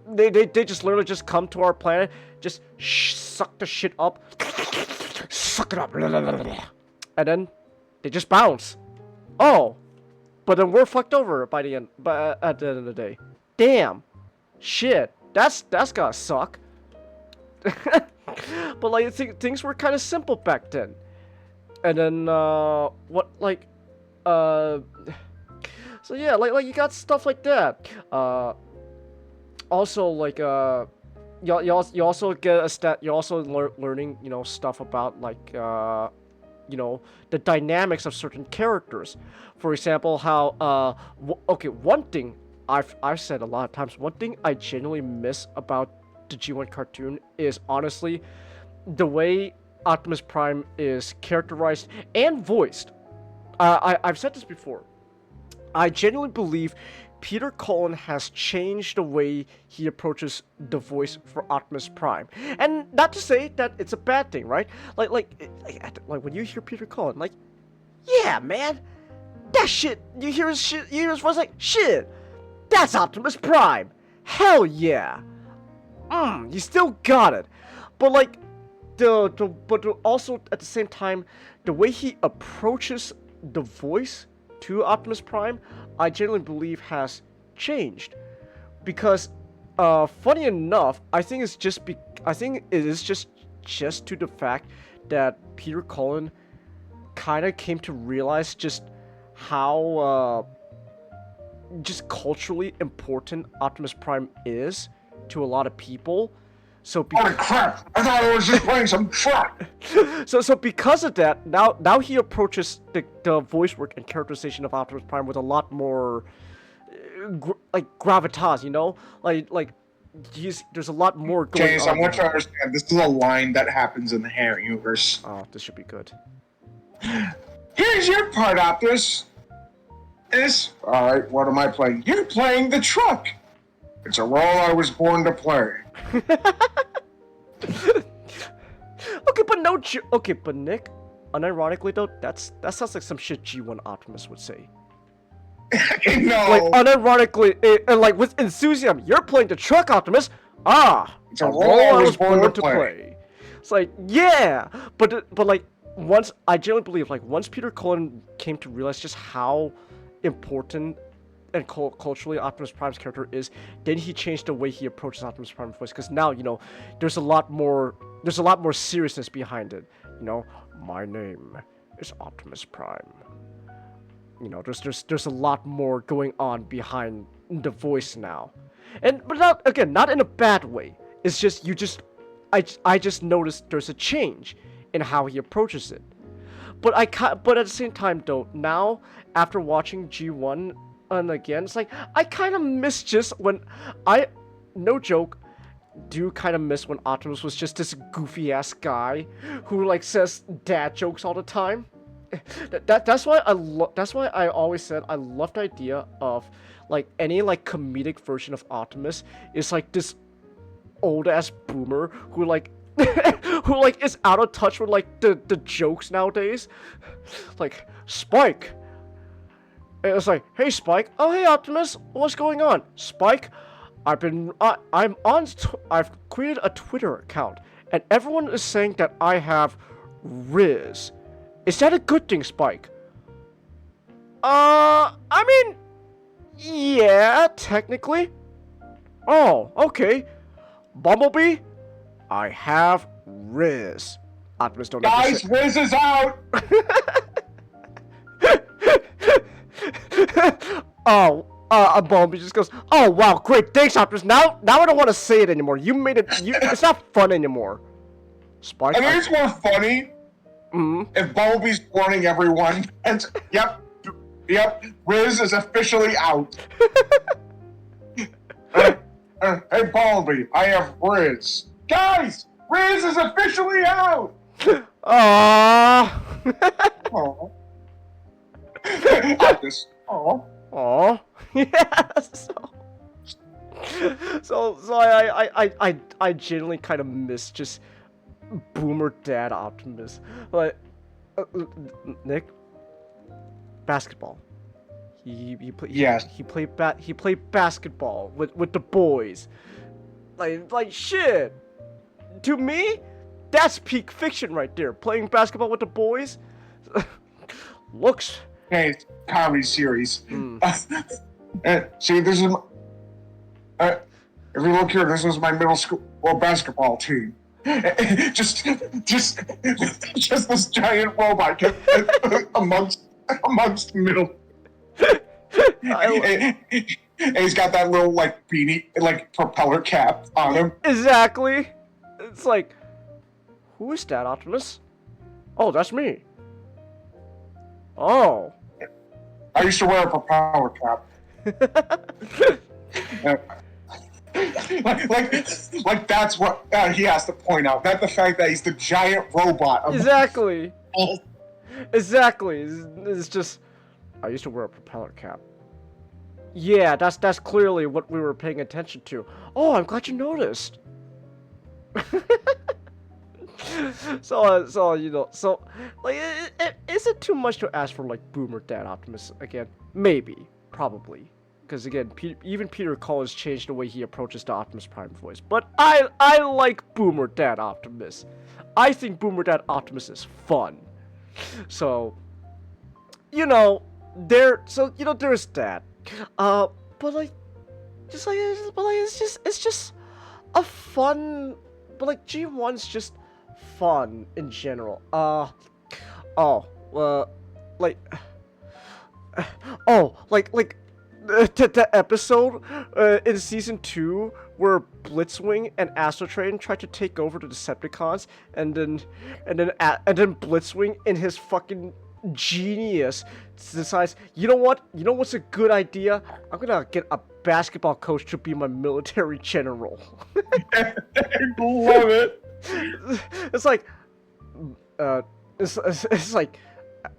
they just literally just come to our planet, just suck the shit up, suck it up, and then they just bounce. Oh, but then we're fucked over by the end. But at the end of the day, damn, shit, that's gotta suck. But like things were kind of simple back then, and then so yeah, like you got stuff like that. Also like you also get a stat. You're also learning stuff about like the dynamics of certain characters. For example, how one thing I've said a lot of times. One thing I genuinely miss about the G1 cartoon is honestly the way Optimus Prime is characterized and voiced. I've said this before. I genuinely believe Peter Cullen has changed the way he approaches the voice for Optimus Prime, and not to say that it's a bad thing, right? Like when you hear Peter Cullen, like, yeah, man, that shit. You hear his shit. You hear his voice, like, shit. That's Optimus Prime. Hell yeah. You still got it, but like but also at the same time, the way he approaches the voice to Optimus Prime, I genuinely believe has changed, because funny enough, I think it is just to the fact that Peter Cullen kind of came to realize just how just culturally important Optimus Prime is to a lot of people. So holy crap! I thought I was just playing some truck. So because of that, now he approaches the voice work and characterization of Optimus Prime with a lot more gravitas, there's a lot more going James, on. I want you to understand, this is a line that happens in the Hair universe. Oh, this should be good. Here's your part, Optimus. Alright, what am I playing? You're playing the truck. It's a role I was born to play. Okay, but Nick, unironically though, that sounds like some shit G1 Optimus would say. No. Like unironically, and like with enthusiasm, you're playing the truck, Optimus. It's a role I was born to play. It's like, yeah, but like once I genuinely believe, like once Peter Cullen came to realize just how important and culturally Optimus Prime's character is, then he changed the way he approaches Optimus Prime's voice, because now there's a lot more seriousness behind it. My name is Optimus Prime. There's a lot more going on behind the voice now, but not in a bad way. It's just I just noticed there's a change in how he approaches it. But at the same time though, now after watching G1 and again, it's like I kind of miss just when no joke, do kind of miss when Optimus was just this goofy ass guy who like says dad jokes all the time. That's why I always said I love the idea of like any like comedic version of Optimus is like this old ass boomer who like who like is out of touch with like the jokes nowadays. Like, Spike. And it's like, hey Spike. Oh hey Optimus, what's going on? Spike, I've created a Twitter account and everyone is saying that I have Riz. Is that a good thing, Spike? I mean, yeah, technically. Oh, okay. Bumblebee, I have Riz. Optimus don't Guys, Riz is out! Bumblebee just goes, oh wow, great, thanks Optimus. Now I don't want to say it anymore. You made it, it's not fun anymore. Spike, I mean, it's more funny. If Bumblebee's warning everyone, and yep, Riz is officially out. Hey Bumblebee, I have Riz. Guys, Riz is officially out. Aww. Oh. Optus. Oh. Aw. Yeah. So I genuinely kind of miss just Boomer Dad Optimus. Like, Nick, basketball. He played basketball with the boys. Like shit. To me, that's peak fiction right there. Playing basketball with the boys. Looks. Hey, it's a comedy series. See, this is. If you look here, this is my middle school basketball team. just this giant robot amongst middle. And he's got that little like beanie, like propeller cap on him. Exactly. It's like, who is that, Optimus? Oh, that's me. Oh. I used to wear a propeller cap. like that's what he has to point out. Not the fact that he's the giant robot. Exactly. Exactly. It's just, I used to wear a propeller cap. Yeah, that's clearly what we were paying attention to. Oh, I'm glad you noticed. So you know, so like, is it too much to ask for like Boomer Dad Optimus again? Maybe, probably, because again, even Peter Collins changed the way he approaches the Optimus Prime voice. But I like Boomer Dad Optimus. I think Boomer Dad Optimus is fun. So, you know, there's that. But like, it's just a fun. But like G1's just fun in general. The episode in season 2 where Blitzwing and Astro Train tried to take over the Decepticons, and then Blitzwing in his fucking genius decides, you know what's a good idea? I'm gonna get a basketball coach to be my military general. I love it. It's like, it's like,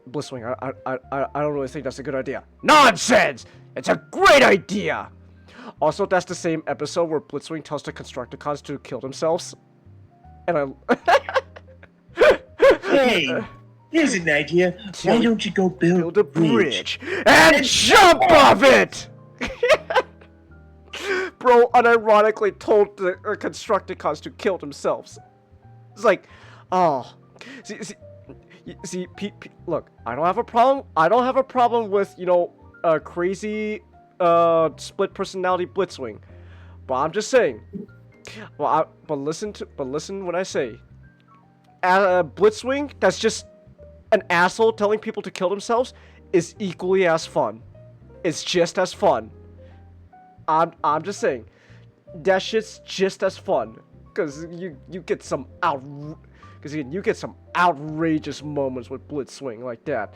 Blitzwing, I don't really think that's a good idea. Nonsense! It's a great idea! Also, that's the same episode where Blitzwing tells the Constructicons to kill themselves. And Hey, here's an idea. Why don't you go build a bridge and jump off it? Bro unironically told the Constructicons to kill themselves. It's like, oh, see, look, I don't have a problem with, you know, crazy split personality Blitzwing, but I'm just saying. But listen when I say, Blitzwing that's just an asshole telling people to kill themselves is equally as fun. It's just as fun. I'm just saying, that shit's just as fun, cause you get some outrageous moments with Blitzwing like that.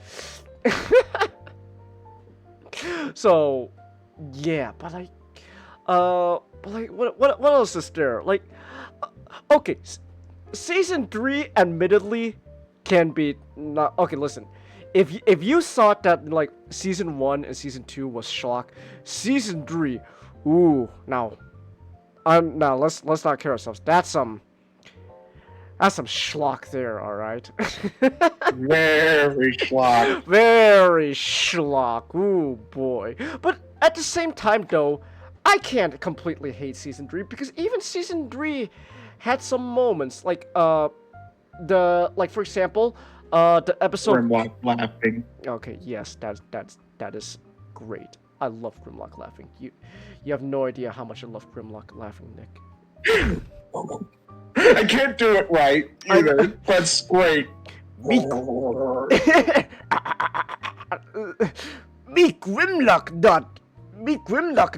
So, yeah, but what else is there? Like, okay, season 3 admittedly can be not okay. Listen, if you thought that like season 1 and season 2 was schlock, season 3, ooh, now let's not kid ourselves. That's some schlock there, all right. Very schlock. Very schlock. Ooh boy. But at the same time, though, I can't completely hate season 3 because even season 3 had some moments like for example, the episode. Grimlock laughing. Okay, yes, that is great. I love Grimlock laughing. You have no idea how much I love Grimlock laughing, Nick. I can't do it right either. That's great. Me Grimlock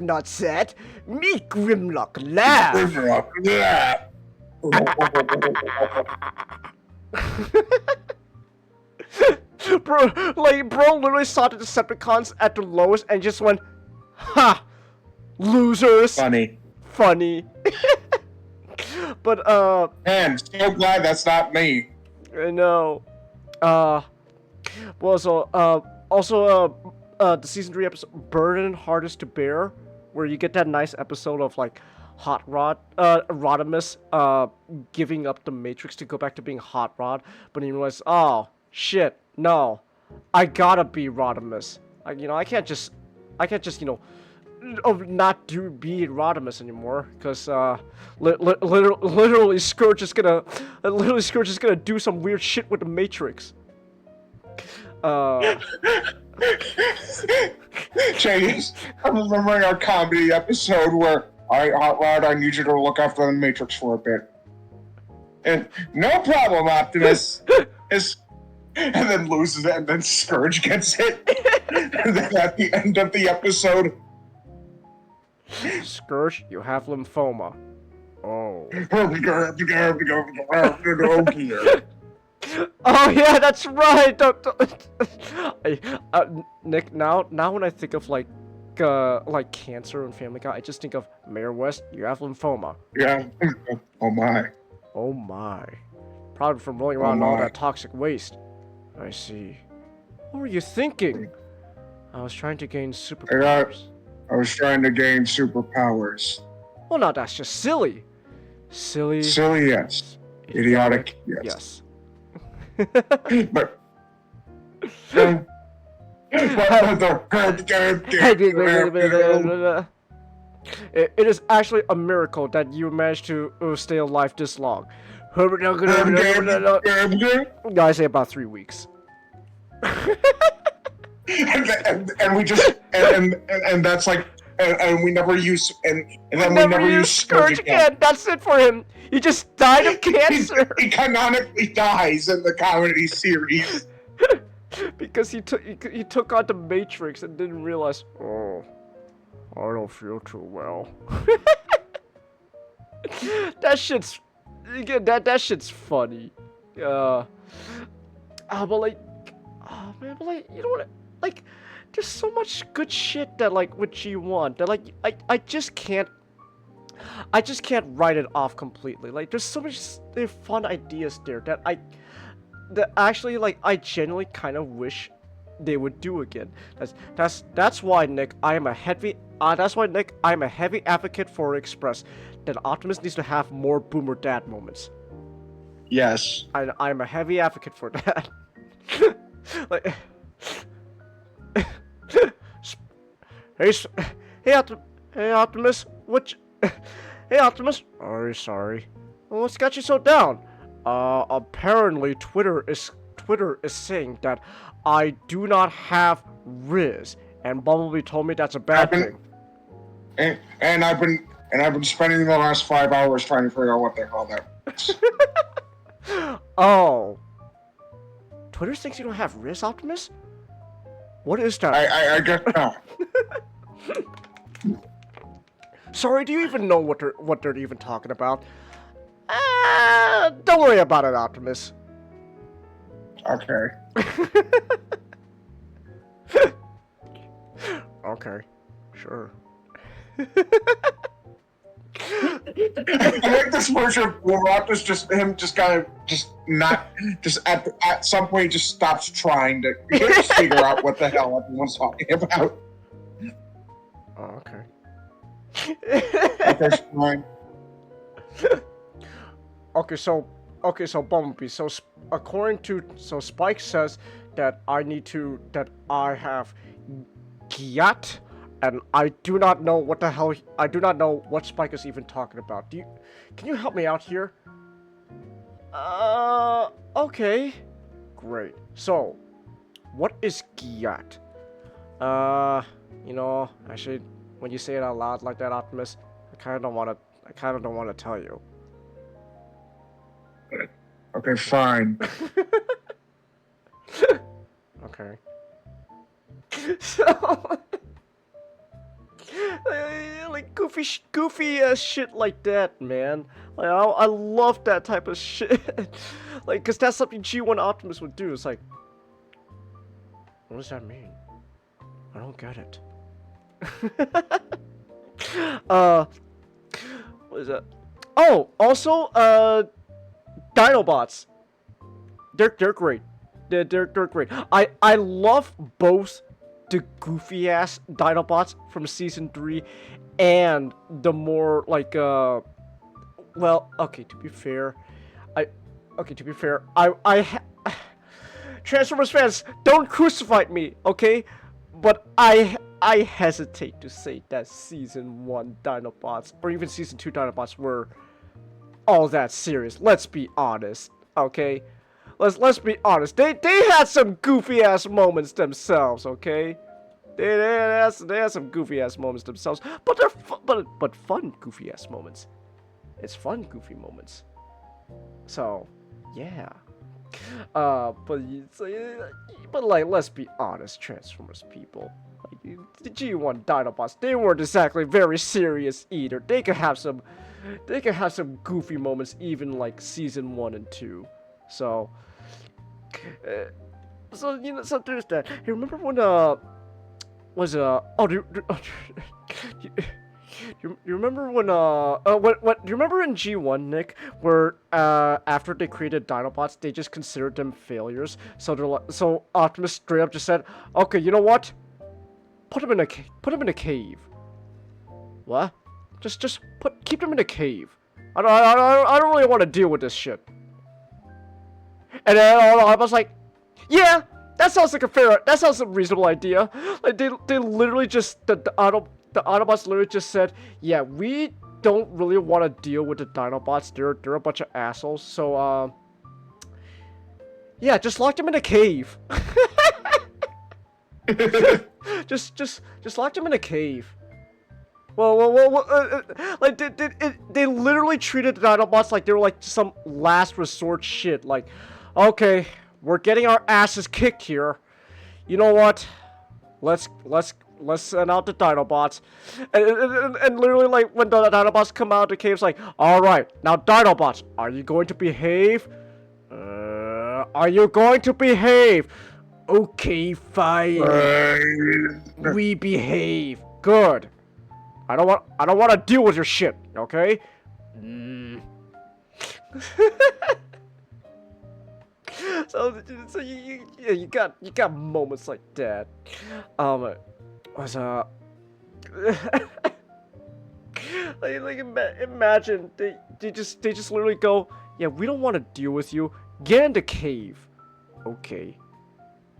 not sad. Me Grimlock laugh. Grimlock, yeah. Bro literally saw the Decepticons at the lowest and just went, ha, losers. Funny. But Man, so glad that's not me. I know. Well, so the season 3 episode Burden Hardest to Bear, where you get that nice episode of like Hot Rod, Rodimus, giving up the Matrix to go back to being Hot Rod, but he realizes, oh shit, no, I gotta be Rodimus. I can't just, not be Rodimus anymore, because literally Scourge is gonna do some weird shit with the Matrix. Chase, I'm remembering our comedy episode where, alright, Hot Rod, I need you to look after the Matrix for a bit. And no problem, Optimus. And then loses it, and then Scourge gets it. And then at the end of the episode, Scourge, you have lymphoma. Oh. Oh yeah, that's right. Nick, now when I think of like cancer and Family Guy, I just think of Mayor West. You have lymphoma. Yeah. Oh my. Oh my. Probably from rolling around all that toxic waste. I see. What were you thinking? I was trying to gain superpowers. I was trying to gain superpowers. Well, no, that's just silly. Silly, yes. Idiotic, yes. But... It is actually a miracle that you managed to stay alive this long. I say about 3 weeks. and we just and that's like and we never use and then we never use Scourge again. That's it for him. He just died of cancer. He canonically dies in the comedy series because he took on the Matrix and didn't realize. Oh, I don't feel too well. That shit's funny. But like, oh man, but like, you know what? Like, there's so much good shit that like with G1 that like I just can't write it off completely. Like, there's so much fun ideas there that actually like I genuinely kind of wish they would do again. That's why Nick, I am a heavy advocate for Express that Optimus needs to have more Boomer Dad moments. Yes. I'm a heavy advocate for that. Like, hey Optimus, hey Optimus. Oh, sorry. Well, what's got you so down? Apparently Twitter is saying that I do not have Riz, and Bumblebee told me that's a bad thing. And I've been spending the last 5 hours trying to figure out what the hell that was. Oh. Twitter thinks you don't have Riz, Optimus? What is that? I guess not. Sorry, do you even know what they're even talking about? Don't worry about it, Optimus. Okay. Okay. Sure. I like this version of Optimus just at some point just stops trying to figure out what the hell everyone's talking about. Oh, okay. Okay, fine. Okay, so Bumblebee. So Spike says that I have Gyat, and I do not know what the hell. I do not know what Spike is even talking about. Can you help me out here? Okay. Great. So, what is Gyat? Actually, when you say it out loud like that, Optimus, I kind of don't want to tell you. Okay, fine. Okay. So, like goofy shit like that, man. Like, I love that type of shit. Like, cause that's something G1 Optimus would do. It's like, what does that mean? I don't get it. What is that? Oh, also, Dinobots. They're great. they're great. I love both the goofy ass Dinobots from season 3 and the more like well, okay, to be fair, Transformers fans, don't crucify me, okay? But I hesitate to say that season 1 Dinobots or even season 2 Dinobots were all that serious. Let's be honest, okay? Let's be honest. They had some goofy ass moments themselves, okay? They had some goofy ass moments themselves, but they're but fun goofy ass moments. It's fun goofy moments. So, yeah. But like, let's be honest, Transformers people. Like, the G1 Dinobots, they weren't exactly very serious either. They could have some goofy moments even like season 1 and 2. So, so there's that. Hey, remember when you remember when what do you remember in G1, Nick, where after they created Dinobots, they just considered them failures. So they're like, so Optimus straight up just said, "Okay, you know what? Put them in a cave." What? Just keep them in a cave. I don't really want to deal with this shit. And then I was like, yeah, that sounds like a reasonable idea. Like they literally just the Autobots literally just said, yeah, we don't really want to deal with the Dinobots. They're a bunch of assholes. So yeah, just lock them in a cave. just lock them in a cave. Well, like they literally treated the Dinobots like they were like some last resort shit. Like, okay, we're getting our asses kicked here. You know what? Let's send out the Dinobots. And literally, like, when the Dinobots come out of the caves, like, all right, now Dinobots, are you going to behave? Are you going to behave? Okay, fine. We behave. Good. I don't want to deal with your shit, okay? So you got moments like that. Imagine they just literally go, yeah, we don't want to deal with you. Get in the cave. Okay.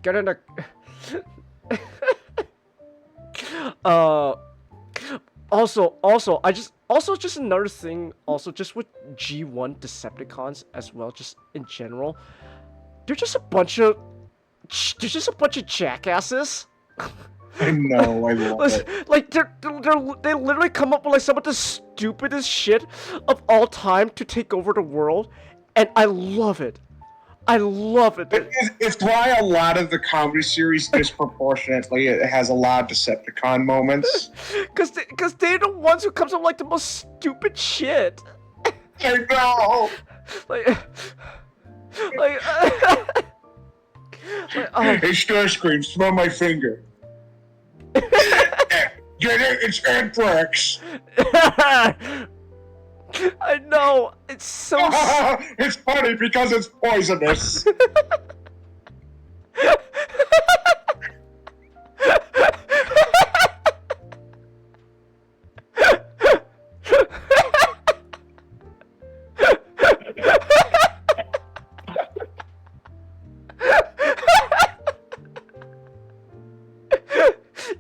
Get in the Also, just another thing, also, just with G1 Decepticons as well, just in general, they're just a bunch of jackasses. I know, I love it. Like, they literally come up with, like, some of the stupidest shit of all time to take over the world, and I love it. I love it. It's why a lot of the comedy series disproportionately it has a lot of Decepticon moments. Cause they're the ones who comes up with, like, the most stupid shit. I know. Hey, Starscream, smell my finger. Get it? It's anthrax. I know. It's so. It's funny because it's poisonous.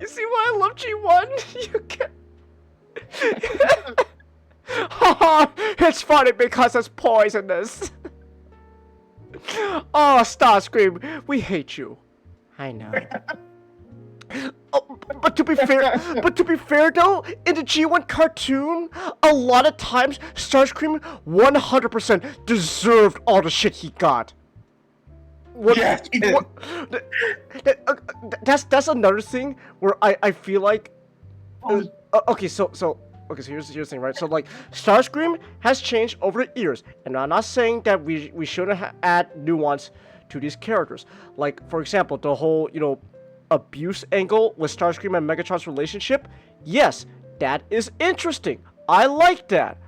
You see why I love G1? You can. It's funny because it's poisonous. Oh, Starscream, we hate you. I know. But to be fair though, in the G1 cartoon, a lot of times Starscream 100% deserved all the shit he got. That's another thing where I feel like. Okay, so here's the thing, right? So, like, Starscream has changed over the years, and I'm not saying that we shouldn't add nuance to these characters. Like, for example, the whole, abuse angle with Starscream and Megatron's relationship. Yes, that is interesting. I like that.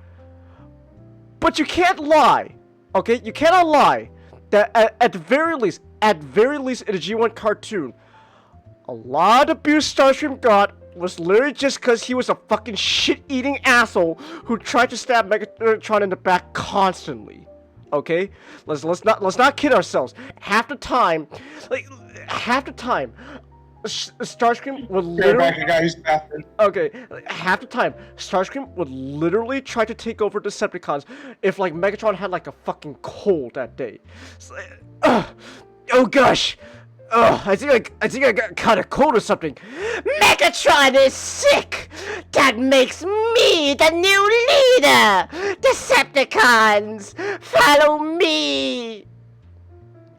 But you can't lie, okay? You cannot lie that at the very least, at very least in a G1 cartoon, a lot of abuse Starscream got was literally just because he was a fucking shit-eating asshole who tried to stab Megatron in the back constantly. Okay, let's not kid ourselves. Half the time, Starscream would literally. Okay, half the time, Starscream would literally try to take over Decepticons if like Megatron had like a fucking cold that day. Oh gosh. I think I got kind of cold or something. Megatron is sick! That makes me the new leader! Decepticons, follow me!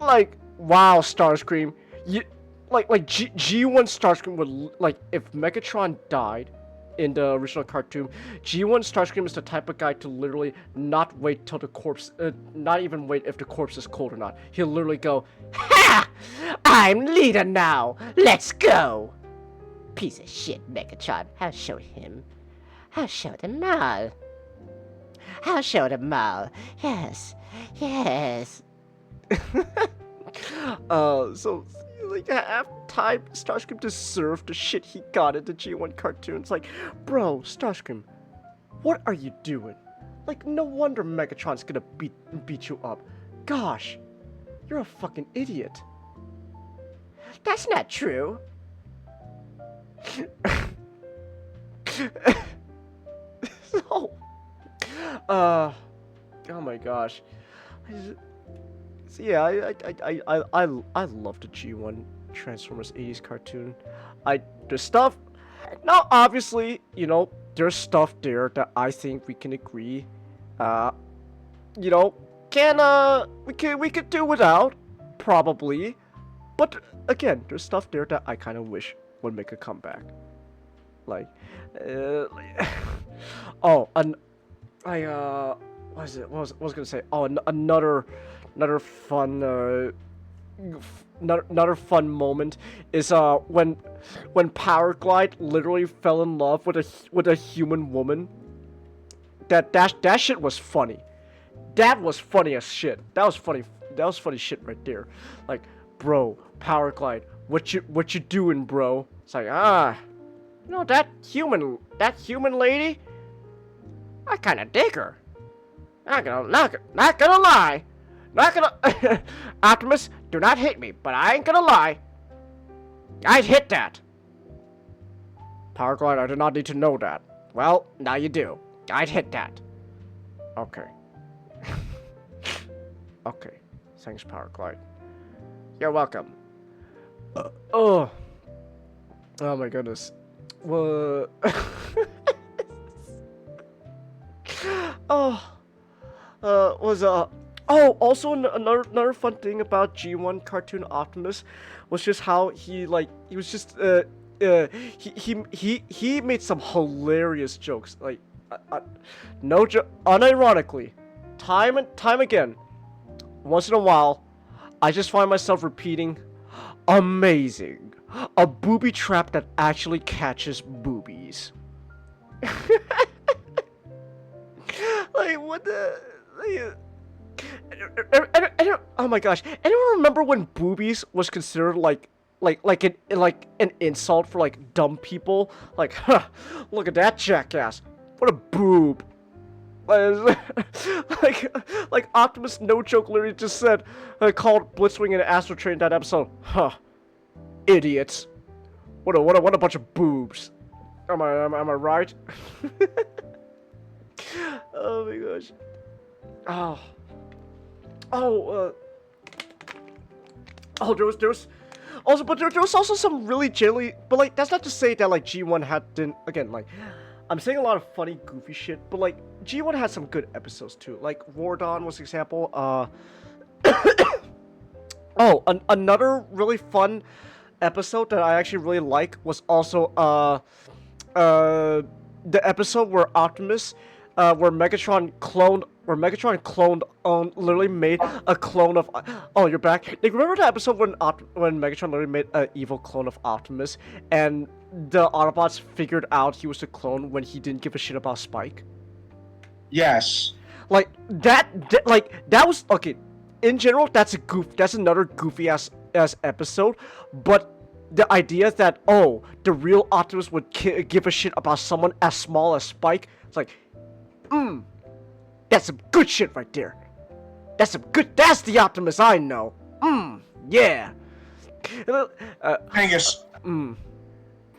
Like, wow, Starscream. G1 Starscream would, like, if Megatron died in the original cartoon, G1 Starscream is the type of guy to literally not wait till the corpse, not even wait if the corpse is cold or not. He'll literally go, ha! I'm leader now! Let's go! Piece of shit, Megatron. I'll show him. I'll show them all. I'll show them all. Yes. Yes. So, like, half the time, Starscream deserved the shit he got in the G1 cartoons. Like, bro, Starscream, what are you doing? Like, no wonder Megatron's gonna beat you up. Gosh, you're a fucking idiot. That's not true. So, oh my gosh. Yeah, I love the G1 Transformers 80s cartoon. There's stuff. Now, obviously, you know, there's stuff there that I think we can agree. You know, we could do without, probably. But again, there's stuff there that I kind of wish would make a comeback. Like, oh, what was I gonna say? Oh, another fun another fun moment is when Powerglide literally fell in love with a human woman. That shit was funny. That was funny as shit. That was funny shit right there. Like, bro, Powerglide, what you doing, bro? It's like, you know, that human lady, I kind of dig her. Not gonna lie. Optimus, do not hit me, but I ain't gonna lie. I'd hit that. Powerglide, I did not need to know that. Well, now you do. I'd hit that. Okay. Okay. Thanks, Powerglide. You're welcome. Oh my goodness. What? Also another fun thing about G1 cartoon Optimus was just how he was just he made some hilarious jokes, like no joke, unironically, time and time again. Once in a while, I just find myself repeating, amazing, a booby trap that actually catches boobies. Like, what the? Oh my gosh! Anyone remember when boobies was considered like an insult for like dumb people? Like, huh, look at that jackass! What a boob! Like Optimus, no joke, literally just said, called Blitzwing and Astro Train in that episode. Huh? Idiots! What a bunch of boobs! Am I right? Oh my gosh! There was also, but there was also some really jelly. But like, that's not to say that like G1 didn't. Again, like, I'm saying a lot of funny, goofy shit. But like, G1 had some good episodes too. Like War Dawn was an example. Another really fun episode that I actually really like was also the episode where Optimus, where Megatron cloned literally made a clone of. Oh, you're back. Like, remember that episode when Megatron literally made an evil clone of Optimus, and the Autobots figured out he was the clone when he didn't give a shit about Spike? Yes. Like that was okay. in general, that's another goofy ass episode. But the idea that the real Optimus would give a shit about someone as small as Spike, it's like, that's some good shit right there. That's the Optimus I know. Yeah. Angus.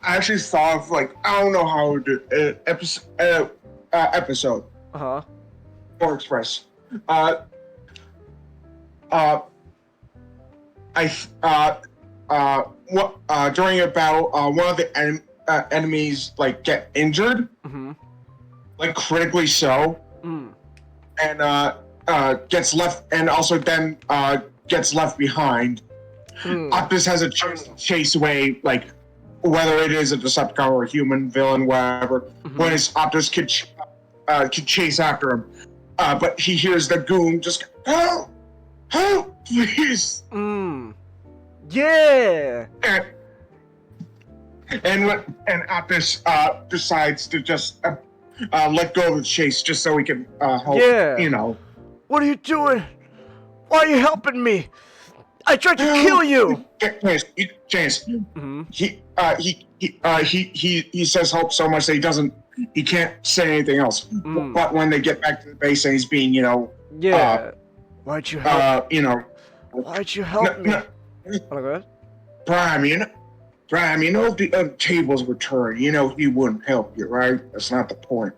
I actually thought of like I don't know how to episode. Or Express. During a battle, one of the enemies like get injured, like critically so, and gets left, and also then gets left behind. Optimus has a chance to chase away, like whether it is a Decepticon or a human villain, whatever. When his Optimus could chase after him, but he hears the goon just help, please. Yeah. And Optimus decides to just let go of the chase just so he can help. Yeah. You know. What are you doing? Why are you helping me? I tried to kill you. Chance. He says help so much that he can't say anything else. But when they get back to the base and he's being, why'd you help? Why'd you help me? Prime, if the tables were turned, he wouldn't help you, right? That's not the point.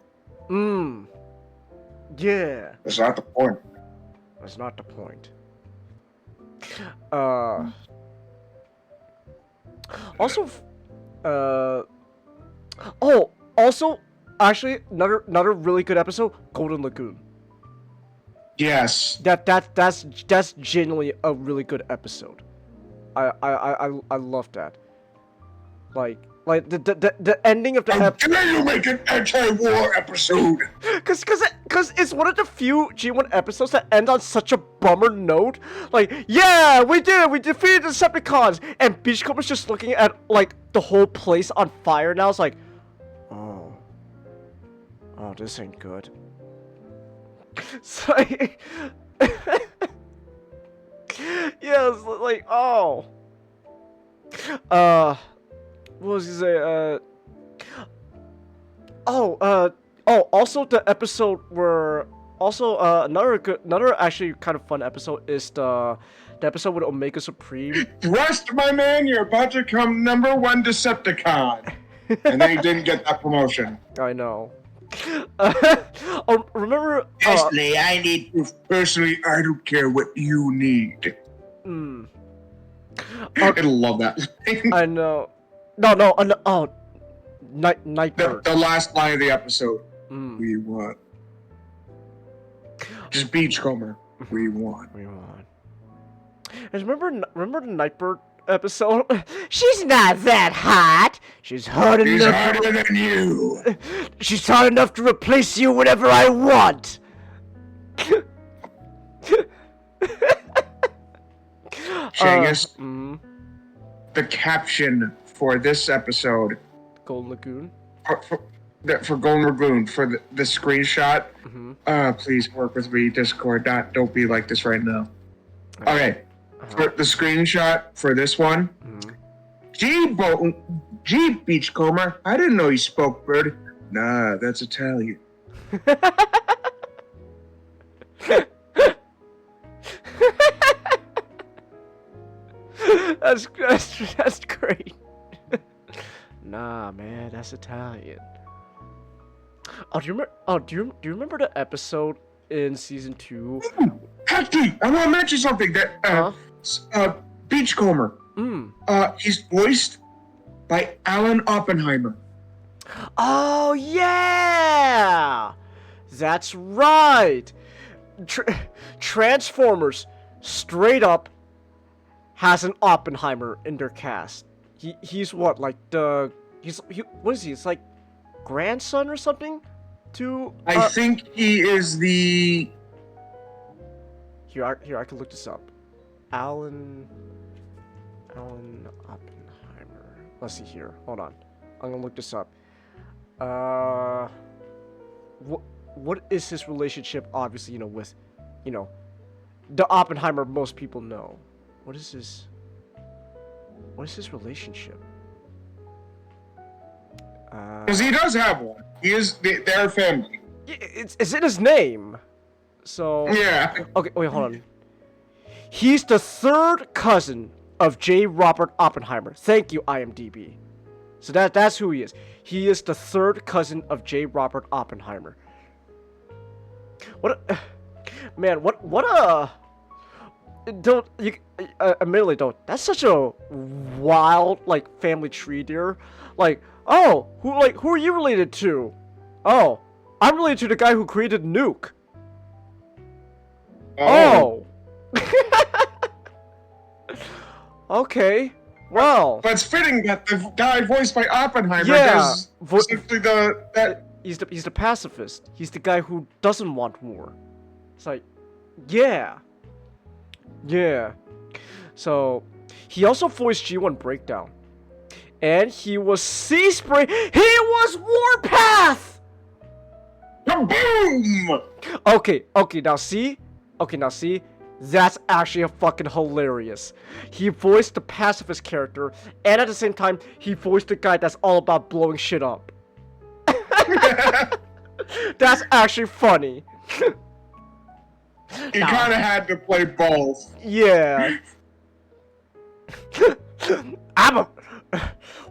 Yeah. That's not the point. That's not the point. Also, actually, another really good episode, Golden Lagoon. Yes. That's genuinely a really good episode. I love that. Like the ending of the episode. How dare you make an anti-war episode? Cause it's one of the few G1 episodes that end on such a bummer note. Like, yeah, we defeated the Decepticons, and Beachcomber's just looking at like the whole place on fire now. It's like, oh, this ain't good. It's like, yeah, it's like, oh. What was he say? Also the episode where another actually kind of fun episode is the episode with Omega Supreme. Rest, my man, you're about to become #1 Decepticon. And then he didn't get that promotion. I know. Remember? Personally, I need proof. Personally, I don't care what you need. I love that. I know. Nightbird. The last line of the episode. We want. Just Beachcomber. We want. And remember the Nightbird episode? She's not that hot. She's hot enough. She's hotter than you. She's hot enough to replace you whenever I want. Shangus, the caption for this episode, Golden Lagoon, for Golden Lagoon, for the screenshot. Please work with me, Discord. Don't be like this right now. Okay, for the screenshot for this one. Gee, Beachcomber, I didn't know you spoke bird. Nah, that's Italian. That's great. Nah, man, that's Italian. Do you remember the episode in season 2? Actually, I want to mention something that Beachcomber. He's voiced by Alan Oppenheimer. Oh yeah, that's right. Transformers, straight up, has an Oppenheimer in their cast. He's what, like what is he? It's like grandson or something to. I think he is the. Here I can look this up. Alan Oppenheimer. Let's see here. Hold on. I'm gonna look this up. What is his relationship? Obviously, with, the Oppenheimer most people know. What is this? What is his relationship? Because he does have one. He is their family. It's in his name. So yeah. Okay, wait, hold on. He's the third cousin of J. Robert Oppenheimer. Thank you, IMDb. So that's who he is. He is the third cousin of J. Robert Oppenheimer. Man, what a don't you admittedly don't. That's such a wild like family tree, dear. Like, oh, who are you related to? Oh, I'm related to the guy who created Nuke. Oh. Okay. Well. But it's fitting that the guy voiced by Oppenheimer does simply he's the pacifist. He's the guy who doesn't want war. It's like, yeah. Yeah. So, he also voiced G1 Breakdown. And he was Sea Spray. He was Warpath! Boom! Okay, now see? That's actually fucking hilarious. He voiced the pacifist character, and at the same time, he voiced the guy that's all about blowing shit up. That's actually funny. He kind of had to play both. Yeah.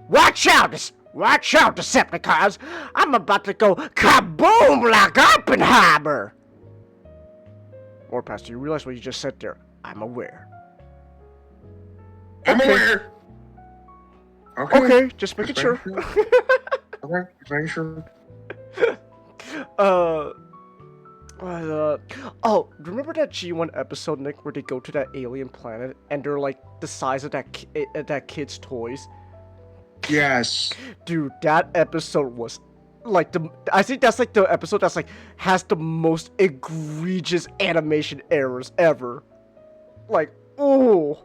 Watch out, Decepticons! I'm about to go kaboom like Oppenheimer! Warpath, do you realize what you just said there? I'm aware. I'm aware. Okay, just making sure. Okay, just making sure. Oh, remember that G1 episode, Nick, where they go to that alien planet and they're like the size of that kid's toys? Yes. Dude, that episode was like I think that's like the episode that's like has the most egregious animation errors ever. Like, ooh,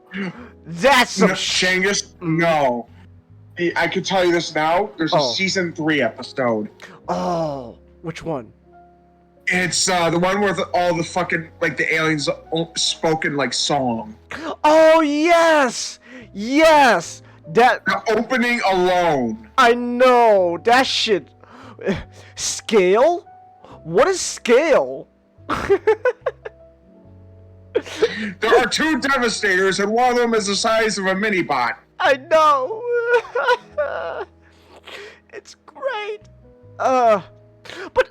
that's some Shangus. No, I can tell you this now. There's a season 3 episode. Oh, which one? It's the one with all the fucking like the aliens spoken like song. Oh yes, yes. That the opening alone. I know that shit. Scale? What is scale? There are 2 Devastators, and one of them is the size of a mini bot. I know. It's great. But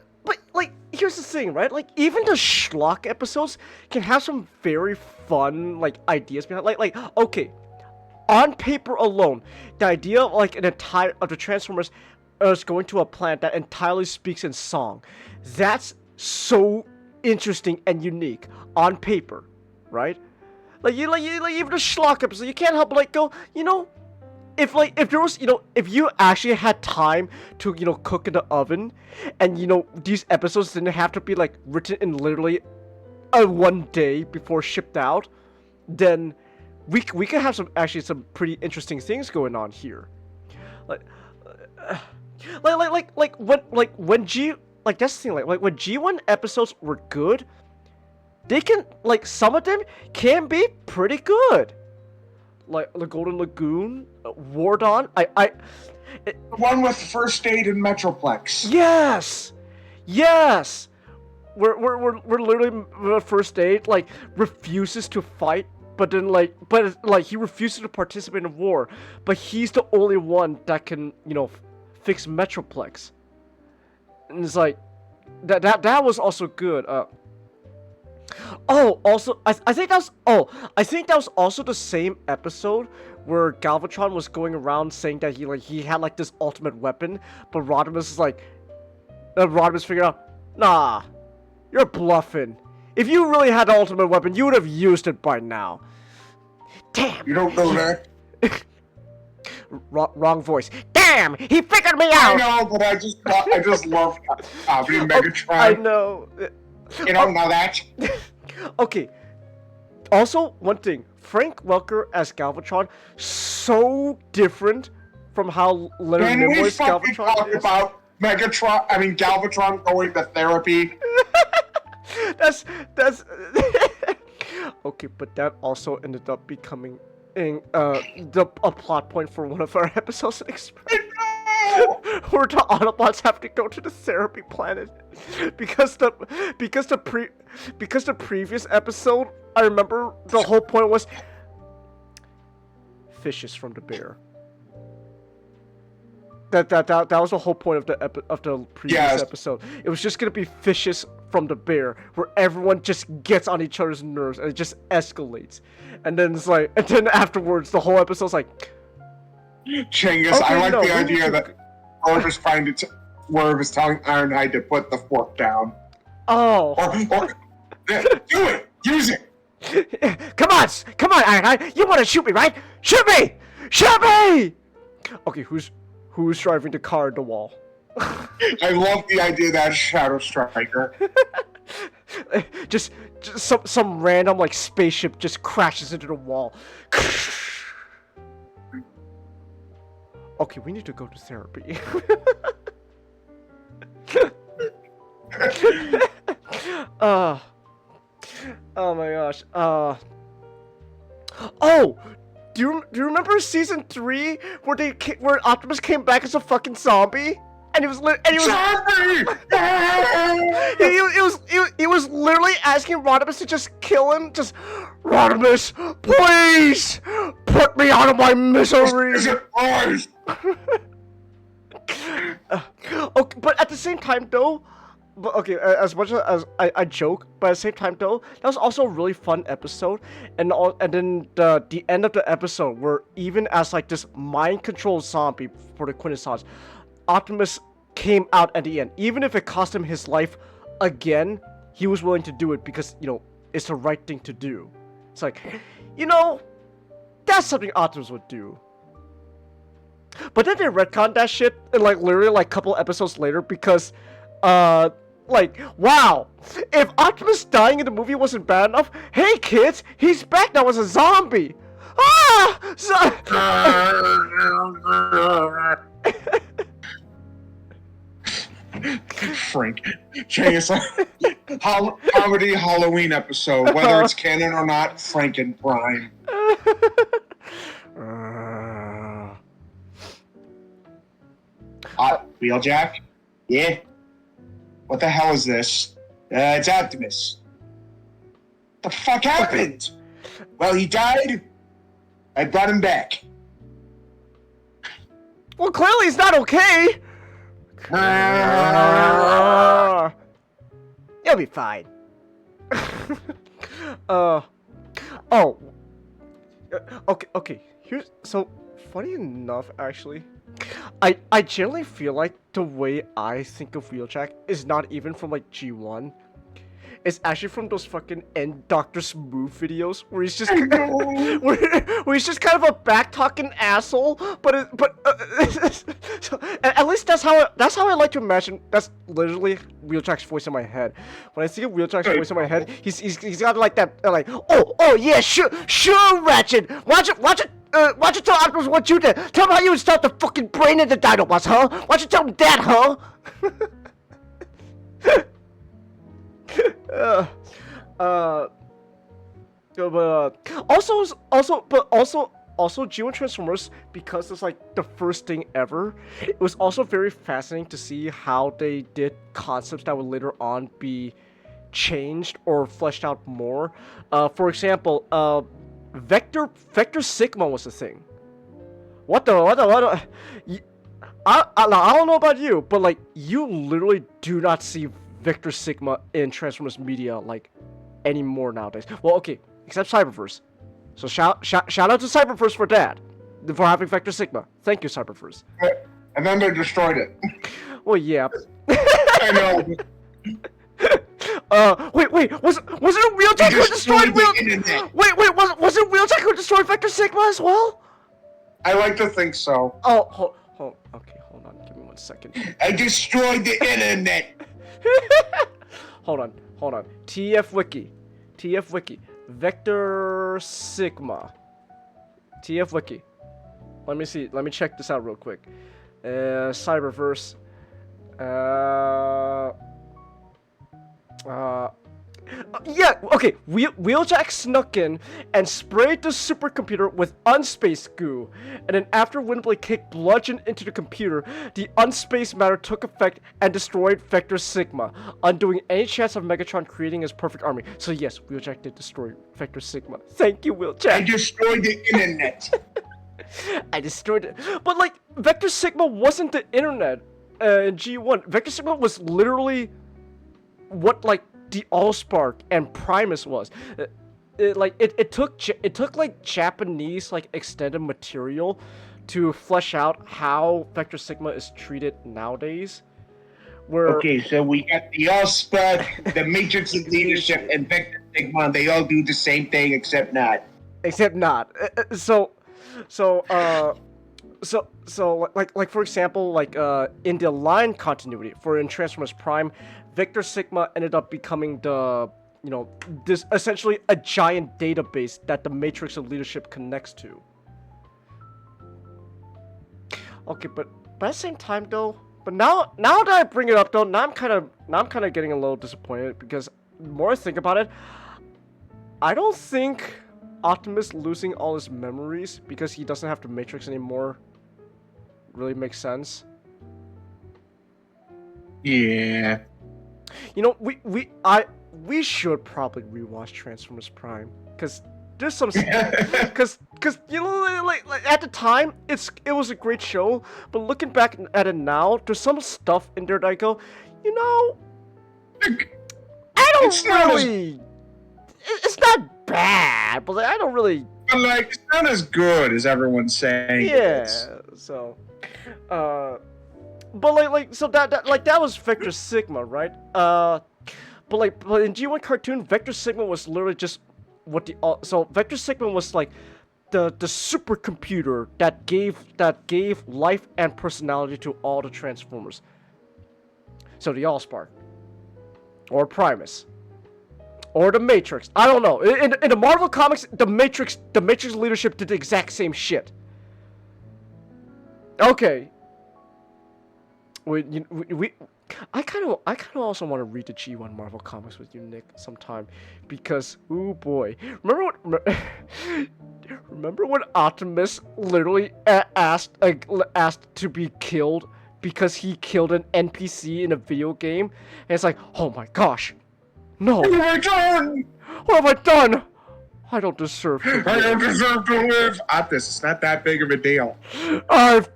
like, here's the thing, right? Like, even the schlock episodes can have some very fun like ideas behind. Like, okay, on paper alone, the idea of like the Transformers is going to a planet that entirely speaks in song. That's so interesting and unique on paper, right? Like even the schlock episode, you can't help but like go, if there was, if you actually had time to, cook in the oven, and these episodes didn't have to be like written in literally one day before shipped out, then we could have some pretty interesting things going on here. Like when that's the thing, like when G1 episodes were good, they can, like, some of them can be pretty good. Like the Golden Lagoon, War Dawn. The one with First Aid and Metroplex. Yes. We're literally First Aid like refuses to fight, but he refuses to participate in war, but he's the only one that can fix Metroplex. And it's like that was also good. Also, I think that was also the same episode where Galvatron was going around saying that he had like this ultimate weapon, but Rodimus figured out, nah, you're bluffing. If you really had the ultimate weapon, you would have used it by now. Damn. You don't know that. Wrong voice. Damn, he figured me out. I know, but I just love Megatron. I know. You don't know that. Okay. Also, one thing, Frank Welker as Galvatron, so different from how Leonard Nimoy's Galvatron is. About Galvatron going to therapy. that's Okay, but that also ended up becoming a plot point for one of our episodes in Express. Where the Autobots have to go to the therapy planet because the previous episode, I remember the whole point was fishes from the bear. That was the whole point of the previous episode. It was just gonna be fishes from the bear, where everyone just gets on each other's nerves and it just escalates. And then it's like, and then afterwards, the whole episode's like, Chingus, I like the idea that Orvis was telling Ironhide to put the fork down. Oh. Or do it! Use it! Come on, Ironhide! You want to shoot me, right? Shoot me! Shoot me! Okay, who's driving the car in the wall? I love the idea that Shadow Striker. just some random like spaceship just crashes into the wall. Okay, we need to go to therapy. Oh my gosh. Oh, do you remember season 3 where Optimus came back as a fucking zombie? And he was zombie! he was literally asking Rodimus to just kill him. Just, Rodimus, please put me out of my misery. Okay, but at the same time though, as much as I joke, but at the same time though, that was also a really fun episode, and then the end of the episode where even as like this mind controlled zombie for the Quintessence, Optimus came out at the end. Even if it cost him his life again, he was willing to do it because, you know, it's the right thing to do. It's like, you know, that's something Optimus would do. But then they retconned that shit in like literally like a couple episodes later because, like, wow, if Optimus dying in the movie wasn't bad enough, hey kids, he's back now as a zombie. Frank. It's a comedy Halloween episode, whether it's canon or not, Frank and Prime. Wheeljack? Yeah? What the hell is this? It's Optimus. The fuck happened? Well, he died. I brought him back. Well, clearly he's not okay. You'll be fine. Okay. Here's so funny enough, actually. I generally feel like the way I think of Wheeljack is not even from like G1. It's actually from those fucking End Dr. Smooth videos where he's just where he's just kind of a back-talking asshole. But so, at least that's how I like to imagine. That's literally Wheeljack's voice in my head. When I see a Wheeljack's voice in my head, he's got like that like oh yeah sure Ratchet, watch it tell Optimus what you did. Tell him how you installed the fucking brain in the Dinobots, huh? Why don't you tell him that, huh? Also G1 Transformers, because it's like the first thing ever, it was also very fascinating to see how they did concepts that would later on be changed or fleshed out more. For example, Vector Sigma was a thing. What the I don't know about you, but like you literally do not see Vector Sigma in Transformers media like anymore nowadays. Well, okay, except Cyberverse. So shout out to Cyberverse for that, for having Vector Sigma. Thank you, Cyberverse. And then they destroyed it. Well, yeah. I know. Wait, was it Wheeljack who destroyed was it Wheeljack who destroyed Vector Sigma as well? I like to think so. Oh, okay, hold on, give me 1 second. I destroyed the internet. Hold on. TF Wiki. Vector Sigma. TF Wiki. Let me see. Let me check this out real quick. Cyberverse. Yeah, okay, Wheeljack snuck in and sprayed the supercomputer with unspace goo. And then after Windblade kicked bludgeon into the computer, the unspace matter took effect and destroyed Vector Sigma, undoing any chance of Megatron creating his perfect army. So yes, Wheeljack did destroy Vector Sigma. Thank you, Wheeljack. I destroyed the internet. I destroyed it. But like, Vector Sigma wasn't the internet in G1. Vector Sigma was literally what like the Allspark and Primus was. It took like Japanese like extended material to flesh out how Vector Sigma is treated nowadays. Where Okay, so we got the Allspark, the Matrix of Leadership, and Vector Sigma. They all do the same thing, except not. Except not. So like for example, like in the line continuity for in Transformers Prime, Vector Sigma ended up becoming the, you know, this essentially a giant database that the Matrix of Leadership connects to. Okay, but at the same time though, but now that I bring it up though, now I'm kind of getting a little disappointed because the more I think about it, I don't think Optimus losing all his memories because he doesn't have the Matrix anymore really makes sense. Yeah. You know, we should probably rewatch Transformers Prime because there's some because you know like at the time it was a great show, but looking back at it now, there's some stuff in there that I go, you know, I don't really. It's not bad, but like, I don't really. But like, it's not as good as everyone's saying. Yeah. So, but so that was Vector Sigma, right? But in G1 cartoon, Vector Sigma was literally just what so Vector Sigma was like the supercomputer that gave life and personality to all the Transformers. So the Allspark, or Primus, or the Matrix. I don't know. In the Marvel comics, the Matrix leadership did the exact same shit. Okay. I kind of also want to read the G1 Marvel comics with you, Nick, sometime, because oh boy, remember when Optimus literally asked to be killed because he killed an NPC in a video game, and it's like, oh my gosh, no! What have I done? What have I done? I don't deserve to live. I don't deserve to live. Optimus, it's not that big of a deal. I've.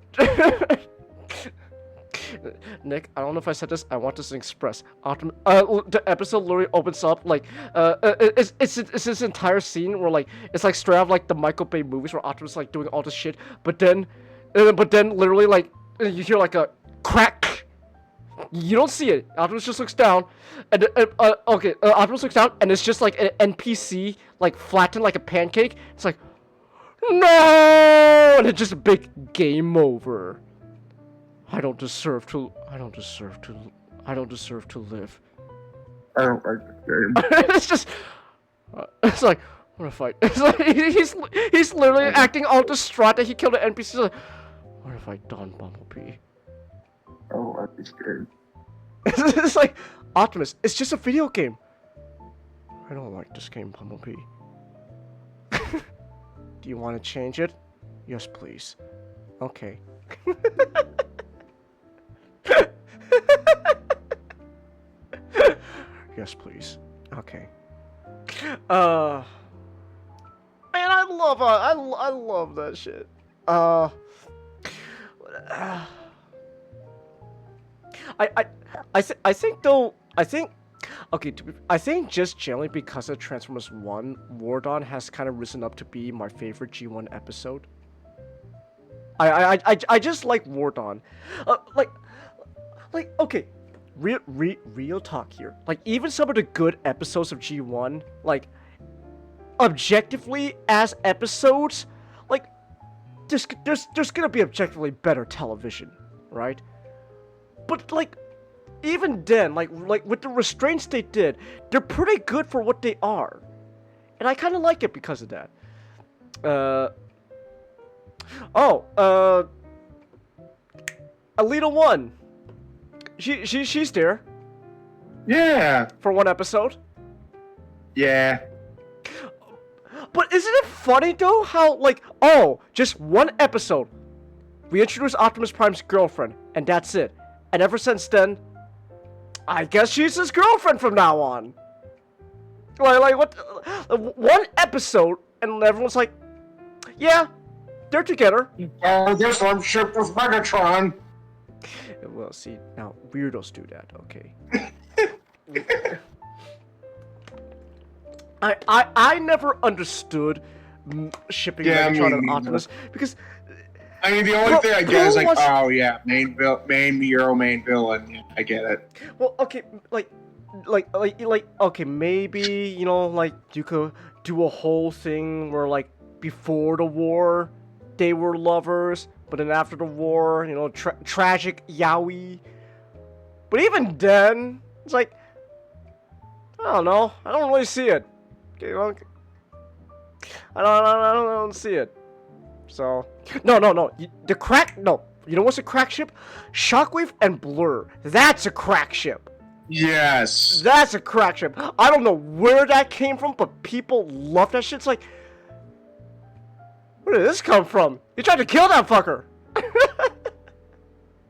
Nick, I don't know if I said this. I want this to express. The episode literally opens up like it's this entire scene where like it's like straight out like the Michael Bay movies where Optimus is like doing all this shit, but then literally like you hear like a crack. You don't see it. Optimus just looks down, and Optimus looks down, and it's just like an NPC like flattened like a pancake. It's like no, and it's just a big game over. I don't deserve to live. I don't like this game. It's just, it's like, what a fight. It's like, he's literally acting all distraught that he killed an NPC. He's like, what have I done, Bumblebee? I don't like this game. It's like, Optimus, it's just a video game. I don't like this game, Bumblebee. Do you want to change it? Yes, please. Okay. Yes, please. Okay. Man, I love that shit. I think just generally because of Transformers 1, War Dawn has kind of risen up to be my favorite G1 episode. I just like War Dawn. Okay, real talk here. Like, even some of the good episodes of G1, like, objectively as episodes, like, there's gonna be objectively better television, right? But like, even then, like with the restraints they did, they're pretty good for what they are, and I kind of like it because of that. Alita 1. She's there. Yeah. For one episode. Yeah. But isn't it funny though how like, oh, just one episode, we introduced Optimus Prime's girlfriend, and that's it. And ever since then, I guess she's his girlfriend from now on. Like what? One episode, and everyone's like, yeah, they're together. This one shipped with Megatron. Well, see, now weirdos do that, okay. I never understood shipping Megatron and Optimus because I mean, the only thing I get is like, oh yeah, main hero, main villain. Yeah, I get it. Well, okay, like, okay, maybe you know, like you could do a whole thing where like before the war, they were lovers, but then after the war, you know, tragic yaoi. But even then, it's like, I don't know, I don't really see it. Okay, well, I don't see it. So, no. The crack, no. You know what's a crack ship? Shockwave and Blur. That's a crack ship. Yes. That's a crack ship. I don't know where that came from, but people love that shit. It's like, where did this come from? He tried to kill that fucker.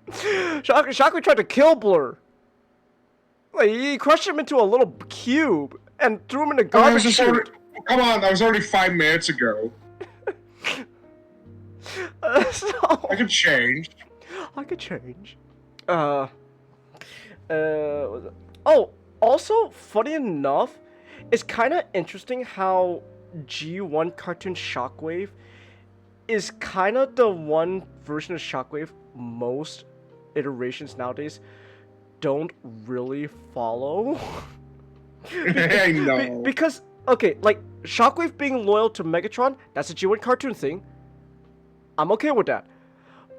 Shockwave tried to kill Blur. Like, he crushed him into a little cube and threw him in a garbage chute. Come on, that was already 5 minutes ago. I could change. Oh, also, funny enough, it's kind of interesting how G1 cartoon Shockwave is kind of the one version of Shockwave most iterations nowadays don't really follow. I know. Because, okay, like, Shockwave being loyal to Megatron, that's a G1 cartoon thing. I'm okay with that.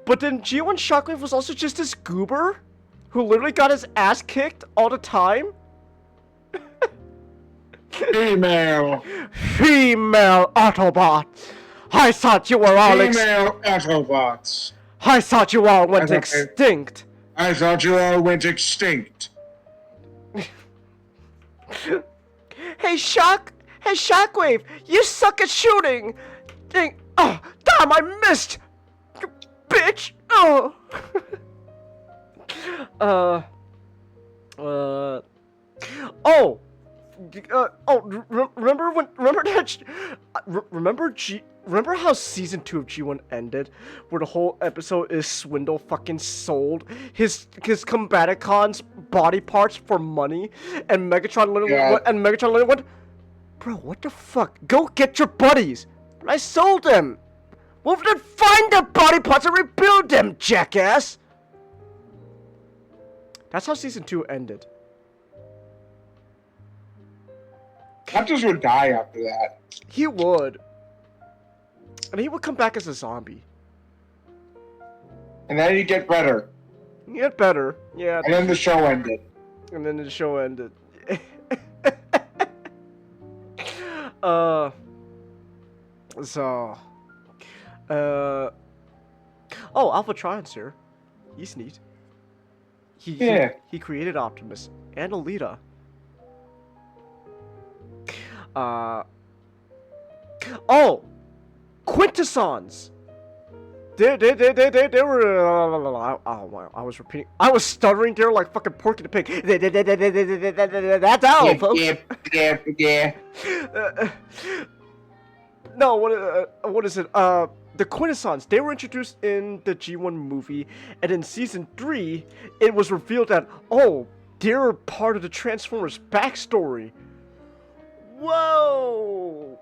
But then G1 Shockwave was also just this goober who literally got his ass kicked all the time. Female Autobot. I thought you were all Female Autobots. I thought you all went extinct. I thought you all went extinct. Hey Shockwave, you suck at shooting. Dang, oh, damn, I missed. You bitch. Oh. Remember how season 2 of G1 ended, where the whole episode is Swindle fucking sold his Combaticons body parts for money, and Megatron literally went, bro, what the fuck? Go get your buddies. I sold them. Well, then find the body parts and rebuild them, jackass. That's how season 2 ended. Optimus would die after that. He would. And he would come back as a zombie. And then he'd get better. Yeah. And then the show ended. Alpha Trion's here. He's neat. He created Optimus and Alita. Quintessons. They were. I was repeating. I was stuttering there like fucking Porky the Pig. That's all, folks. Yeah. No, what is it? The Quintessons. They were introduced in the G1 movie, and in season 3, it was revealed that they're part of the Transformers backstory. Whoa.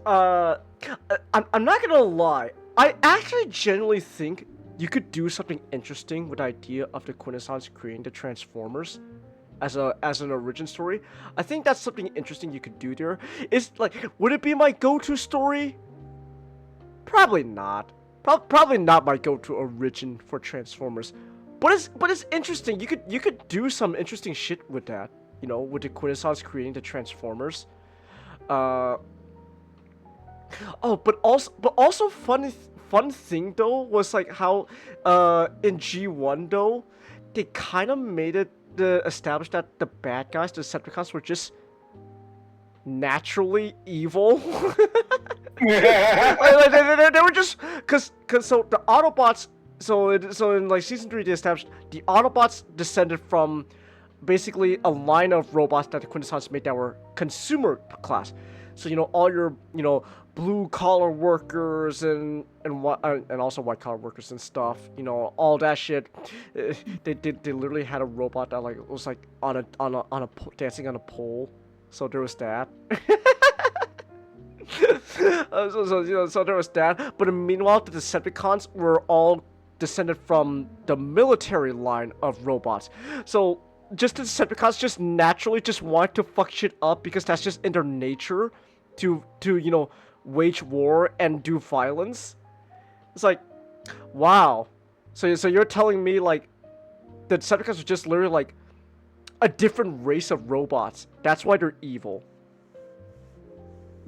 I'm not gonna lie. I actually genuinely think you could do something interesting with the idea of the Quintessons creating the Transformers as an origin story. I think that's something interesting you could do there. Is like, would it be my go-to story? Probably not. Probably not my go-to origin for Transformers. But it's interesting. You could do some interesting shit with that. You know, with the Quintessons creating the Transformers. But also fun thing though was like how in G1 though they kind of made it established that the bad guys, the Decepticons, were just naturally evil. Yeah. They were just cause so the Autobots so in like season 3 they established the Autobots descended from basically a line of robots that the Quintessence made that were consumer class. So all your blue collar workers and also white collar workers and stuff. All that shit. They literally had a robot that like was like on a dancing on a pole. So there was that. So there was that. But meanwhile, the Decepticons were all descended from the military line of robots. So just the Decepticons just naturally just want to fuck shit up because that's just in their nature to wage war and do violence. It's like, wow. So you're telling me like the Decepticons are just literally like a different race of robots. That's why they're evil.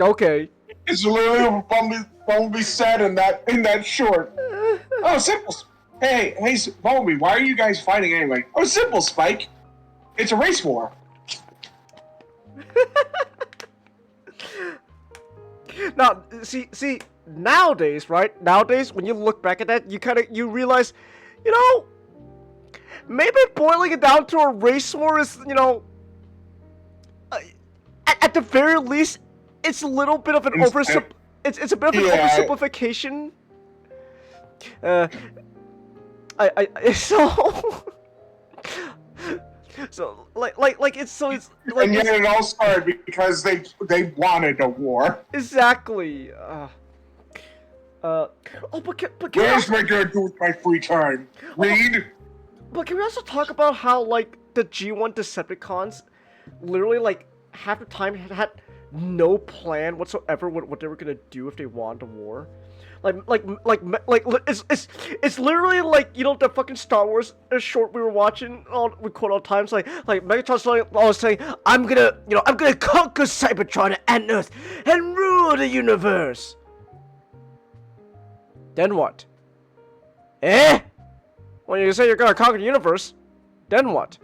Okay. It's literally what Bumblebee said in that short. Oh, simple. Hey, Bumblebee, why are you guys fighting anyway? Oh, simple, Spike. It's a race war. Now, see, nowadays, right? Nowadays, when you look back at that, you realize, maybe boiling it down to a race war is, at the very least, it's a little bit of an it's a bit of an oversimplification. So it's like, and yet it all started because they wanted a war. Exactly. But can What else am I gonna do with my free time? Read? But can we also talk about how like the G1 Decepticons literally like half the time had no plan whatsoever what they were gonna do if they won the war? It's literally like the fucking Star Wars short we were watching we quote all times like Megatron's always saying I'm gonna conquer Cybertron and Earth and rule the universe. Then what? When you say you're gonna conquer the universe, then what?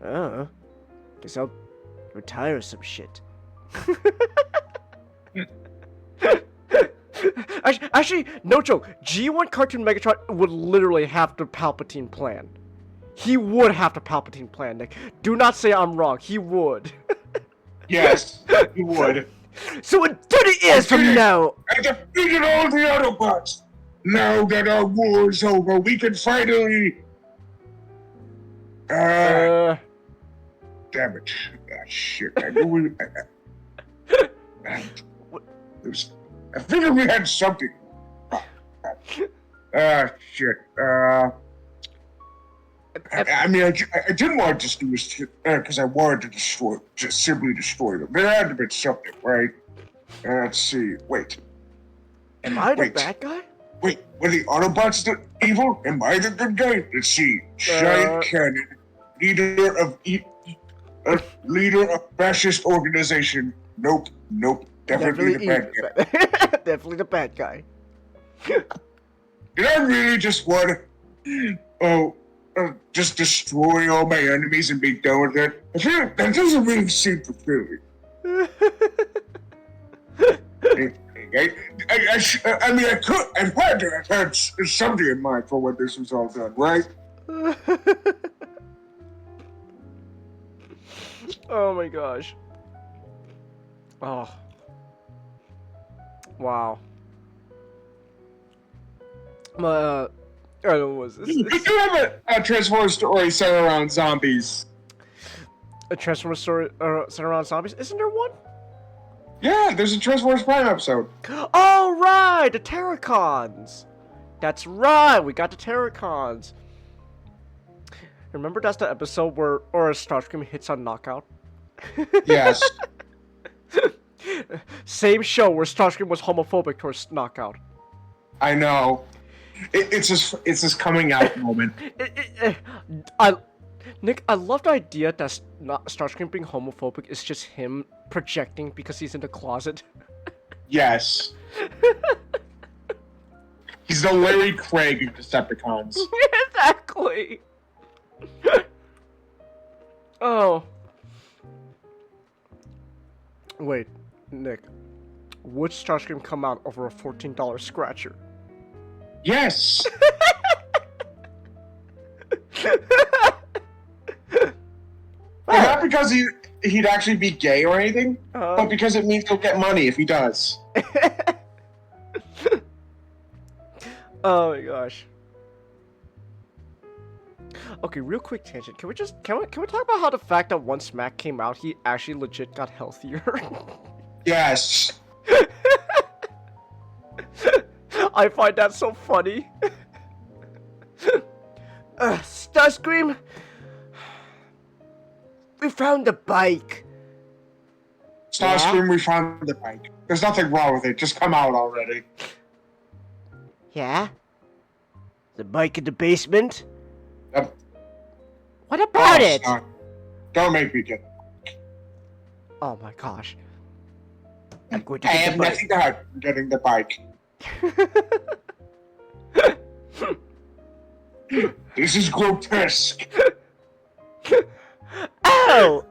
Guess I'll retire some shit. Actually, no joke. G1 Cartoon Megatron would literally have the Palpatine plan. He would have the Palpatine plan, Nick. Do not say I'm wrong. He would. Yes, he would. So in 30 years from now... I defeated all the Autobots! Now that our war is over, we can finally... Damn it. Shit. I knew I figured we had something. Shit. I mean, I didn't want to just do this because I wanted to simply destroy them. There had to be something, right? Let's see. Wait. Am I the bad guy? Wait, were the Autobots the evil? Am I the good guy? Let's see. Giant Cannon, leader of fascist organization. Nope. Definitely the bad guy. Definitely the bad guy. Did I really just want to, just destroy all my enemies and be done with it? That doesn't really seem fulfilling. I mean, I could, I've had something in mind for when this was all done, right? Oh my gosh. Oh. Wow. I don't know what was this. We do have a Transformers story centered around zombies. A Transformers story centered around zombies? Isn't there one? Yeah, there's a Transformers Prime episode. Oh, right! The Terracons! That's right! We got the Terracons. Remember that's the episode where Starscream hits on Knockout? Yes. Same show where Starscream was homophobic towards Knockout. I know. It's this coming out moment. Nick, I love the idea that Starscream being homophobic is just him projecting because he's in the closet. Yes. He's the Larry Craig of Decepticons. Wait, Nick. Would Starscream come out over a $14 scratcher? Yes. And not because he'd actually be gay or anything, but because it means he'll get money if he does. Oh my gosh. Okay, real quick tangent. Can we talk about how the fact that once Smack came out, he actually legit got healthier? Yes. I find that so funny. Starscream, we found the bike. Starscream, we found the bike. There's nothing wrong with it. Just come out already. Yeah? The bike in the basement? Yep. What about it? Don't make me get. Oh my gosh. I'm going to I get have the bike. nothing to hide from getting the bike. This is grotesque. Oh!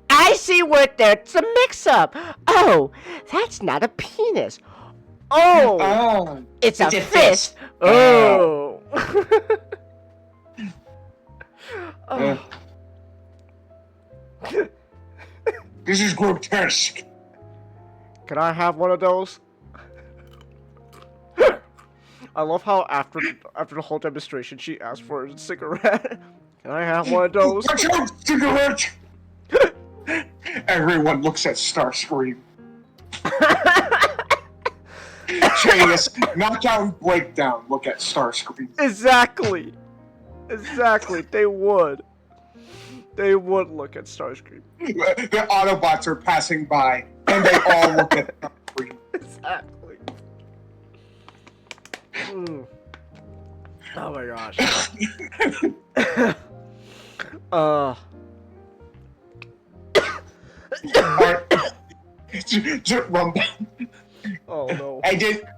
I see where there's a mix-up. Oh, that's not a penis. Oh! Oh. It's a a fist. fist. Oh! Oh. This is grotesque. Can I have one of those? I love how after the whole demonstration, she asked for a cigarette. Can I have one of those? Watch out, cigarette! Everyone looks at Starscream. Chase, knockout breakdown. Look at Starscream. Exactly. They would. They would look at Starscream. The Autobots are passing by, and they all look at Starscream. Exactly. Mm. Oh my gosh. Rumble. Oh no.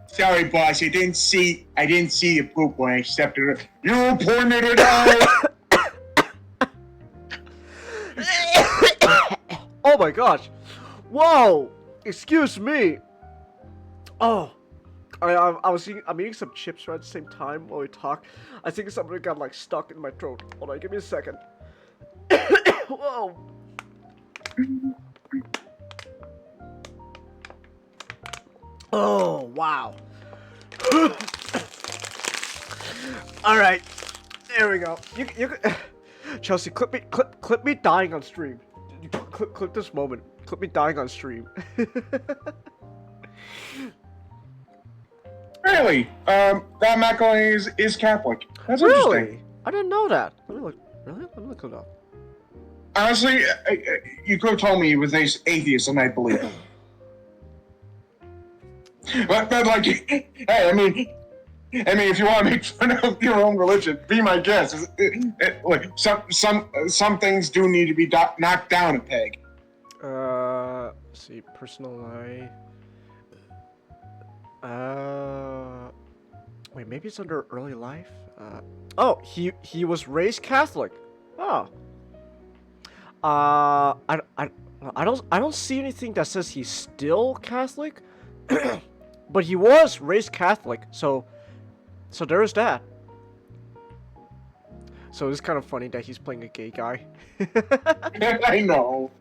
Sorry, boss. I didn't see the poop when I stepped in it. You pointed it out. Oh my gosh. Whoa. Excuse me. Oh. I'm eating some chips right at the same time while we talk. I think something got like stuck in my throat. Hold on, give me a second. Whoa. Oh wow. All right, there we go. You Chelsea, clip me dying on stream. Clip this moment. Clip me dying on stream. Really? That macaroni is Catholic. That's Really? interesting. I didn't know that. Let me look. Really? Let me look it up. Honestly, you could have told me he was atheist, and I believe it. But like, hey, I mean, if you want to make fun of your own religion, be my guest. Look, some things do need to be knocked down a peg. Let's see, personal life. Wait, maybe it's under early life. Oh, he was raised Catholic. Oh. I don't see anything that says he's still Catholic. But he was raised Catholic, so there is that. So it's kind of funny that he's playing a gay guy. I know.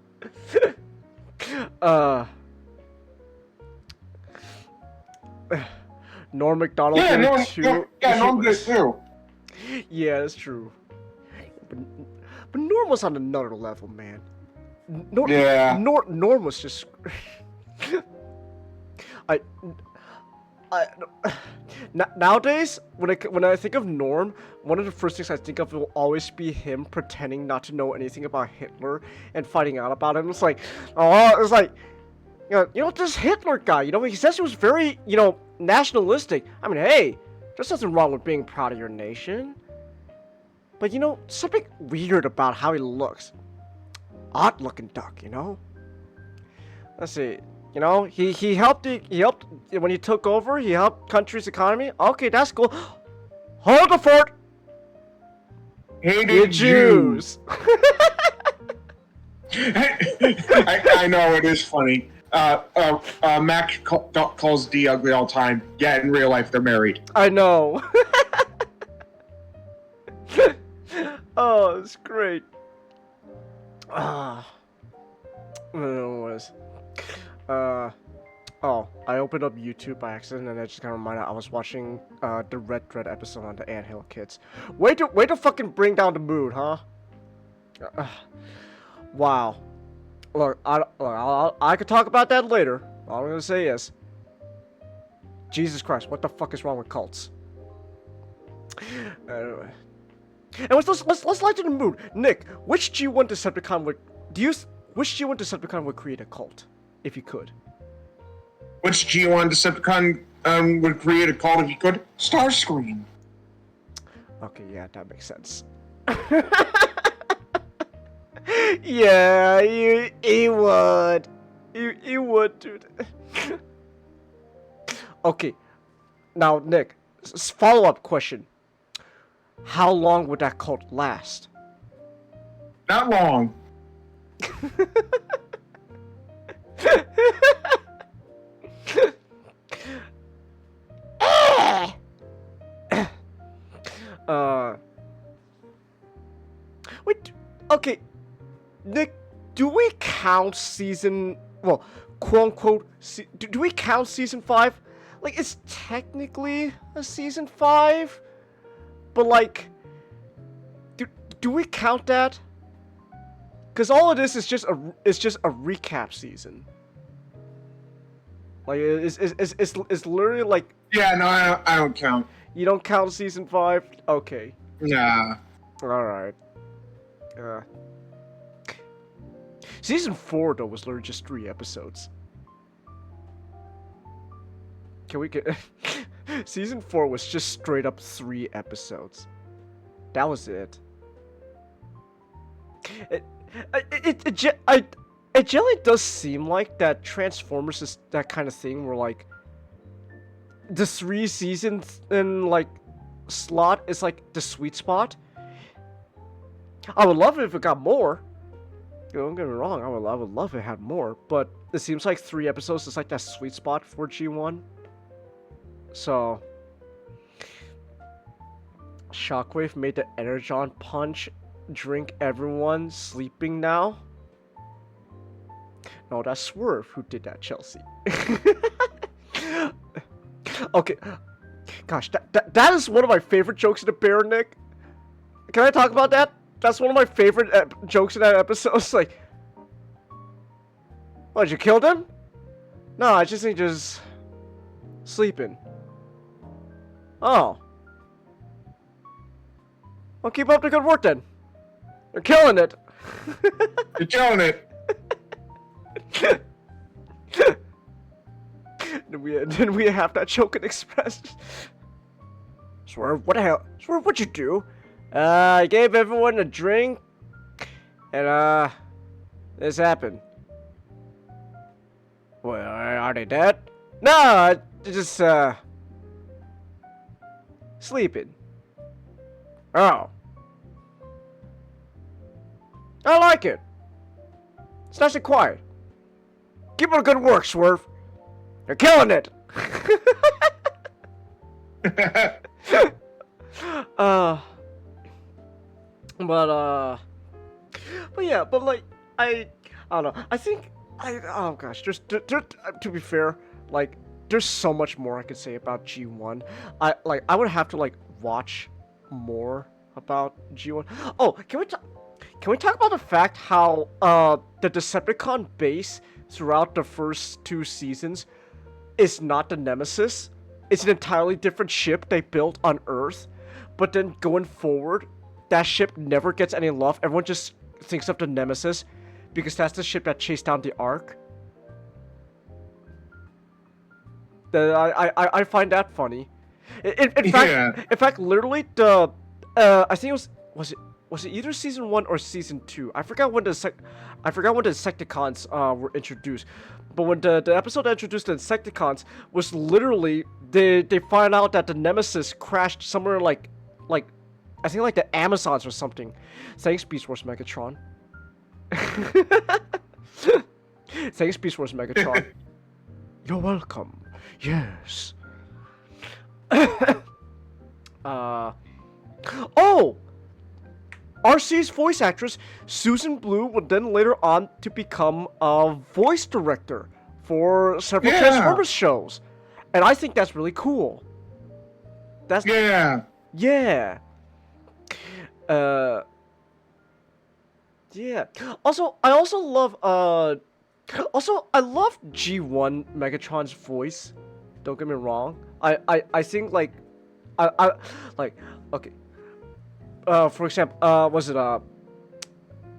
Norm Macdonald Yeah, did it too. Norm did it too. Yeah, that's true. But Norm was on another level, man. Norm was just. Nowadays, when I think of Norm, one of the first things I think of will always be him pretending not to know anything about Hitler and finding out about him. It's like, this Hitler guy, he says he was very, nationalistic. I mean, hey, there's nothing wrong with being proud of your nation. But, something weird about how he looks. Odd looking duck, Let's see. He helped when he took over. He helped country's economy. Okay, that's cool. Hold the fort. Hated Jews. I know it is funny. Mac calls D ugly all the time. Yeah, in real life they're married. I know. Oh, it's great. Anyways. Oh, I opened up YouTube by accident and I just got reminded I was watching the Red Dread episode on the Anthill Kids. Way to fucking bring down the mood, huh? Wow. Look, I could talk about that later. All I'm gonna say is, Jesus Christ, what the fuck is wrong with cults? Anyway. And let's lighten the mood. Nick, which G1 Decepticon would which G1 Decepticon would create a cult, if you could? Which G1 Decepticon would create a cult if you could? Starscream. Okay, yeah, that makes sense. Yeah, he would. He would, dude. Okay, now Nick, follow-up question. How long would that cult last? Not long. Wait, okay, Nick, do we count season, well, quote-unquote, do we count season 5? Like, it's technically a season 5, but like, do we count that? Because all of this is just a recap season. Like, it's literally like... Yeah, no, I don't count. You don't count season 5? Okay. Nah. Alright. Season 4, though, was literally just 3 episodes. Can we get... Season 4 was just straight up 3 episodes. That was it. It generally does seem like that Transformers is that kind of thing where, like, the 3 seasons in, like, slot is, like, the sweet spot. I would love it if it got more. Don't get me wrong, I would love if it had more, but it seems like 3 episodes is, like, that sweet spot for G1. So... Shockwave made the Energon Punch drink everyone sleeping now. No, that's Swerve who did that, Chelsea. Okay. Gosh, that is one of my favorite jokes in the Bear, Nick. Can I talk about that? That's one of my favorite jokes in that episode. It's like... What, you killed him? No, I just think just... sleeping. Oh. Well, keep up the good work then. You're killing it. You're killing it. Then we have that joke in Express. Swerve, what the hell? Swerve, what'd you do? I gave everyone a drink, and this happened. Well, are they dead? No, just sleeping. Oh. I like it. It's nice and quiet. Keep up the good work, Swerve. You're killing it. But yeah, but like, I don't know. I think, oh gosh, to be fair, like, there's so much more I could say about G1. I would have to, like, watch more about G1. Oh, can we talk about the fact how, the Decepticon base throughout the first 2 seasons is not the Nemesis? It's an entirely different ship they built on Earth, but then going forward, that ship never gets any love. Everyone just thinks of the Nemesis because that's the ship that chased down the Ark. I find that funny. In fact, literally the I think it was it either season 1 or season 2? I forgot when the Insecticons were introduced. But when the episode that introduced the Insecticons was literally they find out that the Nemesis crashed somewhere like I think like the Amazons or something. Thanks, Beast Wars Megatron. Thanks, Beast Wars Megatron. You're welcome. Yes. Oh! RC's voice actress, Susan Blue, would then later on to become a voice director for several Transformers shows. And I think that's really cool. That's Yeah. Yeah. Yeah. Also, I love G1 Megatron's voice. Don't get me wrong. I think like I like okay. For example, was it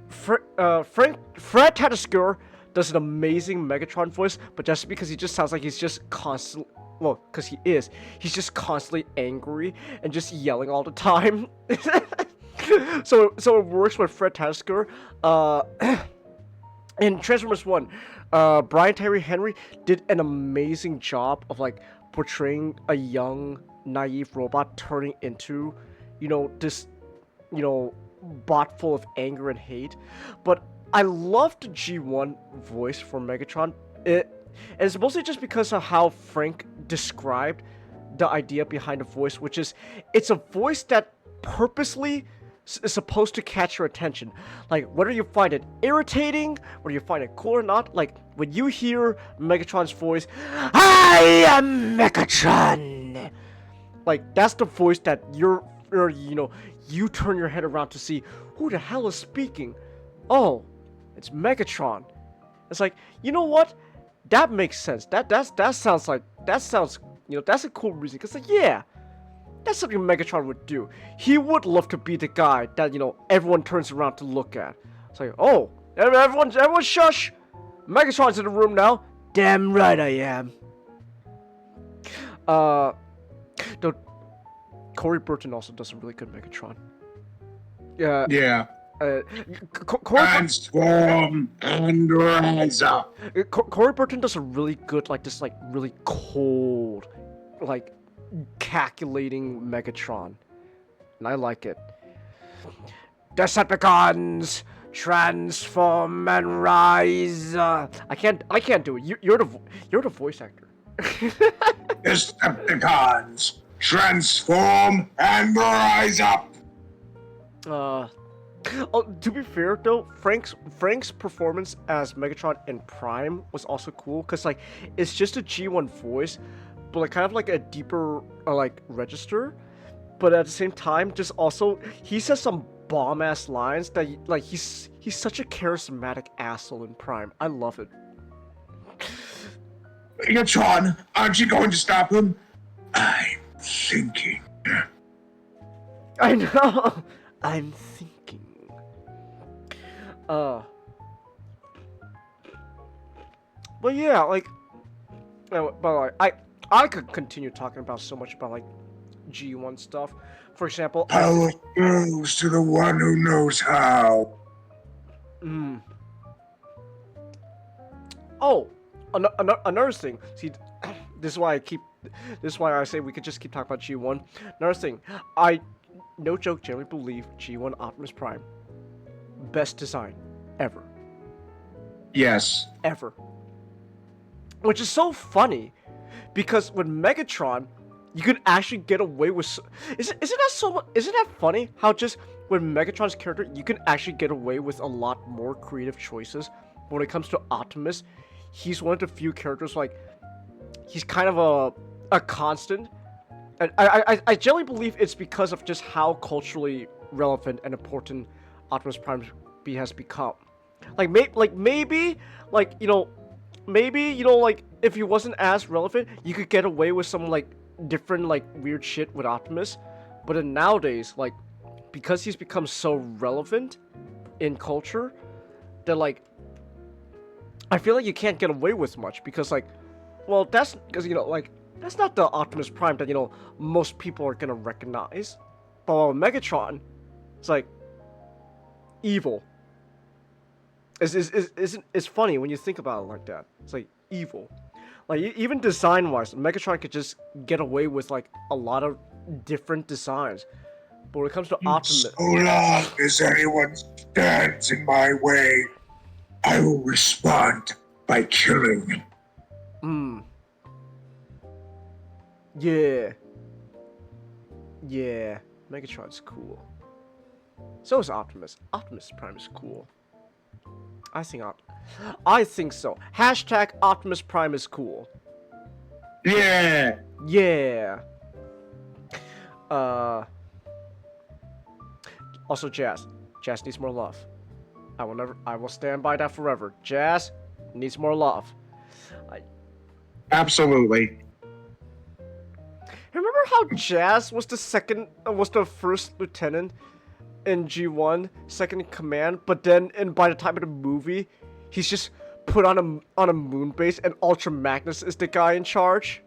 Fred Tatasciore does an amazing Megatron voice, but just because he just sounds like he's just constantly, well, because he's just constantly angry and just yelling all the time. so it works with Fred Tatasciore. In Transformers 1, Brian Tyree Henry did an amazing job of like portraying a young, naive robot turning into, this, bot full of anger and hate. But I loved the G1 voice for Megatron. And it's mostly just because of how Frank described the idea behind the voice, which is it's a voice that purposely is supposed to catch your attention. Like, whether you find it irritating, whether you find it cool or not, like, when you hear Megatron's voice, I am Megatron! Like, that's the voice that you turn your head around to see who the hell is speaking. Oh, it's Megatron. It's like, you know what? That makes sense. That sounds, that's a cool reason. Cause like, yeah, that's something Megatron would do. He would love to be the guy that, everyone turns around to look at. It's like, oh, everyone shush! Megatron's in the room now. Damn right I am. Though, Corey Burton also does a really good Megatron. Yeah. Transform and rise up. Corey Burton does a really good, really cold, calculating Megatron, and I like it. Decepticons, transform and rise. I can't do it. You're the voice actor. Decepticons, transform and rise up. To be fair though, Frank's performance as Megatron in Prime was also cool, cause it's just a G1 voice, but kind of like a deeper register, but at the same time, just also he says some bomb ass lines that he's such a charismatic asshole in Prime. I love it. Megatron, aren't you going to stop him? I'm thinking. I know. I'm thinking. But yeah, I could continue talking about so much about G1 stuff. For example, power goes to the one who knows how. Oh, another thing. See, this is why I say we could just keep talking about G1. Another thing, I, no joke, generally believe G1 Optimus Prime, best design ever. Yes. Ever. Which is so funny, because with Megatron, you could actually get away with. Isn't that funny? How just with Megatron's character, you can actually get away with a lot more creative choices. But when it comes to Optimus, he's one of the few characters he's kind of a constant. And I generally believe it's because of just how culturally relevant and important Optimus Prime has become. Maybe if he wasn't as relevant, you could get away with some different weird shit with Optimus. But then nowadays, because he's become so relevant in culture, that I feel like you can't get away with much, because that's because that's not the Optimus Prime that most people are gonna recognize. But with Megatron, it's evil. It's funny when you think about it like that. It's evil. Even design-wise, Megatron could just get away with a lot of different designs. But when it comes to Optimus, so long as anyone stands in my way, I will respond by killing. Yeah. Yeah. Megatron's cool. So is Optimus. Optimus Prime is cool. I think so. Hashtag Optimus Prime is cool. Yeah. Yeah. Also Jazz. Jazz needs more love. I will stand by that forever. Jazz needs more love. Absolutely. Remember how Jazz was the first lieutenant in G1, second in command, but then by the time of the movie, he's just put on a moon base and Ultra Magnus is the guy in charge?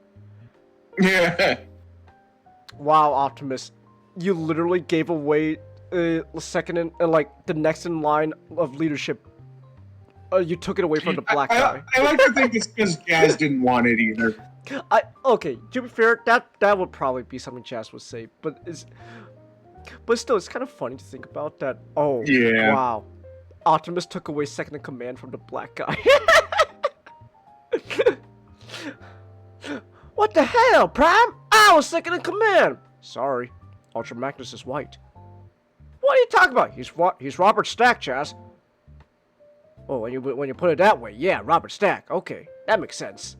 Yeah. Wow, Optimus. You literally gave away second in like the next in line of leadership. You took it away from the black guy. I like to think it's because Jazz didn't want it either. Okay, to be fair, that would probably be something Jazz would say, but still, it's kind of funny to think about that. Oh, yeah. Wow, Optimus took away second in command from the black guy. What the hell, Prime? I was second in command. Sorry, Ultra Magnus is white. What are you talking about? He's Robert Stack, Jazz. Oh, when you put it that way, yeah, Robert Stack. Okay, that makes sense.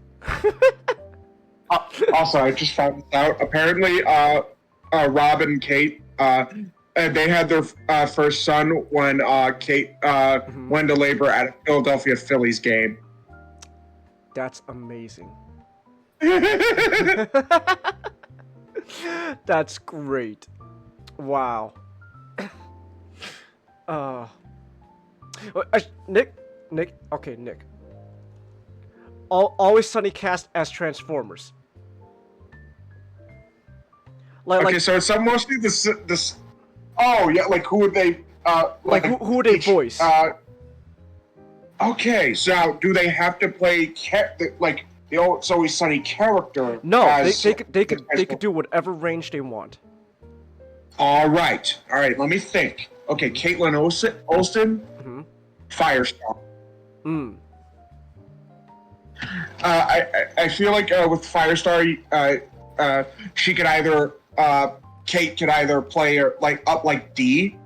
Also, I just found this out. Apparently, Rob and Kate, they had their first son when Kate went to labor at a Philadelphia Phillies game. That's amazing. That's great. Wow. Nick. Okay, Nick. Always Sunny cast as Transformers. So it's mostly this. Oh yeah, like who would they? Who would they voice? Okay, so do they have to play like the old It's Always Sunny character? No, they could do whatever range they want. All right. Let me think. Okay, Caitlin Olsen, Firestar. I feel like with Firestar, she could either Kate could either play her like D,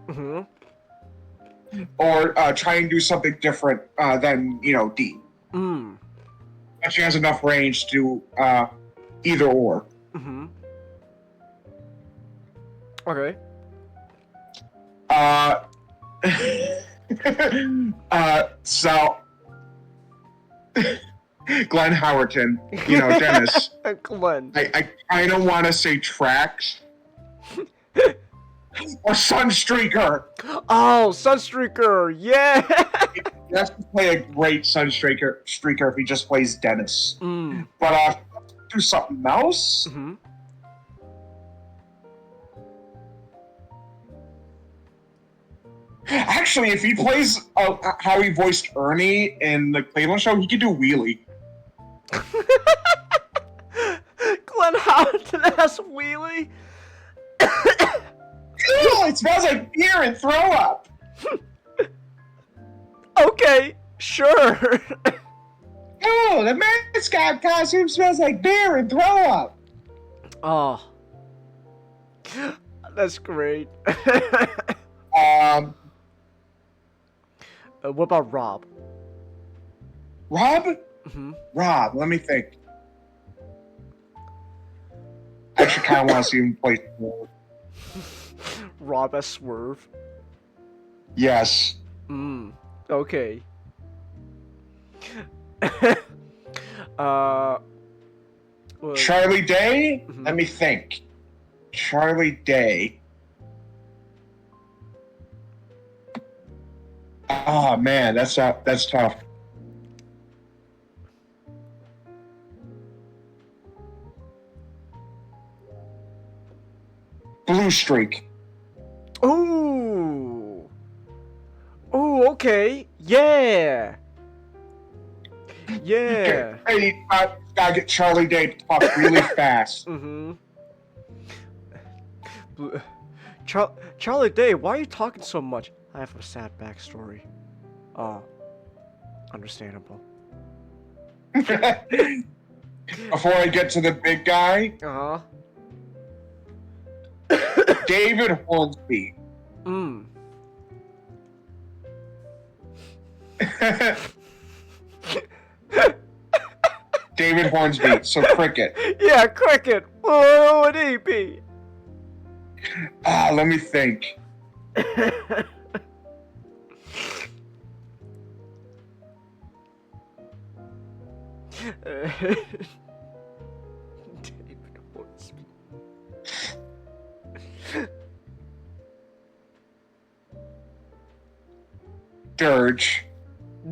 or try and do something different than D. But she has enough range to either or. Okay. So Glenn Howerton, Dennis. Glenn. I kind of want to say Trax or Sunstreaker. Oh, Sunstreaker, yeah. He has to play a great Sunstreaker if he just plays Dennis. But do something else. Actually, if he plays how he voiced Ernie in the Cleveland show, he could do Wheelie. Glenn Howerton has Wheelie? Ew, it smells like beer and throw up. Okay, sure. Oh, the mascot costume smells like beer and throw up. Oh. That's great. What about Rob? Rob? Rob, let me think. I actually kind of want to see him play Swerve. Rob as Swerve? Yes. Okay. Charlie Day? Let me think. Charlie Day. Oh man, that's tough. Blue Streak. Ooh. Ooh, okay. Yeah. Yeah. Hey, gotta get Charlie Day to talk really fast. Charlie Day, why are you talking so much? I have a sad backstory. Oh. Understandable. Before I get to the big guy, David Hornsby. David Hornsby, so Cricket. Yeah, Cricket. What would he be? Let me think. David Hornsby. Dirge.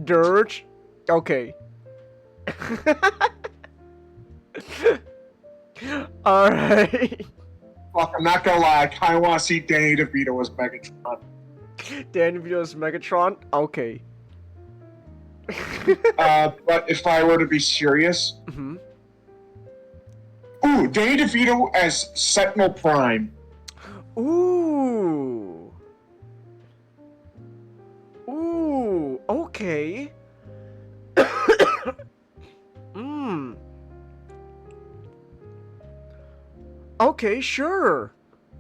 Dirge? Okay. Alright. Fuck, I'm not gonna lie, I kinda wanna see Danny DeVito as Megatron. Danny DeVito's Megatron? Okay. But if I were to be serious... Ooh, Danny DeVito as Sentinel Prime. Ooh. Ooh, okay. Okay, sure.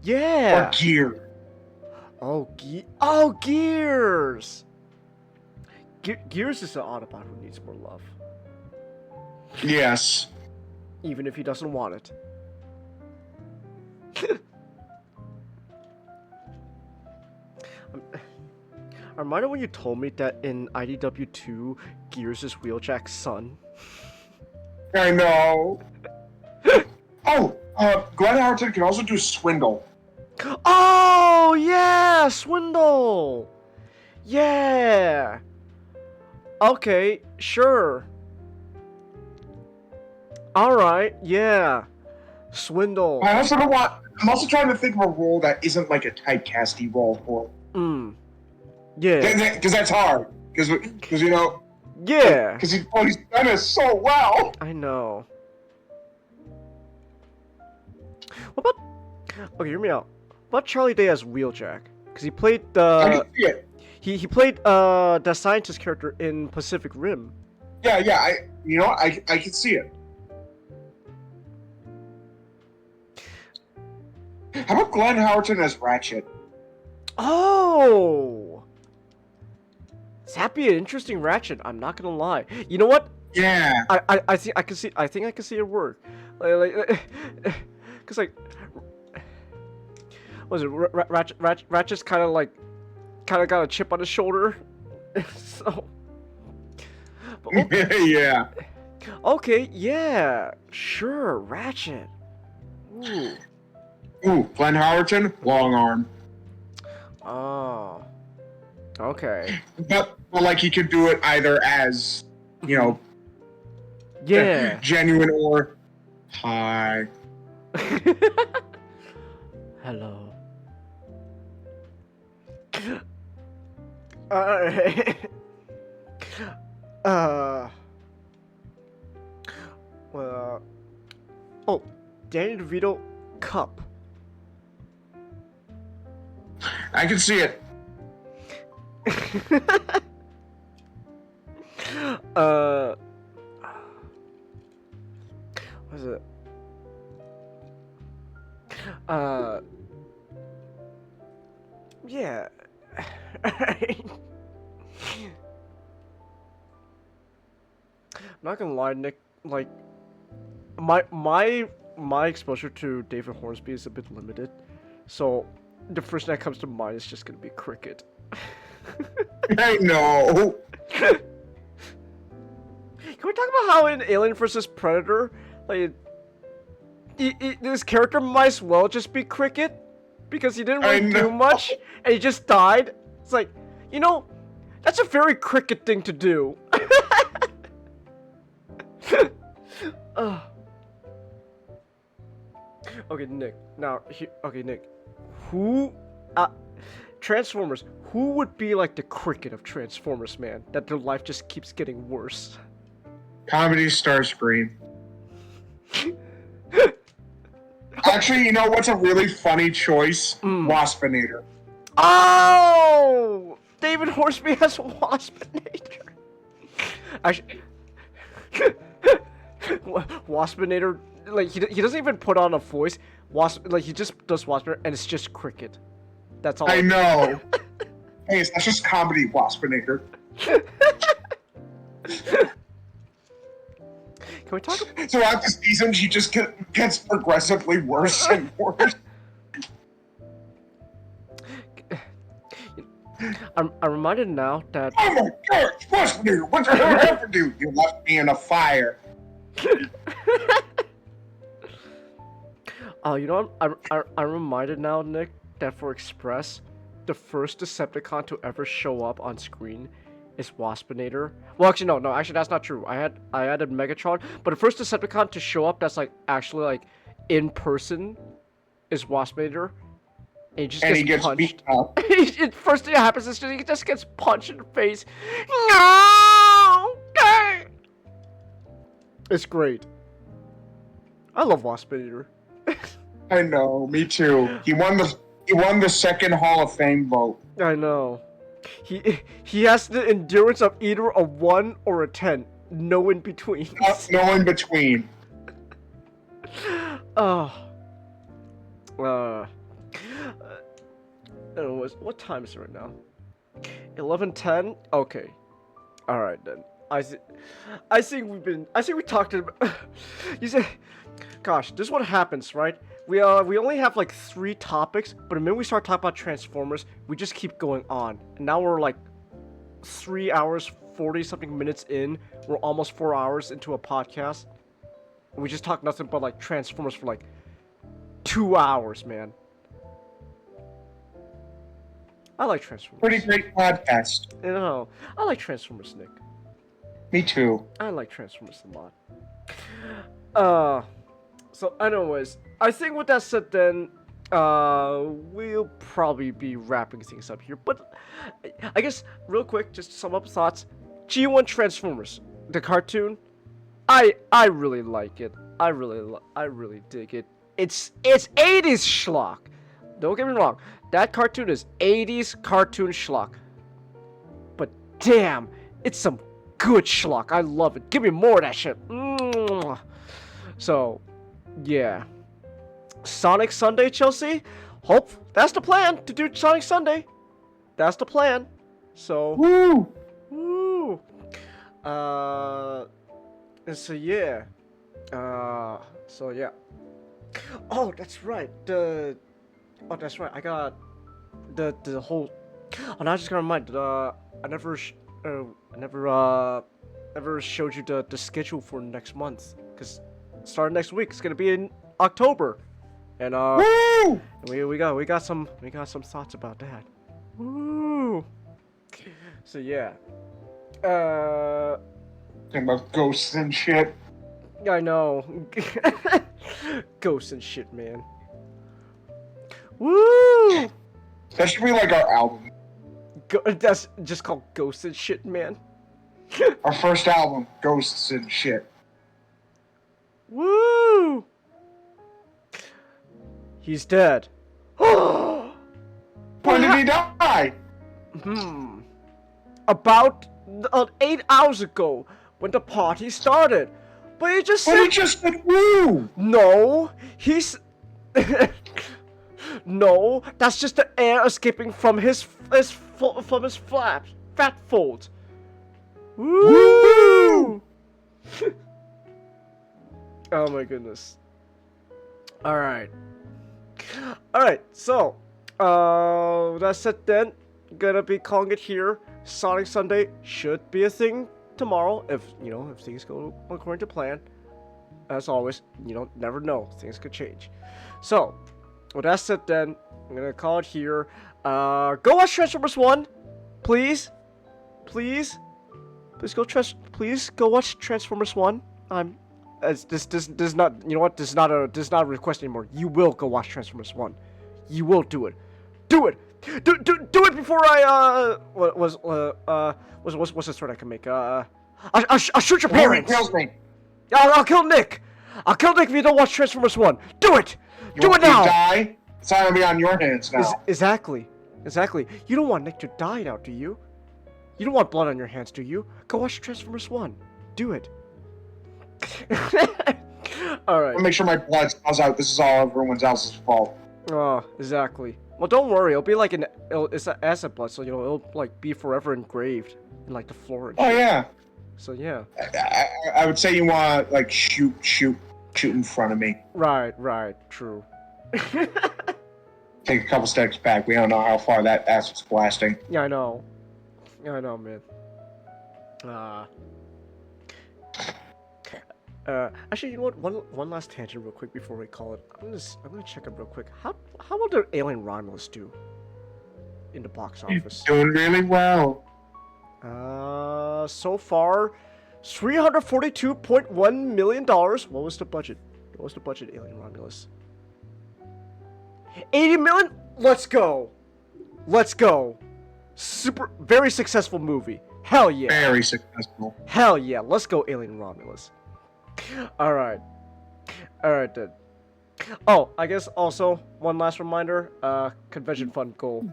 Yeah. Or Gear. Oh, Gears. Gears is an Autobot who needs more love. Yes. Even if he doesn't want it. I remember when you told me that in IDW 2, Gears is Wheeljack's son. I know. Oh, Glenn Howerton can also do Swindle. Oh, yeah! Swindle! Yeah! Okay, sure. Alright, yeah. Swindle. I also don't want... I'm also trying to think of a role that isn't like a typecasty role for... Yeah. Because that's hard. Because you know... Yeah. Because he's done it so well. I know. What about... Okay, hear me out. What about Charlie Day as Wheeljack? Because he played the... I can see it. He played the scientist character in Pacific Rim. Yeah, I can see it. How about Glenn Howerton as Ratchet? Oh! That'd be an interesting Ratchet, I'm not gonna lie. You know what? Yeah. I think I can see it work. Cause like was it Ratchet's kind of got a chip on his shoulder. So but, okay. Yeah. Okay, yeah. Sure, Ratchet. Ooh, Glenn Howerton, long arm. Oh. Okay. But like he could do it either as, you know, yeah, genuine or hi. Hello. Well, oh, Danny DeVito Cup. I can see it. What is it? Yeah. I'm not gonna lie, Nick, like, my exposure to David Hornsby is a bit limited, so the first thing that comes to mind is just gonna be Cricket. I know. Can we talk about how in Alien vs. Predator, like, this character might as well just be Cricket? Because he didn't really do much, and he just died? It's like, you know, that's a very Cricket thing to do. Okay, Nick. Now, okay, Nick. Who, Transformers, who would be like the Cricket of Transformers, man? That their life just keeps getting worse. Comedy Starscream. Actually, you know what's a really funny choice? Waspinator. Oh! David Hornsby has Waspinator. Actually, Waspinator, like he doesn't even put on a voice. Like he just does Waspinator, and it's just cricket. That's all. I know. Hey, that's just comedy, Waspinator. Can we talk? So after season, she just gets progressively worse and worse. I'm reminded now that. Oh my God, Waspinator, what happened to you? You left me in a fire. Oh, you know what? I'm reminded now, Nick, that for Express, the first Decepticon to ever show up on screen is Waspinator. Well, actually, no, actually that's not true. I added Megatron, but the first Decepticon to show up that's like actually like in person is Waspinator. And he gets punched. Beat up. First thing that happens is he just gets punched in the face. No! It's great. I love Waspinator. I know, me too. He won the second Hall of Fame vote. I know. He has the endurance of either a 1 or a 10. No in between. No in between. Anyways, what time is it right now? 11:10. Okay. All right then. I think we talked about. You said, gosh, this is what happens, right? We only have like 3 topics, but the minute we start talking about Transformers, we just keep going on. And now we're like 3 hours 40 something minutes in. We're almost 4 hours into a podcast. And we just talk nothing but like Transformers for like 2 hours, man. I like Transformers. Pretty great podcast. You know, I like Transformers, Nick. Me too. I like Transformers a lot. So anyways, I think with that said then, we'll probably be wrapping things up here. But I guess, real quick, just to sum up thoughts. G1 Transformers, the cartoon, I really like it. I really dig it. It's 80s schlock. Don't get me wrong. That cartoon is 80s cartoon schlock. But damn, it's some good schlock. I love it. Give me more of that shit. So, yeah. Sonic Sunday, Chelsea? Hope that's the plan, to do Sonic Sunday. That's the plan. So, woo. And so yeah. So yeah. Oh, that's right. That's right. I got the whole. Oh, now I just got reminded. I never showed you the schedule for next month, because starting next week it's gonna be in October, and Woo! we got some thoughts about that. Woo! So yeah. Talking about ghosts and shit. I know. Ghosts and shit, man. Woo! That should be like our album. That's just called Ghosts and Shit, man. Our first album, Ghosts and Shit. Woo! He's dead. When did he die? About 8 hours ago, when the party started. But he just said woo! No, he's... No, that's just the air escaping from his fat folds. Woo! Oh my goodness. Alright, so, that's it then. Gonna be calling it here. Sonic Sunday should be a thing tomorrow, if things go according to plan. As always, never know, things could change. So, with that said then, I'm gonna call it here. Go watch Transformers 1, please go watch Transformers 1. This is not, this is not a request anymore. You will go watch Transformers 1. You will do it. Do it before I what's the threat I can make? I'll shoot your parents. Kills me. I'll kill Nick. I'll kill Nick if you don't watch Transformers 1. Do it. Do it now. You die? It's not gonna be on your hands now. Exactly. You don't want Nick to die now, do you? You don't want blood on your hands, do you? Go watch Transformers 1. Do it. Alright. I'll make sure my blood smells out. This is all everyone else's fault. Oh, exactly. Well, don't worry. It'll be like it's an acid blood, so it'll like be forever engraved in like the floor. And Oh shit. yeah. So yeah. I would say you want to like shoot in front of me. Right. True. Take a couple steps back. We don't know how far that acid's blasting. Yeah, I know. Man. Actually, you know what? One last tangent, real quick, before we call it. I'm gonna check it real quick. How will the Alien Romulus do in the box office? Doing really well. So far, $342.1 million. What was the budget? What was the budget, Alien Romulus? 80 million? Let's go. Very successful movie. Hell yeah. Very successful. Hell yeah. Let's go, Alien Romulus. Alright then. Oh, I guess also, one last reminder, convention fund goal.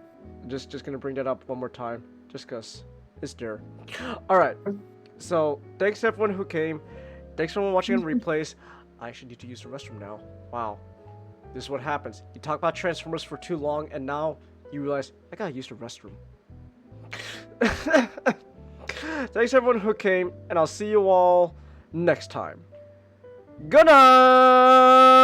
Just gonna bring that up one more time, just cause it's there. Alright, so, thanks everyone who came. Thanks everyone watching on replays. I actually need to use the restroom now. Wow. This is what happens. You talk about Transformers for too long, and now you realize, I gotta use the restroom. Thanks everyone who came, and I'll see you all next time. Good night!